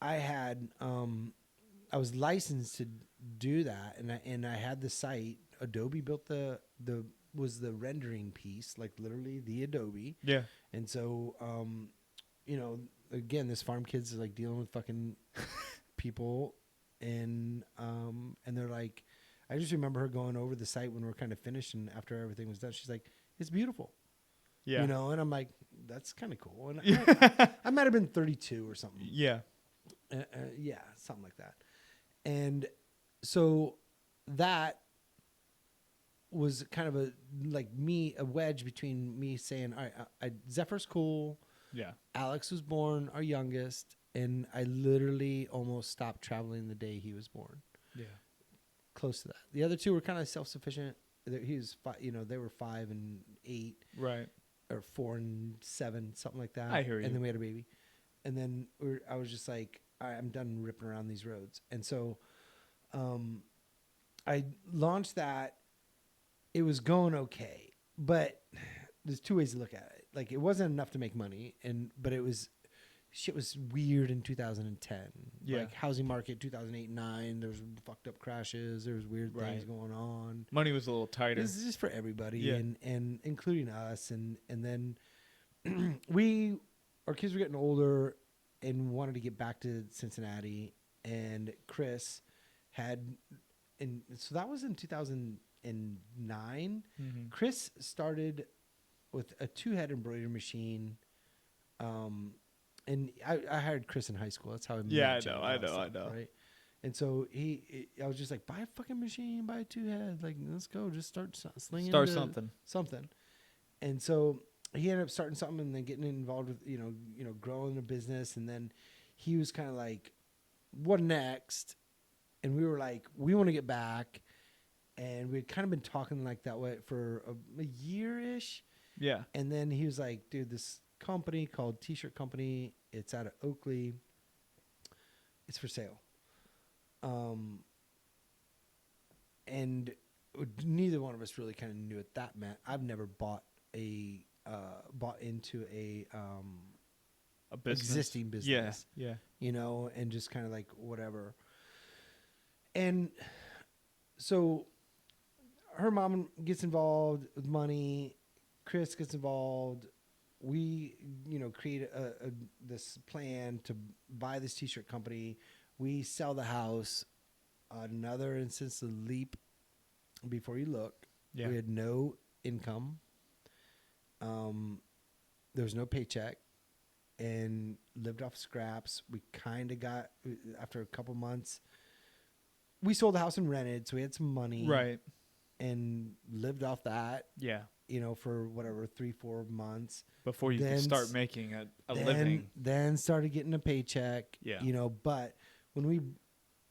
I had I was licensed to do that, and I had the site Adobe built the was the rendering piece, like literally the Adobe. Yeah. And so, again, this farm kid's like dealing with fucking people, and they're like, I just remember her going over the site when we're kind of finished, and after everything was done, she's like, "It's beautiful." Yeah. And I'm like, "That's kind of cool." And Yeah. I might have been 32 or something. Yeah. Yeah, something like that. And so that was kind of a wedge between me saying, all right, Zephyr's cool. Yeah. Alex was born, our youngest, and I literally almost stopped traveling the day he was born. Yeah. Close to that. The other two were kind of self-sufficient. He was they were 5 and 8. Right. Or 4 and 7, something like that. I hear you. And then we had a baby. And then I was just like, all right, I'm done ripping around these roads. And so I launched that. It was going okay. But there's two ways to look at it. Like, it wasn't enough to make money, but shit was weird in 2010. Yeah. Like, housing market 2008 and 9, there was fucked up crashes, there was weird things going on. Money was a little tighter. This is just for everybody, Yeah. and including us, and then our kids were getting older and wanted to get back to Cincinnati, and Chris so that was in 2009. Mm-hmm. Chris started with a 2-head embroidery machine, and I hired Chris in high school. That's how I met Jay and all that stuff, right? And so I was just like, buy a fucking machine, buy a 2-head, like, let's go, just start slinging. Start something. And so he ended up starting something and then getting involved with growing a business, and then he was kind of like, what next? And we were like, we want to get back, and we'd kind of been talking like that way for a year-ish. Yeah. And then he was like, dude, this company called T-Shirt Company, it's out of Oakley, it's for sale. And neither one of us really kind of knew what that meant. I've never bought into a business. Existing business. Yeah. And just kind of like whatever. And so her mom gets involved with money. Chris gets involved. We, create this plan to buy this T-shirt company. We sell the house. Another instance of leap before you look. Yeah. We had no income. There was no paycheck, and lived off scraps. We kind of got, after a couple months, we sold the house and rented, so we had some money. Right. And lived off that. Yeah. For whatever, 3-4 months. Before you could start making a living. Then started getting a paycheck. Yeah. But when we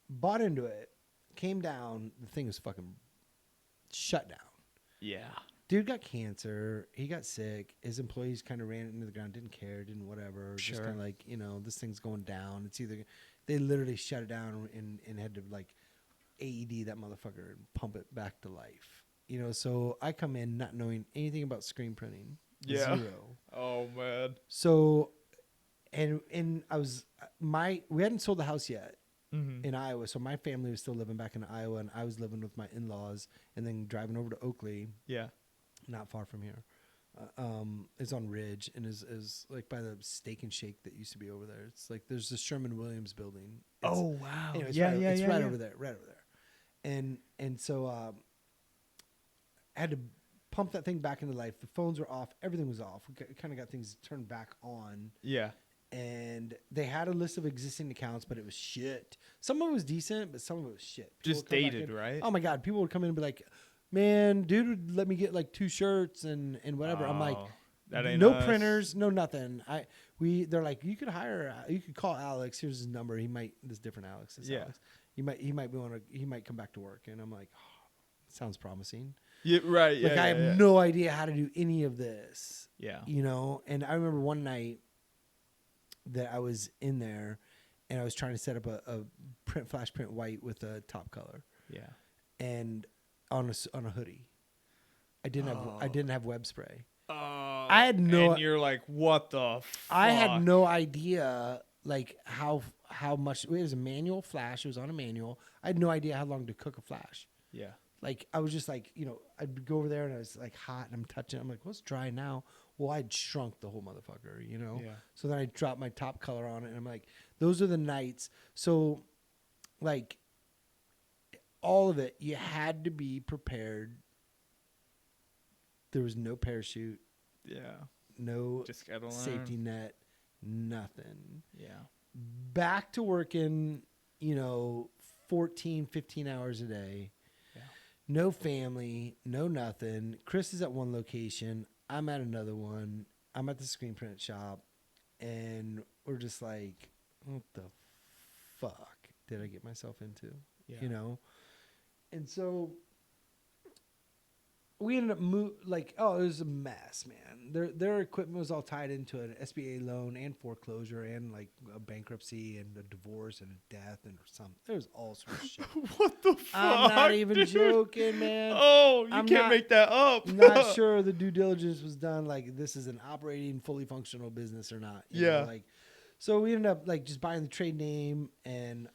bought into it, came down, the thing was fucking shut down. Yeah. Dude got cancer. He got sick. His employees kind of ran it into the ground, didn't care, didn't whatever. Sure. Just kind of like, this thing's going down. It's either, they literally shut it down and had to like AED that motherfucker and pump it back to life. So I come in not knowing anything about screen printing. Yeah. 0. Oh man. So, and we hadn't sold the house yet. Mm-hmm. In Iowa, so my family was still living back in Iowa, and I was living with my in-laws, and then driving over to Oakley. Yeah, not far from here. It's on Ridge, and is like by the Steak and Shake that used to be over there. It's like there's the Sherman-Williams building. Oh wow! Anyway, it's right over there, and so I had to pump that thing back into life. The phones were off, everything was off. We kind of got things turned back on. Yeah. And they had a list of existing accounts, but it was shit. Some of it was decent, but some of it was shit. People just dated, right? Oh my God. People would come in and be like, man, dude would let me get like 2 shirts and whatever. I'm like, that ain't no us. Printers, no nothing. They're like, you could call Alex. Here's his number. There's different Alexes. Yeah. Alex. He might come back to work. And I'm like, oh, sounds promising. Yeah, right. Like I have no idea how to do any of this. Yeah. And I remember one night that I was in there, and I was trying to set up a flash print white with a top color. Yeah. And on a hoodie, I didn't have web spray. I had no. And you're like, what the fuck? I had no idea like how much. It was a manual flash. It was on a manual. I had no idea how long to cook a flash. Yeah. Like I was just like, I'd go over there and I was like hot and I'm touching it. I'm like, well, it's dry now. Well, I'd shrunk the whole motherfucker, Yeah. So then I dropped my top color on it and I'm like, those are the nights. So like all of it, you had to be prepared. There was no parachute, Yeah. no Just gotta learn. safety net, nothing. Yeah. Back to working, 14, 15 hours a day. Yeah. No family, no nothing. Chris is at one location. I'm at another one. I'm at the screen print shop. And we're just like, what the fuck did I get myself into? Yeah. And so we ended up it was a mess, man. Their equipment was all tied into an SBA loan and foreclosure and like a bankruptcy and a divorce and a death and something. There was all sorts of shit. What the fuck? I'm not even dude? joking, man. Oh, you I'm can't make that up. Not sure the due diligence was done. Like this is an operating, fully functional business or not. Yeah. So we ended up like just buying the trade name and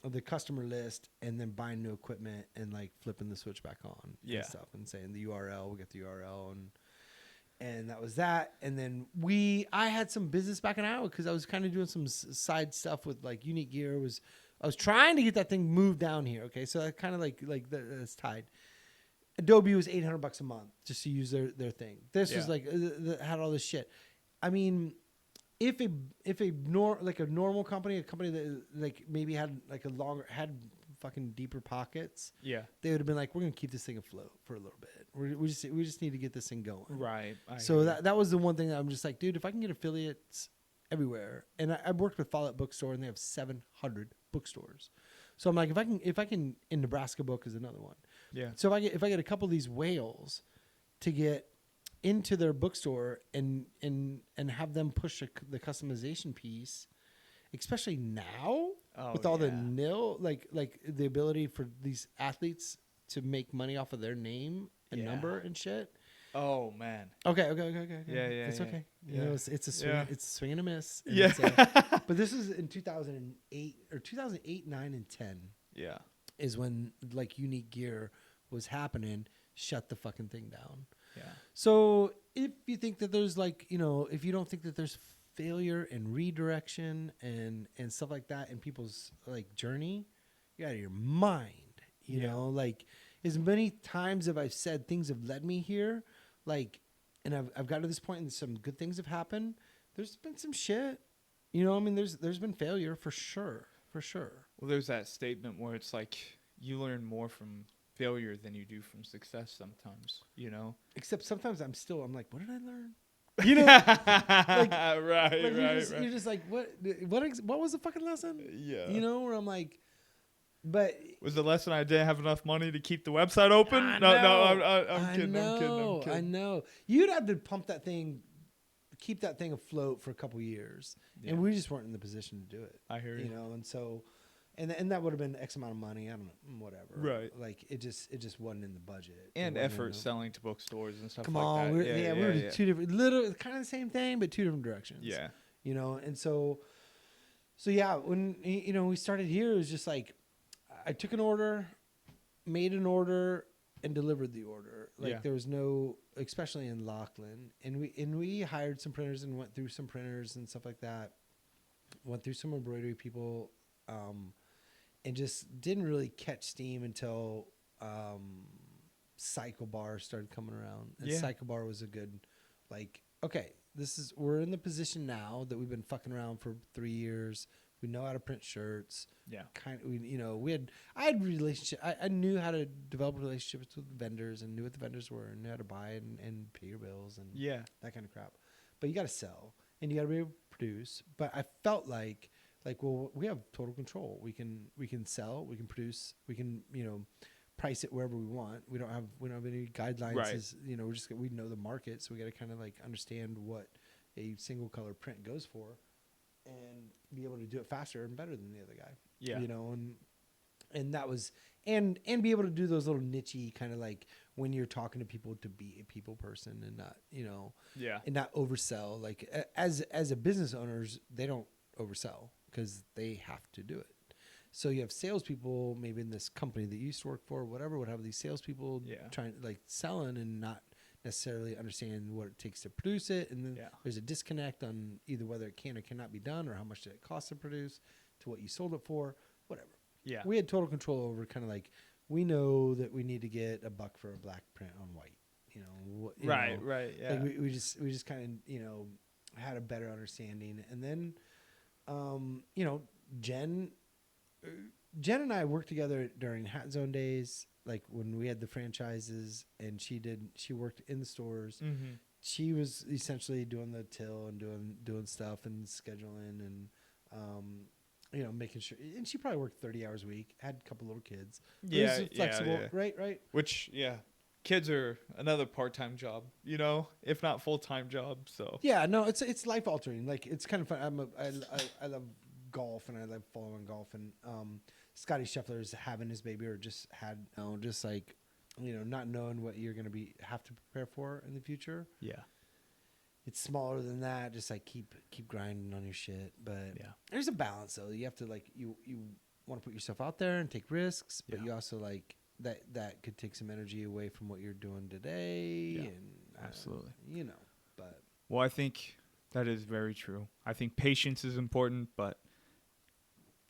the customer list and then buying new equipment and like flipping the switch back on and stuff and saying the URL, we get the URL and that was that. And then I had some business back in Iowa because I was kind of doing some side stuff with like Unique Gear. I was trying to get that thing moved down here. Okay. So that kind of like that's tied. Adobe was $800 a month just to use their thing. This was like had all this shit. I mean, if a normal company, a company that like maybe had like had fucking deeper pockets, they would have been like, we're gonna keep this thing afloat for a little bit. We just need to get this thing going. Right. So that was the one thing that I'm just like, dude, if I can get affiliates everywhere, and I worked with Fallout Bookstore, and they have 700 bookstores. So I'm like, if I can, in Nebraska Book is another one. Yeah. So if I get a couple of these whales to get into their bookstore and have them push the customization piece, especially now with all the like the ability for these athletes to make money off of their name and number and shit. Oh man. Okay. Yeah. It's okay. Yeah. It's a swing. It's a swing and a miss. And Yeah. But this is in 2008 or 2008, 9, and 10. Yeah. Is when like Unique Gear was happening. Shut the fucking thing down. Yeah. So if you think that there's like, if you don't think that there's failure and redirection and stuff like that in people's like journey, you're out of your mind. You know, like as many times have I said things have led me here, like, and I've got to this point and some good things have happened. There's been some shit, I mean, there's been failure for sure. Well, there's that statement where it's like you learn more from failure than you do from success sometimes, Except sometimes I'm like, what did I learn? Right. You're just like, what was the fucking lesson? Yeah. Where I'm like, but was the lesson I didn't have enough money to keep the website open? I'm kidding. I know. You'd have to keep that thing afloat for a couple years, and we just weren't in the position to do it. I hear you. And so. And that would have been X amount of money. I don't know, whatever. Right. Like it just wasn't in the budget. And effort selling to bookstores and stuff Come like on, that. We're in two different, literally kind of the same thing, but two different directions. Yeah. And so yeah, when we started here, it was just like I took an order, made an order, and delivered the order. Like there was no, especially in Laughlin, and we hired some printers and went through some printers and stuff like that. Went through some embroidery people. And just didn't really catch steam until Cycle Bar started coming around. And Cycle Bar was a good, like, okay, we're in the position now that we've been fucking around for 3 years. We know how to print shirts. Yeah. I had relationship. I knew how to develop relationships with vendors and knew what the vendors were and knew how to buy and pay your bills and that kind of crap. But you got to sell and you got to be able to produce. But I felt like, well, we have total control. We can sell, we can produce, we can, price it wherever we want. We don't have any guidelines. Right. We know the market, so we got to kind of like understand what a single color print goes for, and be able to do it faster and better than the other guy. Yeah. And that was and be able to do those little nichey kind of like when you're talking to people to be a people person and not and not oversell. Like as a business owners, they don't oversell because they have to do it. So you have salespeople, maybe in this company that you used to work for, whatever, would have these salespeople trying like selling and not necessarily understand what it takes to produce it. And then there's a disconnect on either whether it can or cannot be done or how much it costs to produce to what you sold it for, whatever. Yeah. We had total control over kind of like, we know that we need to get $1 for a black print on white, you know. Right. Yeah. Like we just kind of, you know, had a better understanding. And then, you know, Jen and I worked together during Hat Zone days, like when we had the franchises, and she worked in the stores. Mm-hmm. She was essentially doing the till and doing stuff and scheduling and, you know, making sure. And she probably worked 30 hours a week, had a couple little kids. Yeah. It was flexible, yeah. right. Which, kids are another part-time job, you know, if not full-time job. So yeah, no, it's life altering. Like it's kind of fun. I love golf and I love following golf, and Scotty Scheffler's having his baby, or just had, you know, just like, you know, not knowing what you're gonna have to prepare for in the future. Yeah, it's smaller than that. Just like keep grinding on your shit. But there's a balance though. You have to like you want to put yourself out there and take risks, but you also like that could take some energy away from what you're doing today. Yeah, and absolutely. You know, but well, I think that is very true. I think patience is important, but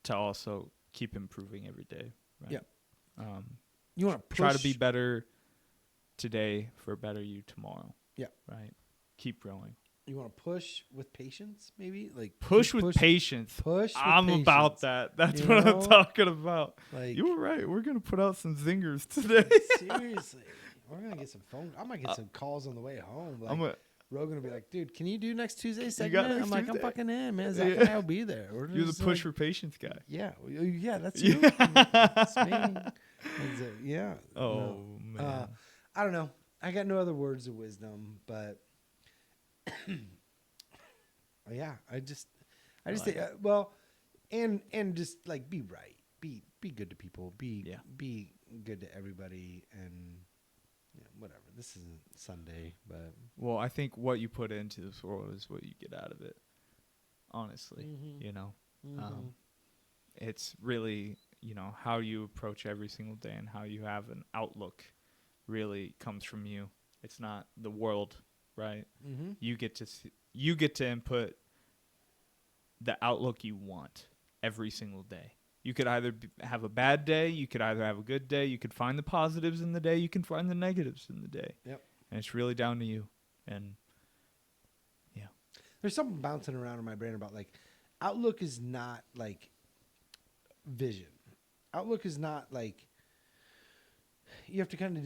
to also keep improving every day. Right? Yeah. You want to try to be better today for a better you tomorrow. Yeah. Right. Keep growing. You want to push with patience, maybe? Like push with patience. Push. I'm with about that. That's what I'm talking about. Like, you were right. We're gonna put out some zingers today. Seriously, we're gonna get some phone. I might get some calls on the way home. Like, Rogan will be like, "Dude, can you do next Tuesday segment?" I'm like, "I'm fucking in, man. Zach and I will be there." You're the push for patience guy. Yeah, that's you. That's me. Yeah. Oh man. I don't know. I got no other words of wisdom, but. Yeah, I just think, well, and just like be right, be good to people, be good to everybody, and whatever. This isn't Sunday, but well, I think what you put into this world is what you get out of it. Honestly, you know, it's really, you know, how you approach every single day and how you have an outlook really comes from you. It's not the world. Right, you get to input the outlook you want every single day. You could either have a bad day, you could either have a good day, you could find the positives in the day, you can find the negatives in the day. Yep. And it's really down to you. And there's something bouncing around in my brain about like outlook is not like vision. Outlook is not like. You have to kind of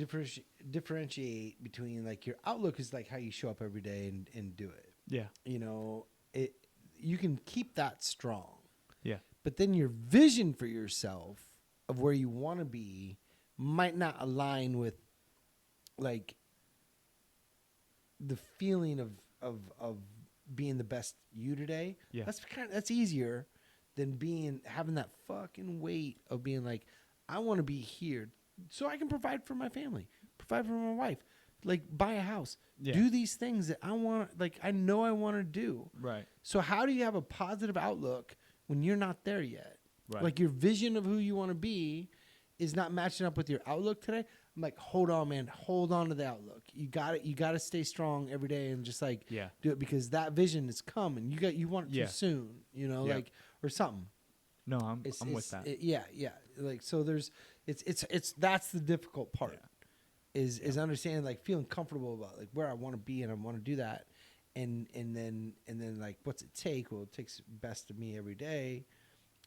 differentiate between like your outlook is like how you show up every day and do it. Yeah. You know, you can keep that strong. Yeah. But then your vision for yourself of where you want to be might not align with like the feeling of being the best you today. Yeah. That's easier than having that fucking weight of being like, I want to be here so I can provide for my family, provide for my wife, like buy a house, do these things that I want, like I know I want to do. Right. So how do you have a positive outlook when you're not there yet? Right. Like your vision of who you want to be is not matching up with your outlook today. I'm like, hold on, man, hold on to the outlook. You got it. You got to stay strong every day and just like do it because that vision is coming. You want it too soon, you know, like or something. No, I'm with that. Yeah. Like so, it's that's the difficult part, is understanding like feeling comfortable about like where I want to be and I want to do that, and then like what's it take? Well, it takes best of me every day,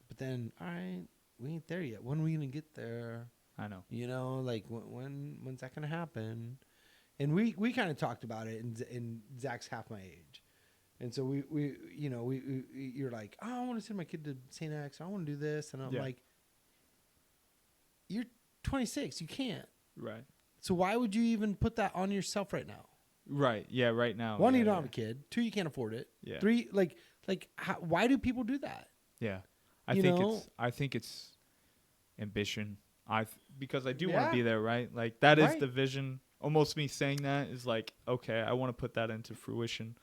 but then all right, we ain't there yet. When are we gonna get there? I know. You know, like when's that gonna happen? And we kind of talked about it, and Zach's half my age. And so we you're like, oh, I want to send my kid to St. X. I want to do this. And I'm like, you're 26. You can't. Right. So why would you even put that on yourself right now? Right. Yeah. Right now. One, you don't have a kid. Two, you can't afford it. Yeah. Three, why do people do that? Yeah. I think it's ambition. Because I do want to be there. Right. Like that is the vision. Almost me saying that is like, okay, I want to put that into fruition.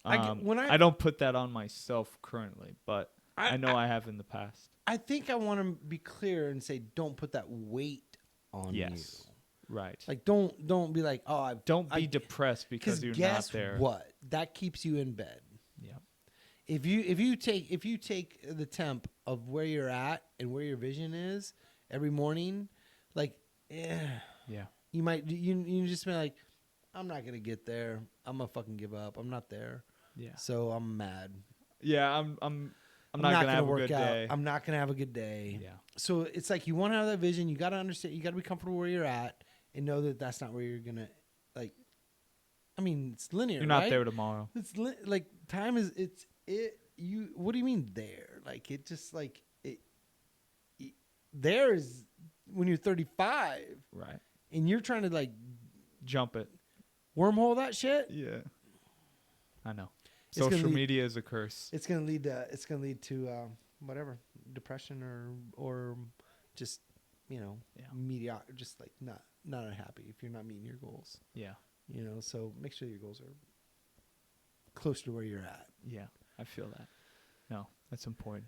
I don't put that on myself currently, but I know I have in the past. I think I want to be clear and say, don't put that weight on you. Right. Like, don't be like, oh, don't be depressed because you're not there. What? That keeps you in bed. Yeah. If you take the temp of where you're at and where your vision is every morning, like, yeah, you might you just be like, I'm not gonna get there. I'm gonna fucking give up. I'm not there. Yeah. So I'm mad. Yeah, I'm not gonna have a good day. I'm not gonna have a good day. Yeah. So it's like you want to have that vision. You got to understand. You got to be comfortable where you're at and know that that's not where you're gonna like. I mean, it's linear. You're not right? there tomorrow. It's like time is. It's it. You. What do you mean there? Like it just like it there is when you're 35, right? And you're trying to like jump it, wormhole that shit. Yeah. I know. Social media is a curse. It's gonna lead to whatever, depression or just mediocre, just like not unhappy if you're not meeting your goals. Yeah. So make sure your goals are close to where you're at. Yeah, I feel that. No, that's important.